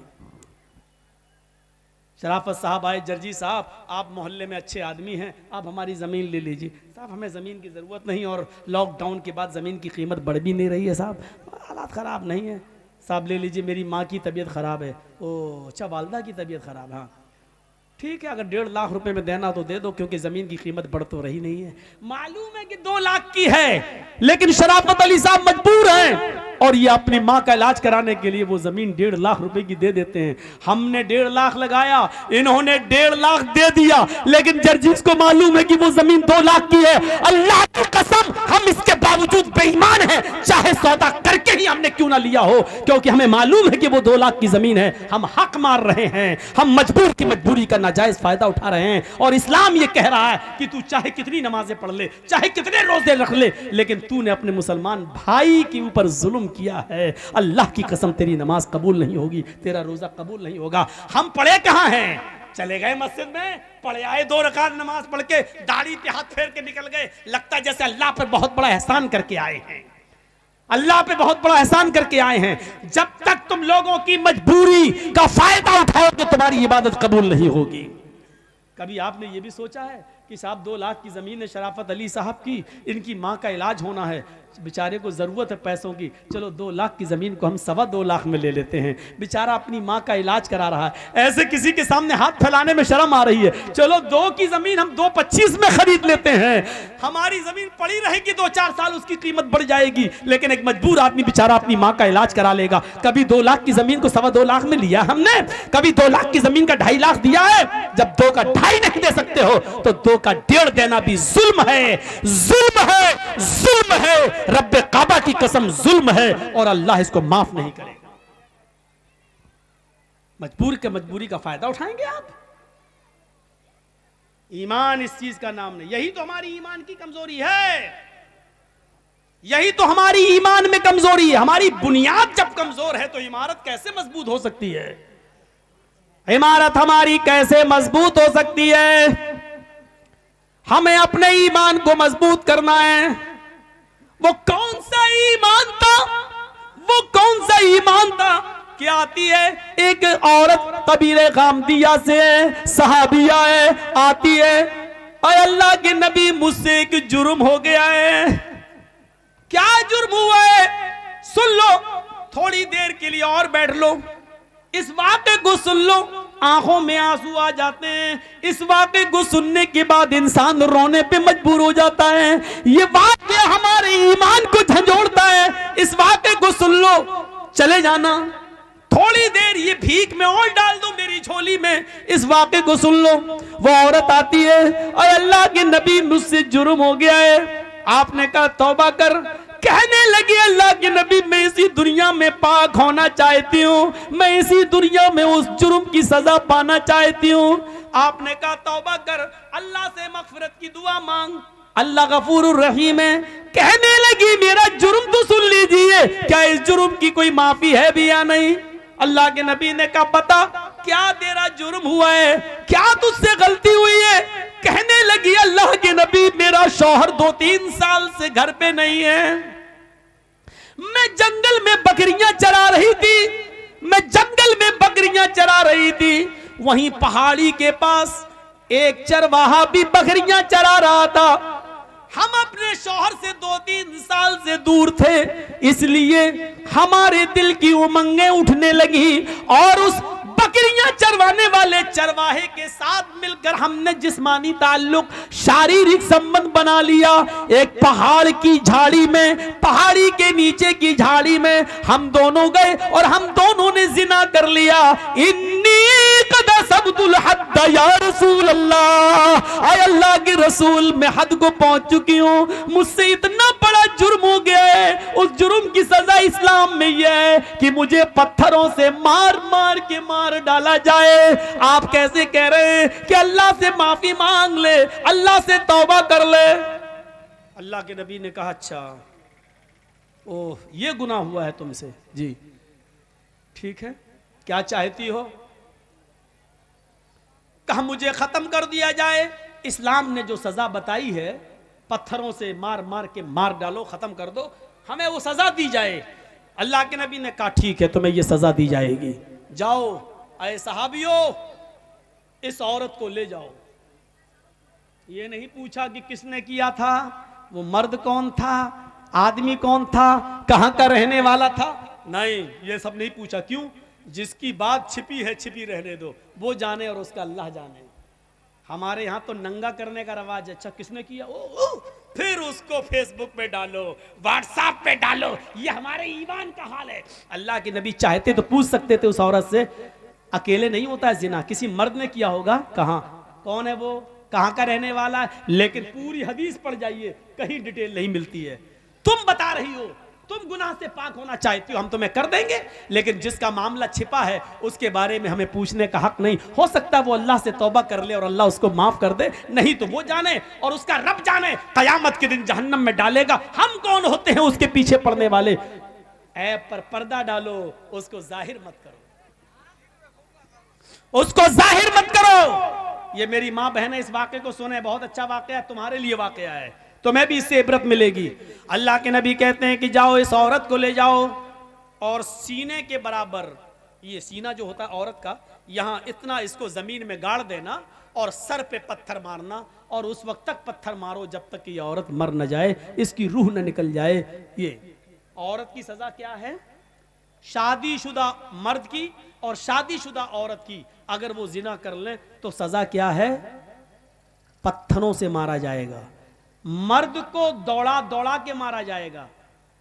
शराफत साहब आए, जर्जी साहब आप मोहल्ले में अच्छे आदमी हैं, आप हमारी ज़मीन ले लीजिए। साहब हमें ज़मीन की ज़रूरत नहीं, और लॉकडाउन के बाद ज़मीन की कीमत बढ़ भी नहीं रही है साहब, हालात ख़राब नहीं है। साहब ले लीजिए, मेरी माँ की तबीयत ख़राब है। ओह अच्छा, वालदा की तबीयत ख़राब है, हाँ ठीक है, अगर 1.5 लाख रुपए में देना तो दे दो, क्योंकि ज़मीन की कीमत बढ़ तो रही नहीं है। मालूम है कि 2 लाख की है, लेकिन शराफत अली साहब मजबूर हैं और ये अपनी माँ का इलाज कराने के लिए वो जमीन 1.5 लाख रुपए की दे देते हैं। हमने 1.5 लाख लगाया, इन्होंने 1.5 लाख दे दिया, लेकिन जर्जीज को मालूम है कि वो जमीन 2 लाख की है। अल्लाह की कसम, हम इसके बावजूद बेईमान हैं, चाहे सौदा करके ही हमने क्यों ना लिया हो, क्योंकि हमें मालूम है कि वो 2 लाख की जमीन है। हम हक मार रहे हैं, हम मजबूर की मजबूरी का नाजायज फायदा उठा रहे हैं। और इस्लाम ये कह रहा है कि तू चाहे कितनी नमाजें पढ़ ले, चाहे कितने रोजे रख ले, लेकिन तूने अपने मुसलमान भाई के ऊपर जुल्म किया है, अल्लाह की कसम तेरी नमाज कबूल नहीं होगी, तेरा रोजा कबूल नहीं होगा। हम पढ़े कहां हैं? चले गए मस्जिद में, पढ़े आए 2 रकात नमाज पढ़ के, दाढ़ी पे हाथ फेर के निकल गए, लगता है जैसे अल्लाह पर बहुत बड़ा एहसान करके आए हैं, अल्लाह पे बहुत बड़ा एहसान करके आए हैं। जब तक तुम लोगों की मजबूरी का फायदा उठाओगे, तुम्हारी इबादत कबूल नहीं होगी। कभी आपने ये भी सोचा है कि साहब 2 लाख की ज़मीन है शराफत अली साहब की, इनकी माँ का इलाज होना है, बेचारे को ज़रूरत है पैसों की, चलो 2 लाख की ज़मीन को हम 2.25 लाख में ले लेते हैं, बेचारा अपनी माँ का इलाज करा रहा है। ऐसे किसी के सामने हाथ फैलाने में शर्म आ रही है, चलो 2 की ज़मीन हम 2.25 में खरीद लेते हैं, हमारी ज़मीन पड़ी रहेगी, 2-4 साल उसकी कीमत बढ़ जाएगी, लेकिन एक मजबूर आदमी बेचारा अपनी माँ का इलाज करा लेगा। कभी 2 लाख की ज़मीन को 2.25 लाख में लिया हमने? कभी 2 लाख की ज़मीन का 2.5 लाख दिया है? जब 2 का 2.5 नहीं दे सकते हो तो 2 का 1.5 देना भी जुल्म है, जुल्म है, जुल्म है, रब्बे काबा की कसम जुल्म है, और अल्लाह इसको माफ नहीं करेगा। मजबूर के मजबूरी का फायदा उठाएंगे आप? ईमान इस चीज का नाम नहीं। यही तो हमारी ईमान की कमजोरी है, यही तो हमारी ईमान में कमजोरी है। हमारी बुनियाद जब कमजोर है तो इमारत कैसे मजबूत हो सकती है? इमारत हमारी कैसे मजबूत हो सकती है? हमें अपने ईमान को मजबूत करना है। वो कौन सा ईमान था, वो कौन सा ईमान था? क्या आती है एक औरत कबीले गामदिया से है, सहाबिया है, आती है, अरे अल्लाह के नबी मुझसे एक जुर्म हो गया है। क्या जुर्म हुआ है? सुन लो, थोड़ी देर के लिए और बैठ लो, इस वाक़े को सुन लो, आंखों में आंसू आ जाते हैं। इस वाक़े को सुनने के बाद इंसान रोने पे मजबूर हो जाता है। ये वाक़े हमारे ईमान को झंझोड़ता है। इस वाक़े को सुन लो, चले जाना, थोड़ी देर ये भीख में और डाल दो मेरी झोली में, इस वाक़े को सुन लो। वो औरत आती है, और अल्लाह के नबी मुझसे जुर्म हो गया है। आपने कहा तौबा कर। कहने लगी अल्लाह के नबी, मैं इसी दुनिया में पाक होना चाहती हूँ, मैं इसी दुनिया में उस जुर्म की सजा पाना चाहती हूँ। आपने कहा तौबा कर, अल्लाह से मगफिरत की दुआ मांग, अल्लाह गफूरुर रहीम है, कहने लगी मेरा जुर्म तो सुन लीजिए, क्या इस जुर्म की कोई माफी है भी या नहीं? अल्लाह के नबी ने कहा बता क्या तेरा जुर्म हुआ है, क्या तुझसे गलती हुई है? कहने लगी अल्लाह के नबी मेरा शौहर 2-3 साल से घर पे नहीं है, मैं जंगल में बकरियां चरा रही थी, मैं जंगल में बकरियां चरा रही थी, वहीं पहाड़ी के पास एक चरवाहा भी बकरियां चरा रहा था। हम अपने शौहर से 2-3 साल से दूर थे, इसलिए हमारे दिल की उमंगें उठने लगी और उस बकरियां चरवाने वाले चरवाहे के साथ मिलकर हमने जिस्मानी ताल्लुक, शारीरिक संबंध बना लिया। एक पहाड़ की झाड़ी में, पहाड़ी के नीचे की झाड़ी में हम दोनों गए और हम दोनों ने जिना कर लिया। इन्नी कदा सबदुल हद या रसूल अल्लाह, आय अल्लाह के रसूल मैं हद को पहुंच चुकी हूं, मुझसे इतना बड़ा जुर्म हो गया है। उस जुर्म की सजा इस्लाम में यह है कि मुझे पत्थरों से मार मार के मार डाला जाए। आप कैसे कह रहे हैं कि अल्लाह से माफी मांग ले, अल्लाह से तौबा कर ले? अल्लाह के नबी ने कहा अच्छा ओह ये गुनाह हुआ है तुमसे, जी ठीक है, क्या चाहती हो? कहा मुझे खत्म कर दिया जाए। इस्लाम ने जो सजा बताई है पत्थरों से मार मार के मार डालो, खत्म कर दो, हमें वो सजा दी जाए। अल्लाह के नबी ने कहा ठीक है तुम्हें ये सजा दी जाएगी, जाओ ऐ सहाबियों इस औरत को ले जाओ। ये नहीं पूछा कि किसने किया था, वो मर्द कौन था, आदमी कौन था, कहां का रहने वाला था, नहीं ये सब नहीं पूछा। क्यों? जिसकी बात छिपी है छिपी रहने दो, वो जाने और उसका अल्लाह जाने। हमारे यहां तो नंगा करने का रवाज है, अच्छा किसने किया ओ, फिर उसको फेसबुक पे डालो, व्हाट्सएप पे डालो, ये हमारे ईमान का हाल है। अल्लाह के नबी चाहते तो पूछ सकते थे उस औरत से, अकेले नहीं होता है जिना, किसी मर्द ने किया होगा, कहां, कौन है वो, कहां का रहने वाला है, लेकिन पूरी हदीस पढ़ जाइए कहीं डिटेल नहीं मिलती है। तुम बता रही हो तुम गुनाह से पाक होना चाहती हो, हम तुम्हें कर देंगे, लेकिन जिसका मामला छिपा है उसके बारे में हमें पूछने का हक नहीं। हो सकता है वो अल्लाह से तौबा कर ले और अल्लाह उसको माफ कर दे, नहीं तो वो जाने और उसका रब जाने, कयामत के दिन जहन्नम में डालेगा। हम कौन होते हैं उसके पीछे पड़ने वाले? ऐप पर पर्दा डालो, उसको जाहिर मत करो, उसको जाहिर मत करो। ये मेरी माँ बहन इस वाक़े को सुने, बहुत अच्छा वाक़या है, तुम्हारे लिए वाक़या है, तुम्हें भी इससे इबरत मिलेगी। अल्लाह के नबी कहते हैं कि जाओ इस औरत को ले जाओ और सीने के बराबर, ये सीना जो होता है औरत का, यहां इतना इसको जमीन में गाड़ देना और सर पे पत्थर मारना, और उस वक्त तक पत्थर मारो जब तक कि ये औरत मर न जाए, इसकी रूह न निकल जाए। ये औरत की सजा क्या है? शादीशुदा मर्द की और शादीशुदा औरत की अगर वो जिना कर ले तो सजा क्या है? पत्थरों से मारा जाएगा। मर्द को दौड़ा दौड़ा के मारा जाएगा,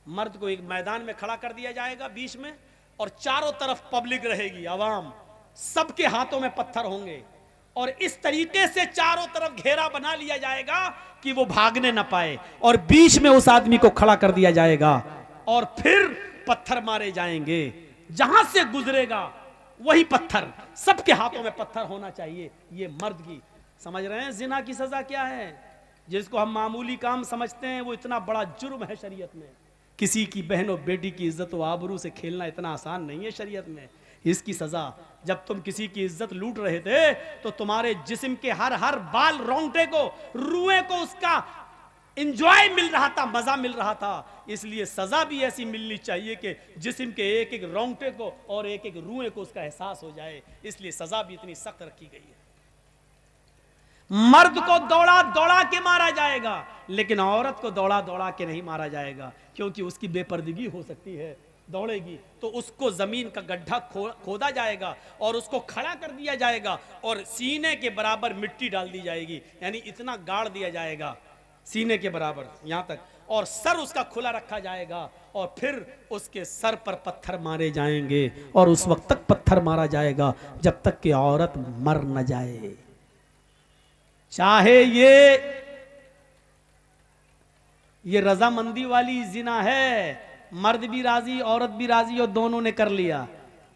मर्द को एक मैदान में खड़ा कर दिया जाएगा बीच में, और चारों तरफ पब्लिक रहेगी, आवाम, सबके हाथों में पत्थर होंगे, और इस तरीके से चारों तरफ घेरा बना लिया जाएगा कि वो भागने ना पाए, और बीच में उस आदमी को खड़ा कर दिया जाएगा, और फिर पत्थर मारे जाएंगे, जहां से गुजरेगा वही पत्थर, सबके हाथों में पत्थर होना चाहिए। ये मर्द की, समझ रहे हैं जिना की सजा क्या है? जिसको हम मामूली काम समझते हैं वो इतना बड़ा जुर्म है शरीयत में। किसी की बहन और बेटी की इज्जत व आबरू से खेलना इतना आसान नहीं है शरीयत में। इसकी सजा, जब तुम किसी की इज्जत लूट रहे थे तो तुम्हारे जिस्म के हर हर बाल, रोंगटे को, रुएं को उसका इंजॉय मिल रहा था, मजा मिल रहा था, इसलिए सजा भी ऐसी मिलनी चाहिए कि जिस्म के एक एक रोंगटे को और एक एक रुएं को उसका एहसास हो जाए, इसलिए सजा भी इतनी सख्त रखी गई है। मर्द को दौड़ा दौड़ा के मारा जाएगा, लेकिन औरत को दौड़ा दौड़ा के नहीं मारा जाएगा, क्योंकि उसकी बेपर्दगी हो सकती है, दौड़ेगी तो उसको जमीन का गड्ढा खोदा जाएगा और उसको खड़ा कर दिया जाएगा और सीने के बराबर मिट्टी डाल दी जाएगी, यानी इतना गाड़ दिया जाएगा सीने के बराबर यहां तक, और सर उसका खुला रखा जाएगा, और फिर उसके सर पर पत्थर मारे जाएंगे, और उस वक्त तक पत्थर मारा जाएगा जब तक कि औरत मर न जाए। चाहे ये रजामंदी वाली जिना है, मर्द भी राजी औरत भी राजी और दोनों ने कर लिया,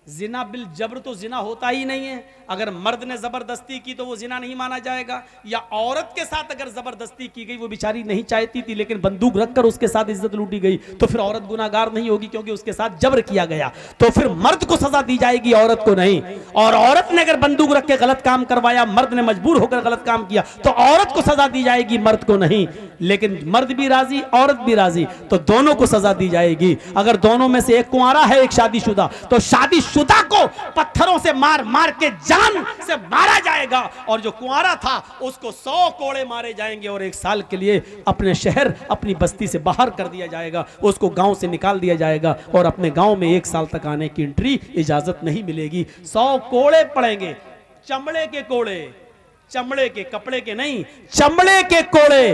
जिना बिल जबर तो जिना होता ही नहीं है। अगर मर्द ने जबरदस्ती की तो वो जिना नहीं माना जाएगा, या औरत के साथ अगर जबरदस्ती की गई, वो बेचारी नहीं चाहती थी लेकिन बंदूक रखकर उसके साथ इज्जत लूटी गई, तो फिर औरत गुनाहगार नहीं होगी क्योंकि उसके साथ जबर किया गया। तो फिर मर्द को सजा दी जाएगी, औरत को नहीं। और औरत ने अगर बंदूक रख के गलत काम करवाया, मर्द ने मजबूर होकर गलत काम किया, तो औरत को सजा दी जाएगी, मर्द को नहीं। लेकिन मर्द भी राजी, औरत भी राजी, तो दोनों को सजा दी जाएगी। अगर दोनों में से एक कुंवारा है, एक शादीशुदा, तो शादीशुदा को पत्थरों से मार मार के जान से मारा जाएगा, और जो कुंवारा था उसको 100 कोड़े मारे जाएंगे और 1 साल के लिए अपने शहर, अपनी बस्ती से बाहर कर दिया जाएगा, उसको गांव से निकाल दिया जाएगा, और अपने गांव में 1 साल तक आने की एंट्री इजाजत नहीं मिलेगी। 100 कोड़े पड़ेंगे, चमड़े के कोड़े, चमड़े के, कपड़े के नहीं, चमड़े के कोड़े।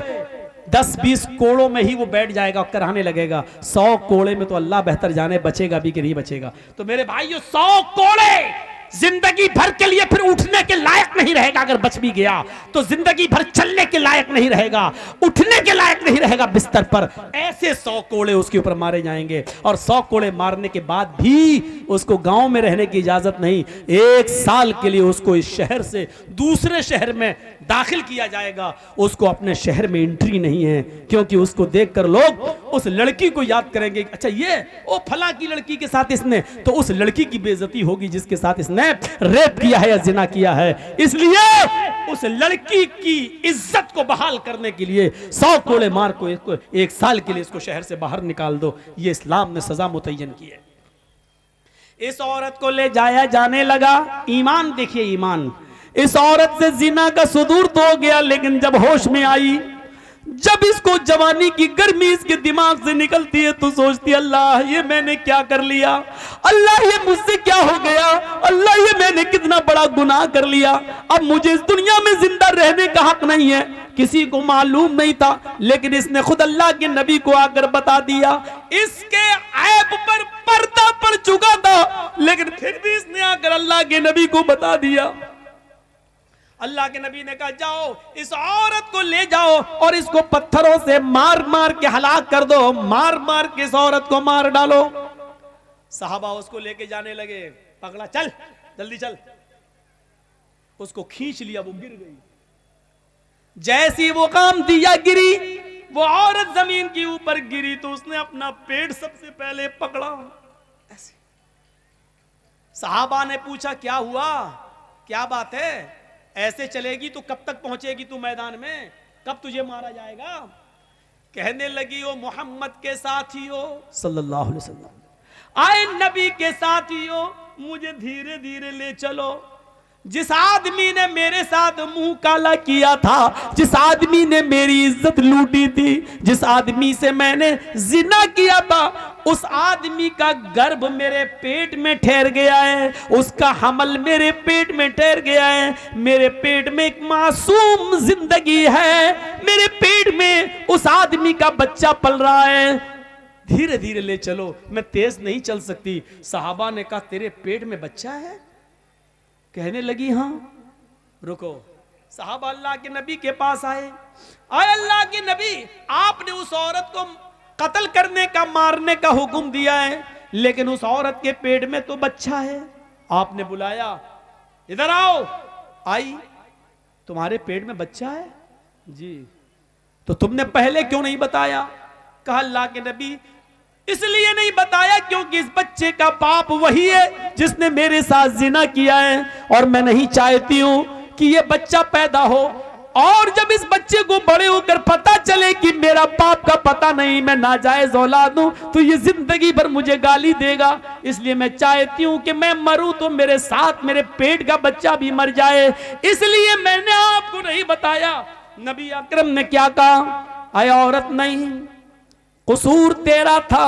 10-20 कोड़ों में ही वो बैठ जाएगा और कराने लगेगा। 100 कोड़े में तो अल्लाह बेहतर जाने बचेगा भी कि नहीं बचेगा। तो मेरे भाइयों, 100 कोड़े जिंदगी भर के लिए फिर उठने के लायक नहीं रहेगा। अगर बच भी गया तो जिंदगी भर चलने के लायक नहीं रहेगा, उठने के लायक नहीं रहेगा बिस्तर पर। ऐसे 100 कोड़े उसके ऊपर मारे जाएंगे, और 100 कोड़े मारने के बाद भी उसको गांव में रहने की इजाजत नहीं। 1 साल के लिए उसको इस शहर से दूसरे शहर में दाखिल किया जाएगा। उसको अपने शहर में एंट्री नहीं है, क्योंकि उसको देखकर लोग उस लड़की को याद करेंगे, अच्छा ये ओ फला की लड़की के साथ इसने, तो उस लड़की की बेइज्जती होगी जिसके साथ इसने रेप किया है या जिना किया है। इसलिए उस लड़की की इज्जत को बहाल करने के लिए 100 कोड़े मार को 1 साल के लिए इसको शहर से बाहर निकाल दो। ये इस्लाम ने सजा मुतय्यन की है। इस औरत को ले जाया जाने लगा। ईमान देखिए, ईमान। इस औरत से जिना का सुदूर तो हो गया, लेकिन जब होश में आई, जब इसको जवानी की गर्मी इसके दिमाग से निकलती है, तो सोचती है, अल्लाह ये मैंने क्या कर लिया, अल्लाह ये मुझसे क्या हो गया, अल्लाह ये मैंने कितना बड़ा गुनाह कर लिया। अब मुझे इस दुनिया में जिंदा रहने का हक नहीं है। किसी को मालूम नहीं था, लेकिन इसने खुद अल्लाह के नबी को आकर बता दिया। इसके ऐब पर पर्दा पड़ चुका था, लेकिन फिर भी इसने आकर अल्लाह के नबी को बता दिया। अल्लाह के नबी ने कहा, जाओ इस औरत को ले जाओ और इसको पत्थरों से मार मार के हलाक कर दो, मार मार के इस औरत को मार डालो। सहाबा उसको लेके जाने लगे। पकड़ा, चल जल्दी चल। उसको खींच लिया, वो गिर गई। जैसी वो काम दिया गिरी, वो औरत जमीन के ऊपर गिरी, तो उसने अपना पेट सबसे पहले पकड़ा। ऐसे सहाबा ने पूछा, क्या हुआ, क्या बात है, ऐसे चलेगी तो कब तक पहुंचेगी तू मैदान में, कब तुझे मारा जाएगा। कहने लगी, ओ मोहम्मद के साथियों सल्लल्लाहु अलैहि वसल्लम, आए नबी के साथियों, मुझे धीरे धीरे ले चलो। जिस आदमी ने मेरे साथ मुंह काला किया था, जिस आदमी ने मेरी इज्जत लूटी थी, जिस आदमी से मैंने जिना किया था, उस आदमी का गर्भ मेरे पेट में ठहर गया है, उसका हमल मेरे पेट में ठहर गया है। मेरे पेट में एक मासूम जिंदगी है, मेरे पेट में उस आदमी का बच्चा पल रहा है। धीरे धीरे ले चलो, मैं तेज नहीं चल सकती। सहाबा ने कहा, तेरे पेट में बच्चा है? कहने लगी, हां। रुको, साहब अल्लाह के नबी के पास आए। अल्लाह के नबी, आपने उस औरत को कत्ल करने का, मारने का हुक्म दिया है, लेकिन उस औरत के पेट में तो बच्चा है। आपने बुलाया, इधर आओ। आई, तुम्हारे पेट में बच्चा है? जी। तो तुमने पहले क्यों नहीं बताया? कहा, अल्लाह के नबी, इसलिए नहीं बताया क्योंकि इस बच्चे का बाप वही है जिसने मेरे साथ जिना किया है, और मैं नहीं चाहती हूं कि ये बच्चा पैदा हो, और जब इस बच्चे को बड़े होकर पता चले कि मेरा बाप का पता नहीं, मैं नाजायज औलाद हूं, तो ये जिंदगी भर मुझे गाली देगा। इसलिए मैं चाहती हूं कि मैं मरूं तो मेरे साथ मेरे पेट का बच्चा भी मर जाए, इसलिए मैंने आपको नहीं बताया। नबी अकरम ने क्या कहा, आय औरत, नहीं, कसूर तेरा था,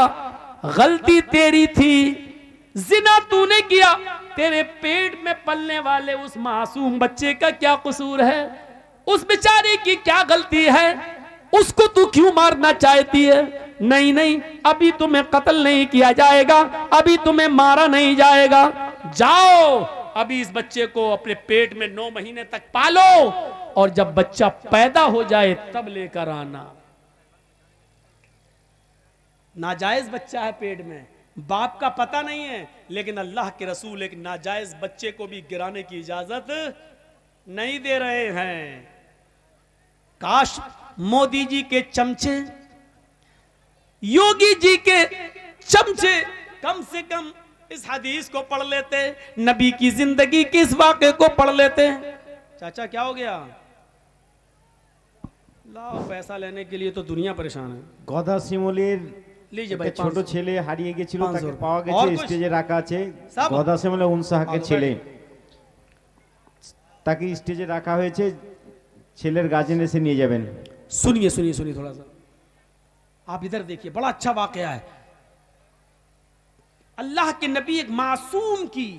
गलती तेरी थी, जिना तूने किया, तेरे पेट में पलने वाले उस मासूम बच्चे का क्या कसूर है, उस बेचारे की क्या गलती है, उसको तू क्यों मारना चाहती है? नहीं नहीं, अभी तुम्हें कत्ल नहीं किया जाएगा, अभी तुम्हें मारा नहीं जाएगा, जाओ अभी इस बच्चे को अपने पेट में 9 महीने तक पालो, और जब बच्चा पैदा हो जाए तब लेकर आना। नाजायज बच्चा है पेट में, बाप का पता नहीं है, लेकिन अल्लाह के रसूल एक नाजायज बच्चे को भी गिराने की इजाजत नहीं दे रहे हैं। काश मोदी जी के चमचे, योगी जी के चमचे कम से कम इस हदीस को पढ़ लेते, नबी की जिंदगी के इस वाक़े को पढ़ लेते। चाचा क्या हो गया? लाओ, पैसा लेने के लिए तो दुनिया परेशान है। গদা শিমুলের लीजिए भाई, ছোট 500 ছেলে হারিয়ে গেছিল, 500 তাকে পাওয়া और গেছে, कुछ? স্টেজে রাখা আছে। सब? গদা শিমুলের উনসাহাকের और ছেলে, তাকে স্টেজে রাখা হয়েছে, ছেলের গার্জেন এসে নিয়ে যাবেন। सुनिए सुनिए सुनिए थोड़ा सा, आप इधर देखिए, बड़ा अच्छा वाकया है। अल्लाह के नबी एक मासूम की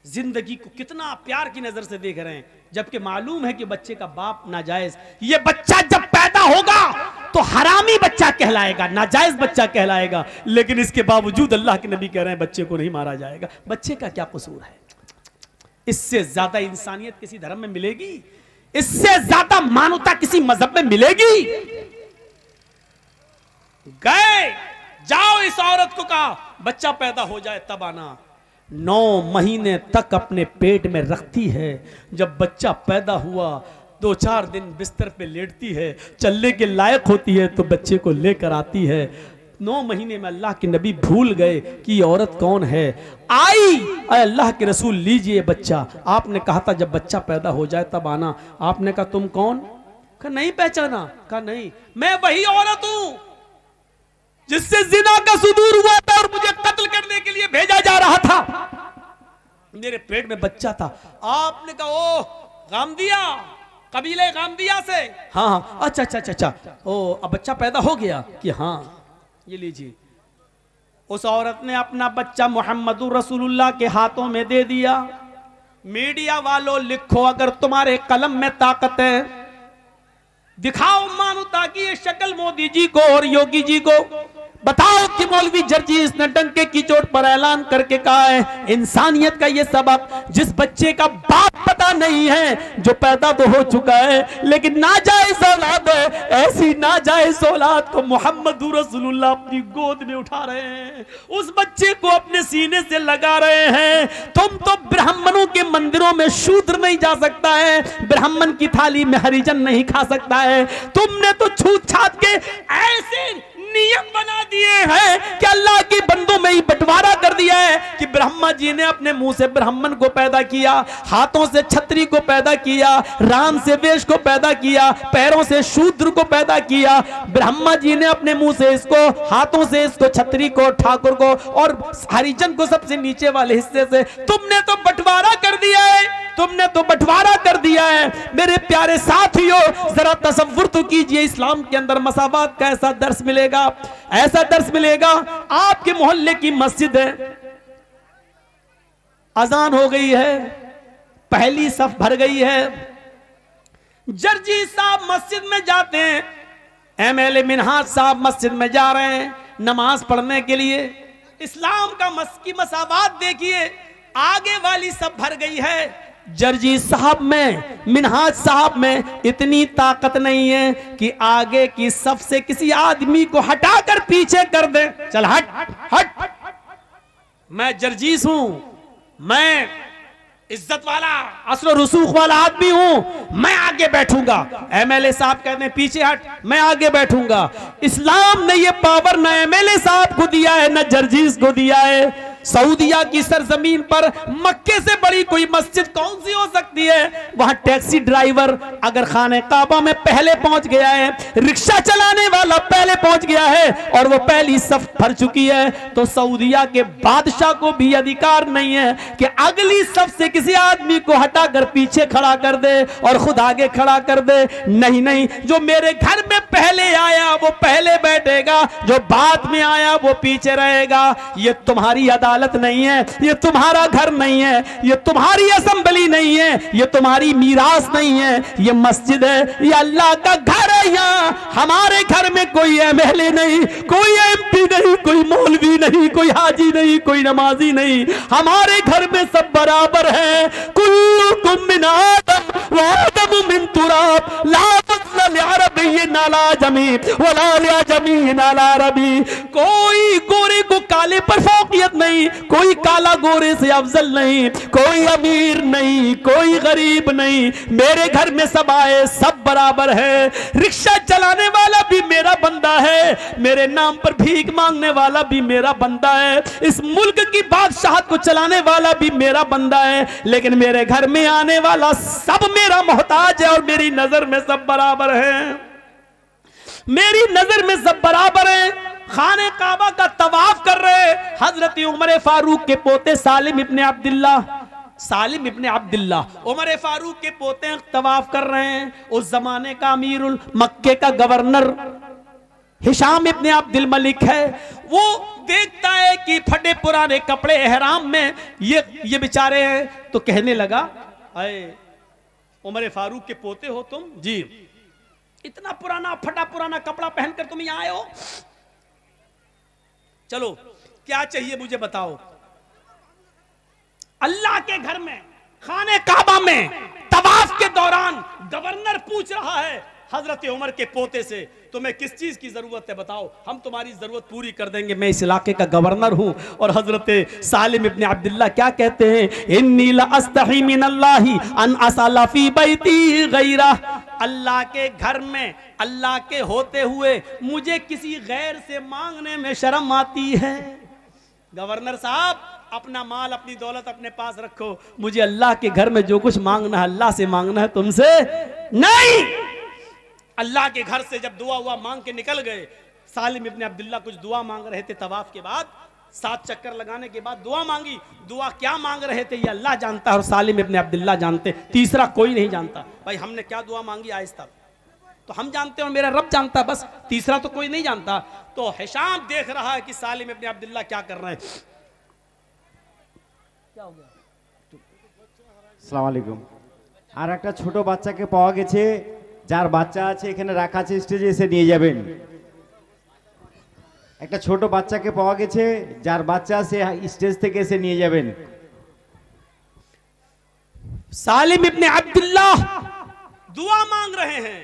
जिंदगी को कितना प्यार की नजर से देख रहे हैं, जबकि मालूम है कि बच्चे का बाप नाजायज। ये बच्चा जब पैदा होगा तो हरामी बच्चा कहलाएगा, नाजायज बच्चा कहलाएगा, लेकिन इसके बावजूद अल्लाह के नबी कह रहे हैं बच्चे को नहीं मारा जाएगा। बच्चे का क्या कसूर है? इससे ज्यादा इंसानियत किसी धर्म में मिलेगी? इससे ज्यादा मानवता किसी मजहब में मिलेगी? गए, जाओ इस औरत को कहा बच्चा पैदा हो जाए तब आना। 9 महीने तक अपने पेट में रखती है। जब बच्चा पैदा हुआ 2-4 दिन बिस्तर पे लेटती है, चलने के लायक होती है तो बच्चे को लेकर आती है। 9 महीने में अल्लाह के नबी भूल गए कि ये औरत कौन है। आई, अल्लाह के रसूल लीजिए बच्चा। आपने कहा था जब बच्चा पैदा हो जाए तब आना। आपने कहा तुम कौन? कहा नहीं पहचाना। कहा नहीं, मैं वही औरत हूं जिससे जिना का सुदूर हुआ था और मुझे कत्ल करने के लिए भेजा जा रहा था। मेरे पेट में बच्चा था। आपने कहा ओ गामदिया, कबीले गामदिया से? हाँ हाँ, अच्छा अच्छा अच्छा अच्छा, ओ अब बच्चा पैदा हो गया? कि हाँ, ये लीजिए। उस औरत ने अपना बच्चा मोहम्मदुर रसूलुल्लाह के हाथों में दे दिया। मीडिया वालों लिखो, अगर तुम्हारे कलम में ताकत है दिखाओ मानवता की ये शक्ल मोदी जी को और योगी जी को। बताओ कि मौलवी जर्जीस ने डंके की चोट पर ऐलान करके कहा है इंसानियत का ये सबक, जिस बच्चे का बाप पता नहीं है, जो पैदा तो हो चुका है लेकिन नाजायज औलाद है, ऐसी नाजायज औलाद को मोहम्मद रसूलुल्लाह अपनी गोद में उठा रहे हैं, उस बच्चे को अपने सीने से लगा रहे हैं। तुम तो ब्राह्मणों के मंदिरों में शूद्र नहीं जा सकता है, ब्राह्मण की थाली में हरिजन नहीं खा सकता है। तुमने तो छूत छात के ऐसे नियम बना दिए हैं कि अल्लाह के बंदों में ही बंटवारा कर दिया है कि ब्रह्मा जी ने अपने मुंह से ब्राह्मण को पैदा किया, हाथों से छत्री को पैदा किया, राम से वेश को पैदा किया, पैरों से शूद्र को पैदा किया। ब्रह्मा जी ने अपने मुंह से इसको, हाथों से इसको, छत्री को, ठाकुर को और हरिजन को सबसे नीचे वाले हिस्से से। तुमने तो बंटवारा कर दिया है, तुमने तो बंटवारा कर दिया है। मेरे प्यारे साथियों, जरा तसव्वुर तो कीजिए, इस्लाम के अंदर मसावात का ऐसा दर्स मिलेगा, ऐसा दर्स मिलेगा। आपके मोहल्ले की मस्जिद है, अजान हो गई है, पहली सफ भर गई है, जर्जी साहब मस्जिद में जाते हैं, एमएलए मिनहाज साहब मस्जिद में जा रहे हैं नमाज पढ़ने के लिए। इस्लाम का की मसावात देखिए, आगे वाली सब भर गई है, जर्जी साहब में, मिनहाज साहब में इतनी ताकत नहीं है कि आगे की सफ से किसी आदमी को हटाकर पीछे कर दे। चल हट हट, मैं जर्जीस हूं, मैं इज्जत वाला असर रसूख वाला आदमी हूं, मैं आगे बैठूंगा। एमएलए साहब कहते हैं पीछे हट, मैं आगे बैठूंगा। इस्लाम ने यह पावर न एमएलए साहब को दिया है न जर्जीस को दिया है। सऊदिया की सरजमीन पर मक्के से बड़ी कोई मस्जिद कौन सी हो सकती है? वहां टैक्सी ड्राइवर अगर खाने काबा में पहले पहुंच गया है, रिक्शा चलाने वाला पहले पहुंच गया है और वो पहली सफ भर चुकी है, तो सऊदिया के बादशाह को भी अधिकार नहीं है कि अगली सफ से किसी आदमी को हटाकर पीछे खड़ा कर दे और खुद आगे खड़ा कर दे। नहीं नहीं, जो मेरे घर में पहले आया वो पहले बैठेगा, जो बाद में आया वो पीछे रहेगा। ये तुम्हारी अदालत नहीं है, ये तुम्हारा घर नहीं है, ये तुम्हारी असेंबली नहीं है, ये तुम्हारी मीरास नहीं है, ये मस्जिद है, ये अल्लाह का घर है। यहाँ हमारे घर में कोई एमएलए नहीं, कोई एमपी नहीं, कोई मौलवी नहीं, कोई हाजी नहीं, कोई नमाजी नहीं, हमारे घर में सब बराबर है। कुल्लुकुम मिन आदम व आदम मिन तुराब ला फज़्ल लिअरबिय्य अरबी नाला जमी वला लिया जमी नाला अरबी। कोई गोरे को काले पर फौकियत नहीं, कोई काला गोरे से अफजल नहीं, कोई अमीर नहीं, कोई गरीब नहीं, मेरे घर में सब आए सब बराबर है। रिक्शा चलाने वाला भी मेरा बंदा है, मेरे नाम पर भीख मांगने वाला भी मेरा बंदा है, इस मुल्क की बादशाहत को चलाने वाला भी मेरा बंदा है, लेकिन मेरे घर में आने वाला सब मेरा मोहताज है और मेरी नजर में सब बराबर है, मेरी नजर में सब बराबर है। खाने काबा का तवाफ कर रहे हजरत उमर फारूक के पोते सालिम इब्ने अब्दुल्ला, सालिम इब्ने अब्दुल्ला उमर फारूक के पोते तवाफ कर रहे हैं। उस जमाने का अमीरुल मक्के का गवर्नर हिशाम इब्ने अब्दुल मलिक है। वो देखता है कि फटे पुराने कपड़े एहराम में ये बेचारे हैं, तो कहने लगा, अरे उमर फारूक के पोते हो तुम? जी। इतना पुराना फटा पुराना कपड़ा पहनकर तुम यहां आए हो? चलो क्या चाहिए मुझे बताओ। अल्लाह के घर में खाने काबा में तवाफ के दौरान गवर्नर पूछ रहा है हजरत उमर के पोते से, तुम्हें किस चीज की जरूरत है बताओ, हम तुम्हारी जरूरत पूरी कर देंगे, मैं इस इलाके का गवर्नर हूं। और हजरत सालिम इब्ने अब्दुल्ला क्या कहते हैं, इन्नी ला अस्तही मिनल्लाहि अन असला फी बैती गैरा, अल्लाह के घर में अल्लाह के होते हुए मुझे किसी गैर से मांगने में शर्म आती है। गवर्नर साहब, अपना माल अपनी दौलत अपने पास रखो, मुझे अल्लाह के घर में जो कुछ मांगना है अल्लाह से मांगना है, तुमसे नहीं। अल्लाह के घर से जब दुआ हुआ मांग के निकल गए, सालिम इब्ने अब्दुल्ला कुछ दुआ मांग रहे थे तवाफ के बाद, 7 चक्कर लगाने के बाद दुआ मांगी। दुआ क्या मांग रहे थे ये अल्लाह जानता है और सालिम इब्ने अब्दुल्ला जानते, तीसरा कोई नहीं जानता। भाई हमने क्या दुआ मांगी आज तक तो हम जानते हैं और मेरा रब जानता है, बस तीसरा तो कोई नहीं जानता। तो हिशाम देख रहा है कि सालिम इब्ने अब्दुल्ला क्या कर रहे हैं। क्या हो गया? আসসালামু আলাইকুম। আর একটা ছোট বাচ্চাকে পাওয়া গেছে, যার বাচ্চা আছে এখানে রাখা আছে, স্টেজে এসে নিয়ে যাবেন। একটা ছোট বাচ্চাকে পাওয়া গেছে, যার বাচ্চা আছে স্টেজ থেকে এসে নিয়ে যাবেন। सालिम इब्ने अब्दुल्ला दुआ मांग रहे हैं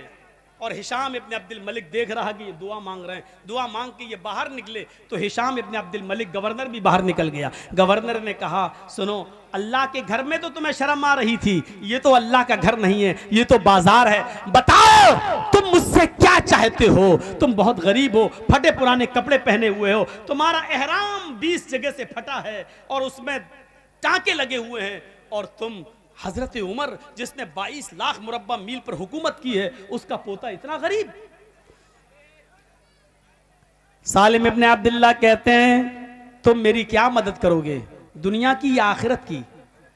और हिशाम इब्ने अब्दुल मलिक देख रहा कि ये दुआ मांग रहे हैं। दुआ मांग के ये बाहर निकले तो हिशाम इब्ने अब्दुल मलिक गवर्नर भी बाहर निकल गया। गवर्नर ने कहा, सुनो, अल्लाह के घर में तो तुम्हें शर्म आ रही थी, ये तो अल्लाह का घर नहीं है, ये तो बाजार है। बताओ तुम मुझसे क्या चाहते हो? तुम बहुत गरीब हो, फटे पुराने कपड़े पहने हुए हो, तुम्हारा एहराम 20 जगह से फटा है और उसमें टांके लगे हुए हैं, और तुम हजरत उमर जिसने 22 लाख मुरब्बा मील पर हुकूमत की है, उसका पोता इतना गरीब। सालिम इब्ने अब्दुल्ला कहते हैं, तुम मेरी क्या मदद करोगे, दुनिया की या आखिरत की?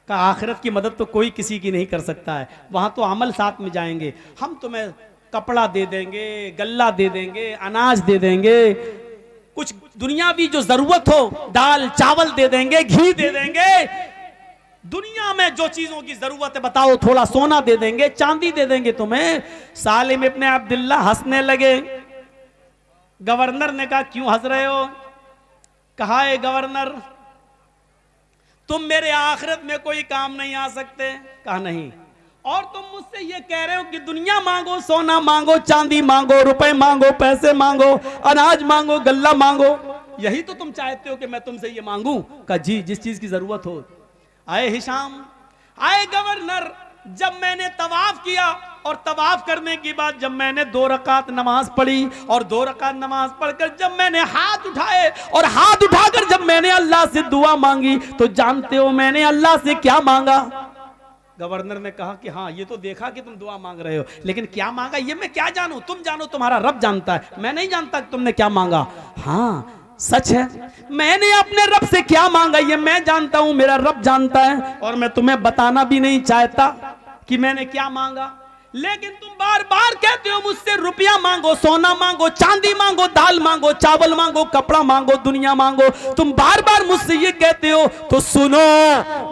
का आखिरत की मदद तो कोई किसी की नहीं कर सकता है, वहां तो अमल साथ में जाएंगे। हम तुम्हें कपड़ा दे देंगे, गल्ला दे देंगे, अनाज दे देंगे, कुछ दुनियावी जो जरूरत हो, दाल चावल दे देंगे, घी दे देंगे, दुनिया में जो चीजों की जरूरत है बताओ, थोड़ा सोना दे देंगे, चांदी दे देंगे तुम्हें। सालिम इब्ने अब्दुल्ला हंसने लगे। गवर्नर ने कहा, क्यों हंस रहे हो? कहा, है गवर्नर, तुम मेरे आखिरत में कोई काम नहीं आ सकते? कहा, नहीं। और तुम मुझसे ये कह रहे हो कि दुनिया मांगो, सोना मांगो, चांदी मांगो, रुपए मांगो, पैसे मांगो, अनाज मांगो, गल्ला मांगो, यही तो तुम चाहते हो कि मैं तुमसे ये मांगू? कहा, जी, जिस चीज की जरूरत हो। आए हिशाम, आए गवर्नर, जब मैंने तवाफ किया और तवाफ करने के बाद जब मैंने 2 रकात नमाज पढ़ी और 2 रकात नमाज पढ़कर जब मैंने हाथ उठाए और हाथ उठाकर जब मैंने अल्लाह से दुआ मांगी, तो जानते हो मैंने अल्लाह से क्या मांगा? गवर्नर ने कहा कि हाँ, ये तो देखा कि तुम दुआ मांग रहे हो, लेकिन क्या मांगा ये मैं क्या जानूं? तुम जानो, तुम्हारा रब जानता है, मैं नहीं जानता कि तुमने क्या मांगा। हाँ सच है, मैंने अपने रब से क्या मांगा ये मैं जानता हूं, मेरा रब जानता है, और मैं तुम्हें बताना भी नहीं चाहता कि मैंने क्या मांगा। लेकिन तुम बार बार कहते हो मुझसे रुपया मांगो, सोना मांगो, चांदी मांगो, दाल मांगो, चावल मांगो, कपड़ा मांगो, दुनिया मांगो, तुम बार बार मुझसे ये कहते हो। तो सुनो,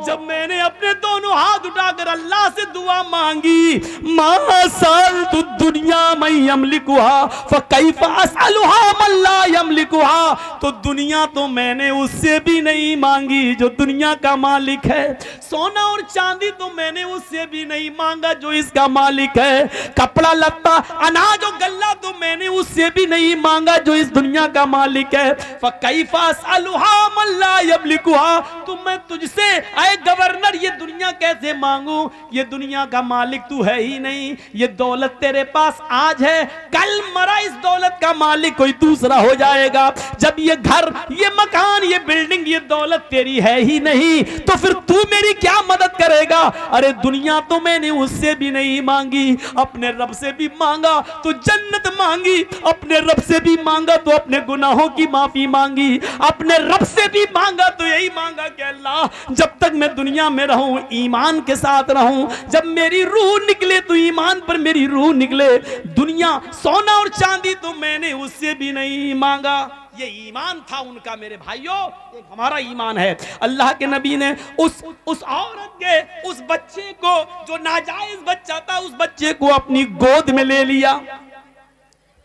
जब मैंने अपने दोनों हाथ उठाकर अल्लाह से दुआ मांगी, मासल तु दुनिया मैं यमलिकुहा फकैफ असअलुहा मन ला यमलिकुहा, तो दुनिया तो मैंने उससे भी नहीं मांगी जो दुनिया का मालिक है, सोना और चांदी तो मैंने उससे भी नहीं मांगा जो इसका मालिक है। कपड़ा लत्ता अनाज और गल्ला तो मैंने उससे भी नहीं मांगा जो इस दुनिया का मालिक है। फकैफा असअलुहा मन ला यमलिकुहा, तो मैं तुझसे आए गवर्नर ये दुनिया कैसे मांगू, ये दुनिया का मालिक तू है ही नहीं। ये दौलत तेरे पास आज है, कल मरा इस दौलत का मालिक कोई दूसरा हो जाएगा। जब ये घर, ये मकान, ये बिल्डिंग, ये दौलत तेरी है ही नहीं तो फिर तू मेरी क्या मदद करेगा। अरे दुनिया तो मैंने उससे भी नहीं मांगी, अपने रब से भी मांगा तो जन्नत मांगी, अपने रब से भी मांगा तो अपने गुनाहों की माफी मांगी, अपने रब से भी मांगा तो यही मांगा कि अल्लाह जब तक मैं दुनिया में रहूं ईमान के साथ रहूं, जब मेरी रूह निकले तो ईमान पर मेरी रूह निकले। दुनिया सोना और चांदी तो मैंने उससे भी नहीं मांगा। ये ईमान था उनका मेरे भाइयों, एक हमारा ईमान है। अल्लाह के नबी ने उस औरत के उस बच्चे को, जो नाजायज बच्चा था, उस बच्चे को अपनी गोद में ले लिया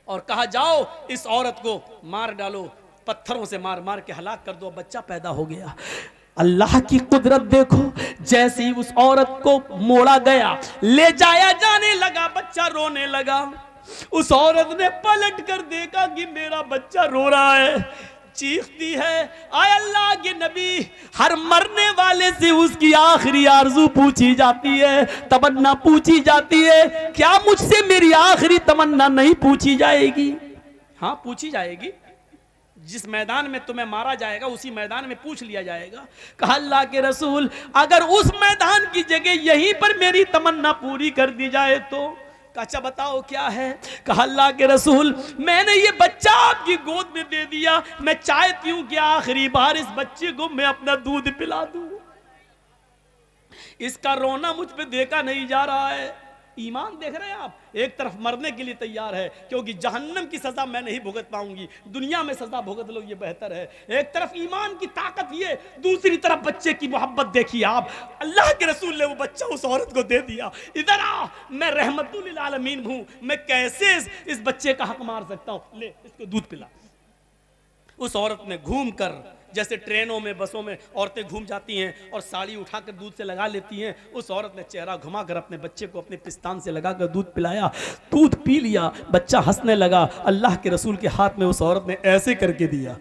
और कहा जाओ इस औरत को मार डालो, पत्थरों से मार मार के हलाक कर दो। बच्चा पैदा हो गया। अल्लाह की कुदरत देखो, जैसे ही उस औरत को मोड़ा गया, ले जाया जाने लगा, बच्चा रोने लगा। उस औरत ने पलट कर देखा कि मेरा बच्चा रो रहा है, चीखती है। आय अल्लाह के नबी, हर मरने वाले से उसकी आखिरी आरज़ू पूछी जाती है, तमन्ना पूछी जाती है। क्या मुझसे मेरी आखिरी तमन्ना नहीं पूछी जाएगी? हाँ पूछी जाएगी। जिस मैदान में तुम्हें मारा जाएगा उसी मैदान में पूछ लिया जाएगा। कहा अल्लाह के रसूल, अगर उस मैदान की जगह यहीं पर मेरी तमन्ना पूरी कर दी जाए तो? अच्छा बताओ क्या है? कहा अल्लाह के रसूल, मैंने ये बच्चा आपकी गोद में दे दिया, मैं चाहती हूं कि आखिरी बार इस बच्चे को मैं अपना दूध पिला दूं। इसका रोना मुझ पे देखा नहीं जा रहा है। ईमान देख रहे हैं आप, एक तरफ मरने के लिए तैयार है क्योंकि जहन्नम की सजा मैं नहीं भुगत पाऊंगी, दुनिया में सजा भुगत लो ये बेहतर है। एक तरफ ईमान की ताकत ये, दूसरी तरफ बच्चे की मोहब्बत देखिए आप। अल्लाह के रसूल ने वो बच्चा उस औरत को दे दिया। इधर आ, मैं रहमतुल आलमीन हूं, मैं कैसे इस बच्चे का हक मार सकता हूं, ले इसको दूध पिला। उस औरत ने घूम कर, जैसे ट्रेनों में बसों में औरतें घूम जाती हैं और साड़ी उठाकर दूध से लगा लेती हैं, उस औरत ने चेहरा घुमाकर अपने बच्चे को अपने पिस्तान से लगाकर दूध पिलाया। दूध पी लिया, बच्चा हंसने लगा। अल्लाह के रसूल के हाथ में उस औरत ने ऐसे करके दिया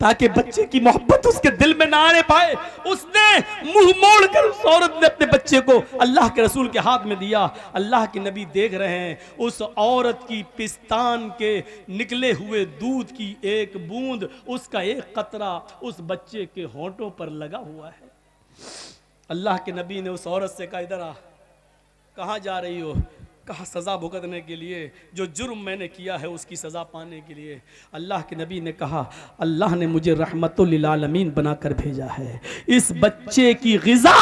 ताकि बच्चे की मोहब्बत उसके दिल में ना आने पाए। उसने मुंह मोड़कर उस औरत ने अपने बच्चे को अल्लाह के रसूल के हाथ में दिया। अल्लाह के नबी देख रहे हैं, उस औरत की पिस्तान के निकले हुए दूध की एक बूंद, उसका एक कतरा उस बच्चे के होंठों पर लगा हुआ है। अल्लाह के नबी ने उस औरत से कहा, इधर आ। कहाँ जा रही हो? कहा सज़ा भुगतने के लिए, जो जुर्म मैंने किया है उसकी सज़ा पाने के लिए। अल्लाह के नबी ने कहा, अल्लाह ने मुझे रहमतुल आलमीन बनाकर भेजा है, इस बच्चे की ग़िज़ा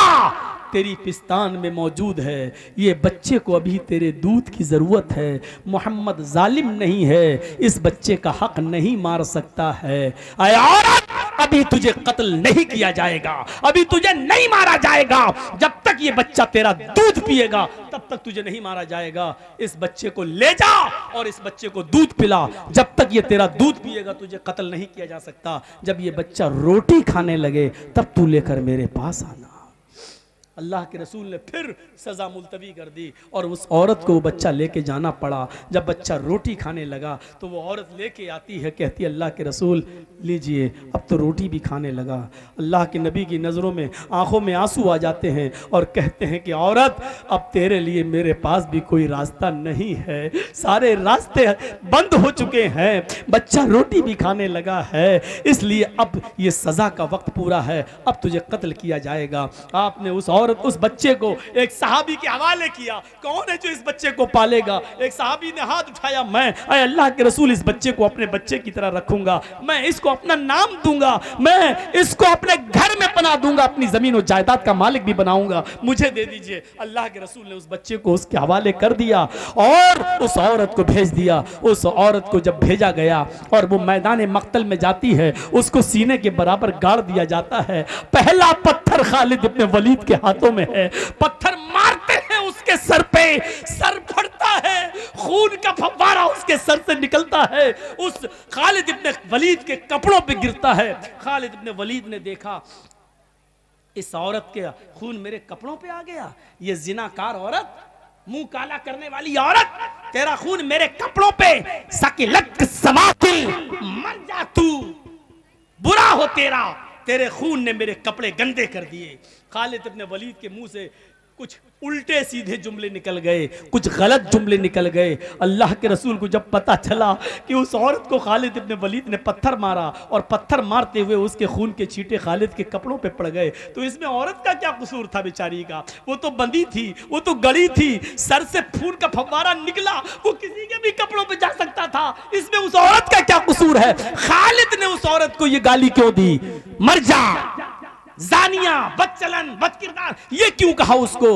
तेरी पिस्तान में मौजूद है, ये बच्चे को अभी तेरे दूध की ज़रूरत है। मोहम्मद जालिम नहीं है, इस बच्चे का हक नहीं मार सकता है। ऐ औरत, अभी तुझे कत्ल नहीं किया जाएगा, अभी तुझे नहीं मारा जाएगा। जब तक ये बच्चा तेरा दूध पिएगा तब तक तुझे नहीं मारा जाएगा। इस बच्चे को ले जा और इस बच्चे को दूध पिला। जब तक ये तेरा दूध पिएगा तुझे कत्ल नहीं किया जा सकता। जब ये बच्चा रोटी खाने लगे तब तू लेकर मेरे पास आना। अल्लाह के रसूल ने फिर सज़ा मुलतवी कर दी और उस औरत को वो बच्चा लेके जाना पड़ा। जब बच्चा रोटी खाने लगा तो वो औरत लेके आती है, कहती है अल्लाह के रसूल लीजिए, अब तो रोटी भी खाने लगा। अल्लाह के नबी की नज़रों में आंखों में आंसू आ जाते हैं और कहते हैं कि औरत, अब तेरे लिए मेरे पास भी कोई रास्ता नहीं है, सारे रास्ते बंद हो चुके हैं, बच्चा रोटी भी खाने लगा है, इसलिए अब ये सज़ा का वक्त पूरा है, अब तुझे कत्ल किया जाएगा। आपने उस बच्चे को एक सहाबी के हवाले किया। कौन है जो इस बच्चे को पालेगा? एक सहाबी ने हाथ उठाया, मैं अल्लाह के रसूल इस बच्चे को अपने बच्चे की तरह रखूंगा, मैं इसको अपना नाम दूंगा, मैं इसको अपने घर में पना दूंगा, अपनी जमीन और जायदाद का मालिक भी बनाऊंगा, मुझे दे दीजिए। अल्लाह के रसूल ने उस बच्चे को उसके हवाले कर दिया और उस औरत को भेज दिया। उस औरत को जब भेजा गया और वो मैदान मक्तल में जाती है, उसको सीने के बराबर गाड़ दिया जाता है। पहला पत्थर खालिद इब्न वलीद के हाथों में है, पत्थर मारते हैं उसके सर पे, सर फटता है, खून का फव्वारा उसके सर से निकलता है, उस खालिद इब्न वलीद के कपड़ों पे गिरता है। खालिद इब्न वलीद ने देखा इस औरत के खून मेरे कपड़ों पे आ गया, ये जिनाकार औरत मुंह काला करने वाली औरत, तेरा खून मेरे कपड़ों पे, सकिलक सवातिल, मर जा तू, बुरा हो तेरा, तेरे खून ने मेरे कपड़े गंदे कर दिए। खालिद इब्न वलीद के मुंह से कुछ उल्टे सीधे जुमले निकल गए, कुछ गलत जुमले निकल गए। अल्लाह के रसूल को जब पता चला कि उस औरत को खालिद इब्न वलीद ने पत्थर मारा और पत्थर मारते हुए उसके खून के छींटे खालिद के कपड़ों पे पड़ गए, तो इसमें औरत का क्या कसूर था बेचारी का? वो तो बंदी थी, वो तो गड़ी थी, सर से खून का फव्वारा निकला, वो किसी के भी कपड़ों पे जा सकता था, इसमें उस औरत का क्या कसूर है? खालिद ने उस औरत को ये गाली क्यों दी? मर जा, जानिया, बदचलन, बदकिरदार, ये क्यों कहा उसको?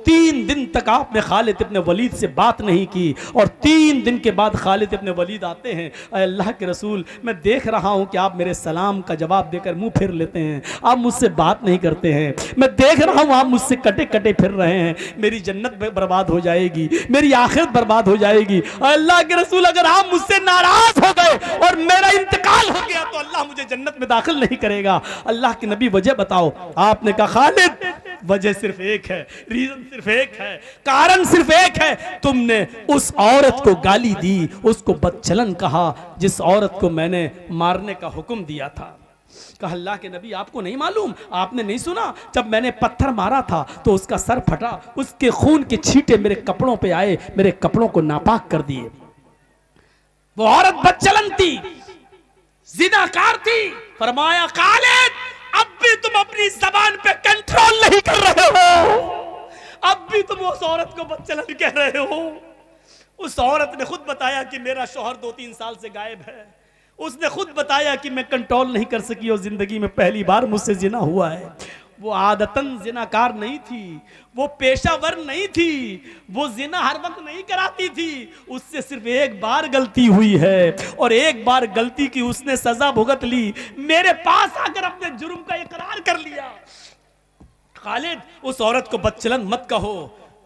3 दिन तक आपने खालिद इब्न वलीद से बात नहीं की और 3 दिन के बाद खालिद इब्न वलीद आते हैं, अल्लाह के रसूल मैं देख रहा हूं कि आप मेरे सलाम का जवाब देकर मुंह फेर लेते हैं, आप मुझसे बात नहीं करते हैं, मैं देख रहा हूं आप मुझसे कटे कटे फिर रहे हैं, मेरी जन्नत बर्बाद हो जाएगी, मेरी आखिरत बर्बाद हो जाएगी। अल्लाह के रसूल अगर आप मुझसे नाराज हो गए और मेरा इंतकाल हो गया तो अल्लाह मुझे जन्नत में दाखिल नहीं करेगा। अल्लाह के नबी वजह बताओ। आपने कहा खालिद वजह सिर्फ एक है, रीजन सिर्फ एक है, कारण सिर्फ एक है, तुमने उस औरत को गाली दी, उसको बदचलन कहा जिस औरत को मैंने मारने का हुक्म दिया था। कहा अल्लाह के नबी आपको नहीं मालूम, आपने नहीं सुना जब मैंने पत्थर मारा था तो उसका सर फटा, उसके खून के छींटे मेरे कपड़ों पे आए, मेरे कपड़ों को नापाक कर दिए। वो औरत बदचलन थी, जिनाकार थी। फरमाया खालिद अब भी तुम अपनी जबान पे कंट्रोल नहीं कर रहे हो, अब भी तुम उस औरत को बदचलन कह रहे हो। उस औरत ने खुद बताया कि मेरा शौहर 2-3 साल से गायब है, उसने खुद बताया कि मैं कंट्रोल नहीं कर सकी और जिंदगी में पहली बार मुझसे जिना हुआ है। वो आदतन जिनाकार नहीं थी, वो पेशावर नहीं थी, वो जिना हर वक्त नहीं कराती थी, उससे सिर्फ एक बार गलती हुई है और एक बार गलती की उसने सजा भुगत ली, मेरे पास आकर अपने जुर्म का इकरार कर लिया। खालिद उस औरत को बदचलन मत कहो,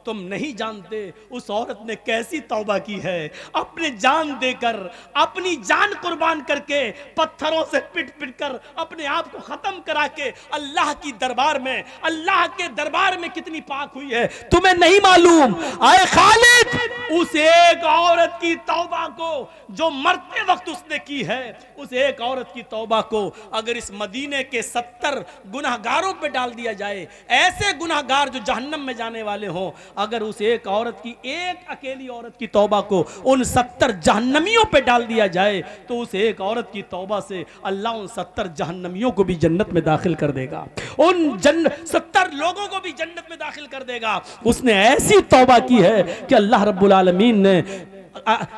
तुम नहीं जानते उस औरत ने कैसी तौबा की है, अपने जान देकर, अपनी जान कुर्बान करके, पत्थरों से पिट पिट कर अपने आप को खत्म करा के अल्लाह की दरबार में, अल्लाह के दरबार में कितनी पाक हुई है तुम्हें नहीं मालूम। आए खालिद उस एक औरत की तौबा को जो मरते वक्त उसने की है, उस एक औरत की तौबा को अगर इस मदीने के 70 गुनाहगारों पे डाल दिया जाए, ऐसे गुनाहगार जो जहन्नम में जाने वाले हों, अगर उस एक औरत की, एक अकेली औरत की तौबा को उन 70 जहन्नमियों पे डाल दिया जाए तो उस एक औरत की तौबा से अल्लाह उन 70 जहन्नमियों को भी जन्नत में दाखिल कर देगा, उन 70 लोगों को भी जन्नत में दाखिल कर देगा। उसने ऐसी तौबा की है कि अल्लाह रब्बुल आलमीन ने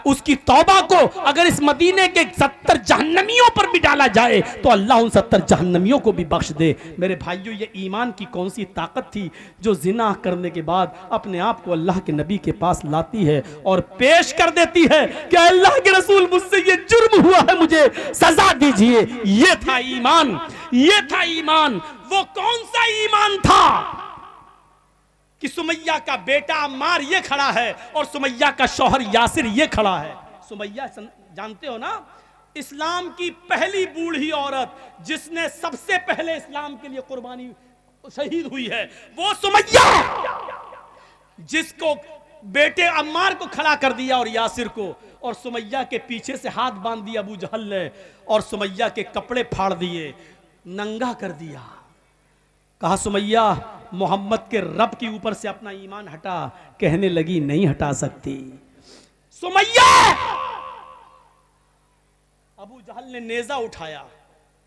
उसकी तौबा को अगर इस मदीने के 70 जहन्नमियों पर भी डाला जाए तो अल्लाह उन 70 जहन्नमियों को भी बख्श दे। मेरे भाइयों, ये ईमान की कौन सी ताकत थी जो जिना करने के बाद अपने आप को अल्लाह के नबी के पास लाती है और पेश कर देती है कि अल्लाह के रसूल मुझसे ये जुर्म हुआ है, मुझे सजा दीजिए। ये था ईमान, ये था ईमान। वो कौन सा ईमान था कि सुमैया का बेटा अम्मार ये खड़ा है और सुमैया का शौहर यासिर ये खड़ा है। सुमैया जानते हो ना, इस्लाम की पहली बूढ़ी औरत जिसने सबसे पहले इस्लाम के लिए कुर्बानी शहीद हुई है, वो सुमैया, जिसको बेटे अम्मार को खड़ा कर दिया और यासिर को, और सुमैया के पीछे से हाथ बांध दिया अबू जहल ने और सुमैया के कपड़े फाड़ दिए, नंगा कर दिया। कहा सुमैया मोहम्मद के रब के ऊपर से अपना ईमान हटा। कहने लगी नहीं हटा सकती। सुमैया, अबू जहल ने नेजा उठाया।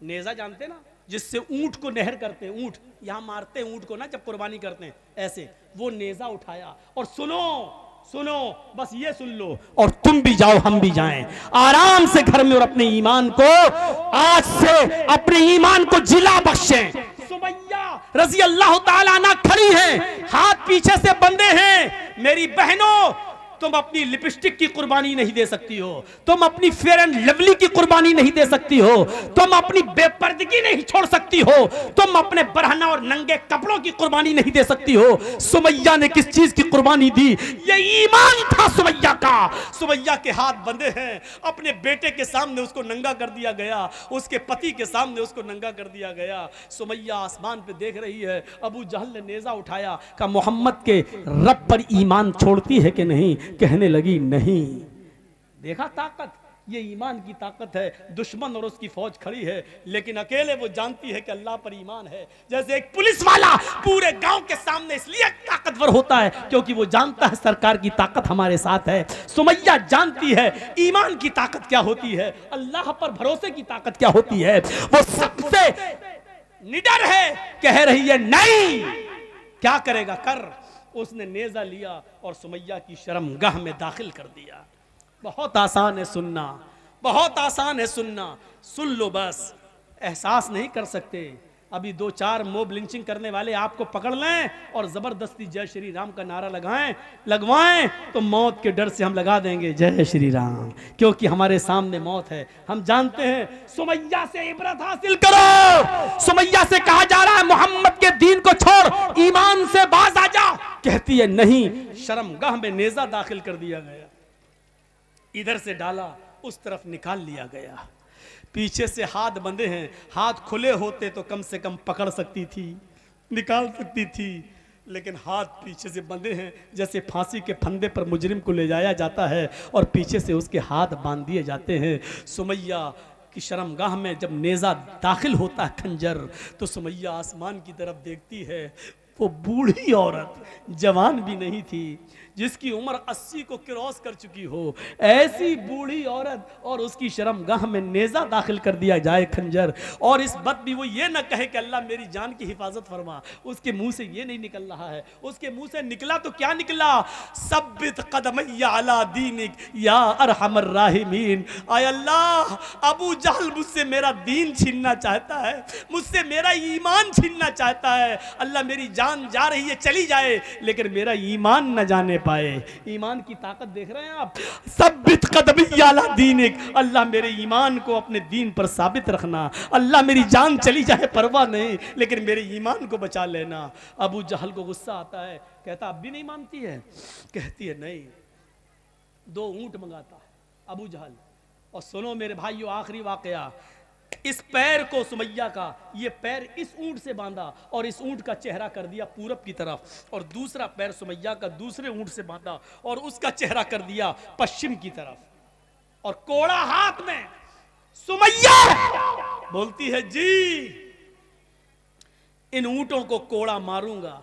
नेजा जानते ना, जिससे ऊंट को नहर करते हैं, ऊंट यहां मारते हैं ऊंट को ना जब कुर्बानी करते हैं, ऐसे वो नेजा उठाया और सुनो सुनो, बस ये सुन लो और तुम भी जाओ हम भी जाएं आराम से घर में और अपने ईमान को आज से अपने ईमान को जिला बख्शें। सुमैया रजी अल्लाह ताला अन्हा खड़ी हैं, हाथ पीछे से बंधे हैं। मेरी बहनों, तुम अपनी लिपस्टिक की कुर्बानी नहीं दे सकती हो, तुम अपनी फेयर एंड लवली की कुर्बानी नहीं दे सकती हो, तुम अपनी बेपर्दगी नहीं छोड़ सकती हो, तुम अपने बरहना और नंगे कपड़ों की कुर्बानी नहीं दे सकती हो। सुमैया ने किस चीज की कुर्बानी दी? ये ईमान था सुमैया का। सुमैया के हाथ बंधे हैं, अपने बेटे के सामने उसको नंगा कर दिया गया, उसके पति के सामने उसको नंगा कर दिया गया। सुमैया आसमान पे देख रही है, अबू जहल ने नेजा उठाया, कहा मोहम्मद के रब पर ईमान छोड़ती है कि नहीं? कहने लगी नहीं। देखा ताकत, ये ईमान की ताकत है। दुश्मन और उसकी फौज खड़ी है, लेकिन अकेले वो जानती है कि अल्लाह पर ईमान है। जैसे एक पुलिस वाला पूरे गांव के सामने इसलिए ताकतवर होता है क्योंकि वो जानता है सरकार की ताकत हमारे साथ है। सुमैया जानती है ईमान की ताकत क्या होती है, अल्लाह पर भरोसे की ताकत क्या होती है। वो सबसे निडर है, कह रही है नहीं, क्या करेगा कर। उसने नेजा लिया और सुमैया की शर्मगाह में दाखिल कर दिया। बहुत आसान है सुनना, बहुत आसान है सुनना, सुन लो बस, एहसास नहीं कर सकते। अभी 2-4 मोब लिंचिंग करने वाले आपको पकड़ लें और जबरदस्ती जय श्री राम का नारा लगवाएं तो मौत के डर से हम लगा देंगे जय श्री राम, क्योंकि हमारे सामने मौत है। हम जानते हैं। सुमैया से इबरत हासिल करो। सुमैया से कहा जा रहा है मोहम्मद के दीन को छोड़, ईमान से बाज आ जा। कहती है नहीं। शर्मगाह में नेजा दाखिल कर दिया गया, इधर से डाला, उस तरफ निकाल लिया गया। पीछे से हाथ बंधे हैं, हाथ खुले होते तो कम से कम पकड़ सकती थी, निकाल सकती थी, लेकिन हाथ पीछे से बंधे हैं। जैसे फांसी के फंदे पर मुजरिम को ले जाया जाता है और पीछे से उसके हाथ बांध दिए जाते हैं। सुमैया की शर्मगाह में जब नेजा दाखिल होता है खंजर, तो सुमैया आसमान की तरफ देखती है। वो बूढ़ी औरत, जवान भी नहीं थी, जिसकी उम्र 80 को क्रॉस कर चुकी हो, ऐसी बूढ़ी औरत, और उसकी शर्मगाह में नेजा दाखिल कर दिया जाए खंजर। और इस बात भी वो ये ना कहे कि अल्लाह मेरी जान की हिफाजत फरमा, उसके मुंह से ये नहीं निकल रहा है। उसके मुंह से निकला तो क्या निकला? सब्बित कदमैया अला दीनिक या अरहमर राहिमीन। आय अल्लाह, अबू जहल मुझसे मेरा दीन छीनना चाहता है, मुझसे मेरा ईमान छीनना चाहता है। अल्लाह मेरी जान जा रही है, चली जाए, लेकिन मेरा ईमान न जाने पाए। ईमान की ताकत देख रहे हैं आप? सब्बित कदमी अला दीनिक, अल्लाह मेरे ईमान को अपने दीन पर साबित रखना। अल्लाह मेरी जान चली जाए परवाह नहीं, लेकिन मेरे ईमान को बचा लेना। अबू जहल को गुस्सा आता है, कहता अब भी नहीं मानती है? कहती है नहीं। 2 ऊंट मंगाता है अबू जहल। और सुनो मेरे भाइयों, आखिरी वाकया, इस पैर को सुमैया का, ये पैर इस ऊंट से बांधा और इस ऊंट का चेहरा कर दिया पूरब की तरफ, और दूसरा पैर सुमैया का दूसरे ऊंट से बांधा और उसका चेहरा कर दिया पश्चिम की तरफ, और कोड़ा हाथ में। सुमैया बोलती है जी, इन ऊंटों को कोड़ा मारूंगा,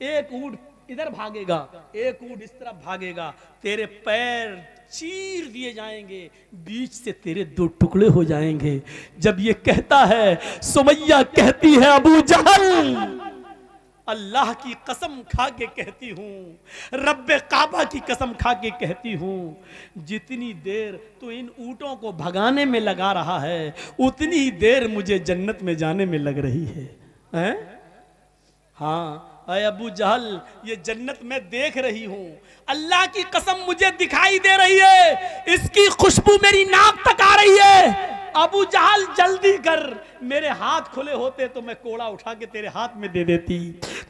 एक ऊंट इधर भागेगा, एक ऊंट इस तरफ भागेगा, तेरे पैर चीर दिए जाएंगे, बीच से तेरे 2 टुकड़े हो जाएंगे। जब ये कहता है, सुमैया कहती है अबू जहल, अल्लाह की कसम खा के कहती हूं, रब्बे काबा की कसम खा के कहती हूं, जितनी देर तू इन ऊंटों को भगाने में लगा रहा है, उतनी ही देर मुझे जन्नत में जाने में लग रही है। हैं? हाँ अय अबू जहल, ये जन्नत मैं देख रही हूं, अल्लाह की कसम मुझे दिखाई दे रही है, इसकी खुशबू मेरी नाक तक आ रही है। अबू जहल जल्दी कर, मेरे हाथ खुले होते तो मैं कोड़ा उठा के तेरे हाथ में दे देती,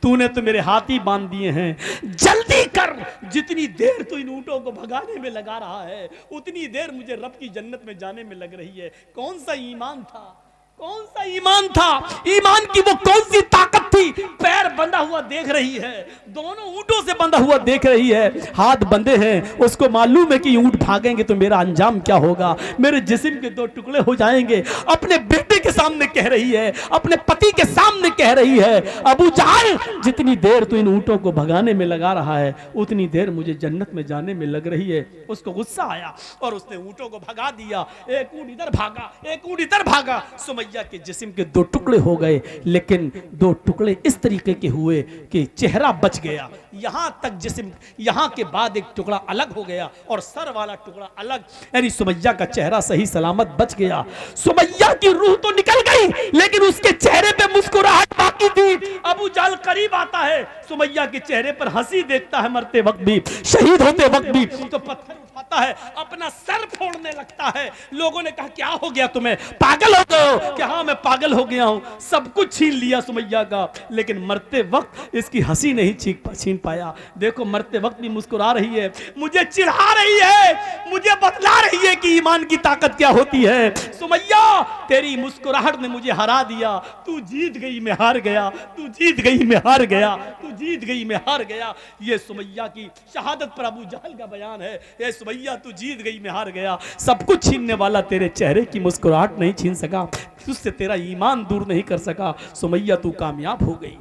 तूने तो मेरे हाथ ही बांध दिए हैं। जल्दी कर, जितनी देर तू इन ऊंटों को भगाने में लगा रहा है, उतनी देर मुझे रब की जन्नत में जाने में लग रही है। कौन सा ईमान था, कौन सा ईमान था? ईमान की वो कौन सी ताकत थी? पैर बंधा हुआ देख रही है, दोनों ऊंटों से बंधा हुआ देख रही है, हाथ बंधे हैं, उसको मालूम है कि ऊंट भागेंगे तो मेरा अंजाम क्या होगा, मेरे जिस्म के 2 टुकड़े हो जाएंगे। अपने बेटे के सामने कह रही है, अपने पति के सामने कह रही है, अबू जहल जितनी देर तू इन ऊंटों को भगाने में लगा रहा है, उतनी देर मुझे जन्नत में जाने में लग रही है। उसको गुस्सा आया और उसने ऊंटों को भगा दिया, एक ऊंट इधर भागा, एक ऊंट इधर भागा। सुमैया के जिस्म के 2 टुकड़े हो गए, लेकिन 2 टुकड़े इस तरीके के हुए कि चेहरा बच गया, यहां तक जिस्म, यहां के बाद एक टुकड़ा अलग हो गया और सर वाला टुकड़ा अलग, यानी सुमैया का चेहरा सही सलामत बच गया। सुमैया की रूह तो निकल गई, लेकिन उसके चेहरे पे मुस्कुराहट बाकी थी। अबू जाल करीब आता है, सुमैया के चेहरे पर हंसी देखता है, मरते वक्त भी, शहीद होते वक्त भी, तो पत्थर उठाता है, अपना सर फोड़ने लगता है। लोगों ने कहा क्या हो गया तुम्हें, पागल हो गए हो? कि हाँ मैं पागल हो गया हूं, सब कुछ छीन लिया सुमैया का, लेकिन मरते वक्त इसकी हंसी नहीं छीन पाया। देखो मरते वक्त भी मुस्कुरा रही है, मुझे चिढ़ा रही है, मुझे बतला रही है कि ईमान की ताकत क्या होती है। सुमैया तेरी मुस्कुराहट ने मुझे हरा दिया, तू जीत गई मैं हार गया, तू जीत गई मैं हार गया, तू जीत गई मैं हार गया। ये सुमैया की शहादत पर अबू जहल का बयान है, ये सुमैया तू जीत गई मैं हार गया। सब कुछ छीनने वाला तेरे चेहरे की मुस्कुराहट नहीं छीन सका, तुझसे तेरा ईमान दूर नहीं कर सका। सुमैया तू कामयाब हो गई।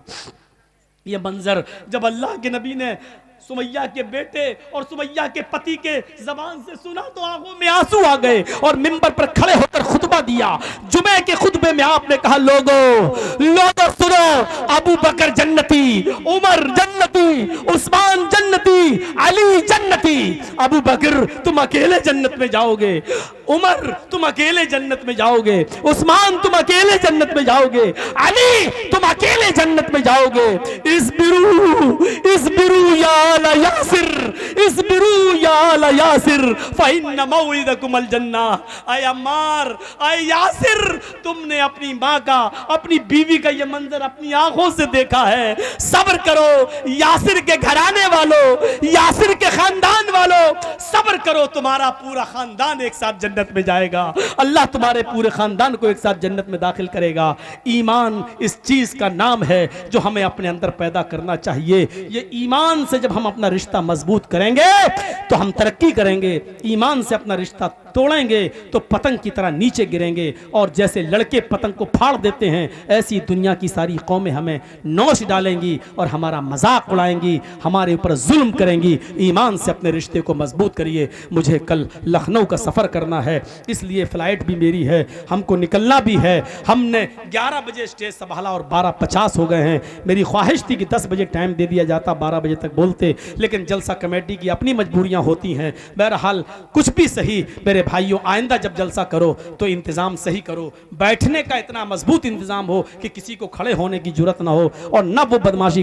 ये मंजर जब अल्लाह के नबी ने सुमैया के बेटे और सुमैया के पति के जबान से सुना तो आंखों में आंसू आ गए और मिंबर पर खड़े होकर खुतबा दिया। जुमे के खुतबे में आपने कहा लोगों सुनो, अबू बकर जन्नती, उमर जन्नती, उस्मान जन्नती, अली जन्नती। अबू बकर तुम अकेले जन्नत में जाओगे, उमर तुम अकेले जन्नत में जाओगे, उस्मान तुम अकेले जन्नत में जाओगे, अली तुम अकेले जन्नत में जाओगे। इसबिरू या आला यासिर, इसबिरू या आला यासिर फइन्न मौइदकुमुल जन्ना। ऐ अम्मार, ऐ यासिर, तुमने अपनी माँ का, अपनी बीवी का यह मंजर अपनी आंखों से देखा है, सब्र करो। यासिर के घराने वालों, यासिर के खानदान वालों, सब्र करो, तुम्हारा पूरा खानदान एक साथ जन्नत में जाएगा। अल्लाह तुम्हारे पूरे खानदान को एक साथ जन्नत में दाखिल करेगा। ईमान इस चीज का नाम है जो हमें अपने अंदर पैदा करना चाहिए। ये ईमान से जब हम अपना रिश्ता मजबूत करेंगे तो हम तरक्की करेंगे, ईमान से अपना रिश्ता तोड़ेंगे तो पतंग की तरह नीचे गिरेंगे। और जैसे लड़के पतंग को फाड़ देते हैं, ऐसी दुनिया की सारी कौमें हमें नोच डालेंगी और हमारा मजाक उड़ाएंगी, हमारे ऊपर जुल्म करेंगी। ईमान से अपने रिश्ते को मजबूत करिए। मुझे कल लखनऊ का सफ़र करना है, इसलिए फ़्लाइट भी मेरी है, हमको निकलना भी है। हमने 11 बजे स्टेज संभाला और 12:50 हो गए हैं। मेरी ख्वाहिश थी कि 10 बजे टाइम दे दिया जाता, 12 बजे तक बोलते, लेकिन जलसा कमेटी की अपनी मजबूरियां होती हैं। बहरहाल कुछ भी सही मेरे भाइयों, आइंदा जब जलसा करो तो इंतज़ाम सही करो, बैठने का इतना मजबूत इंतज़ाम हो कि किसी को खड़े होने की जरूरत ना हो और न वो बदमाशी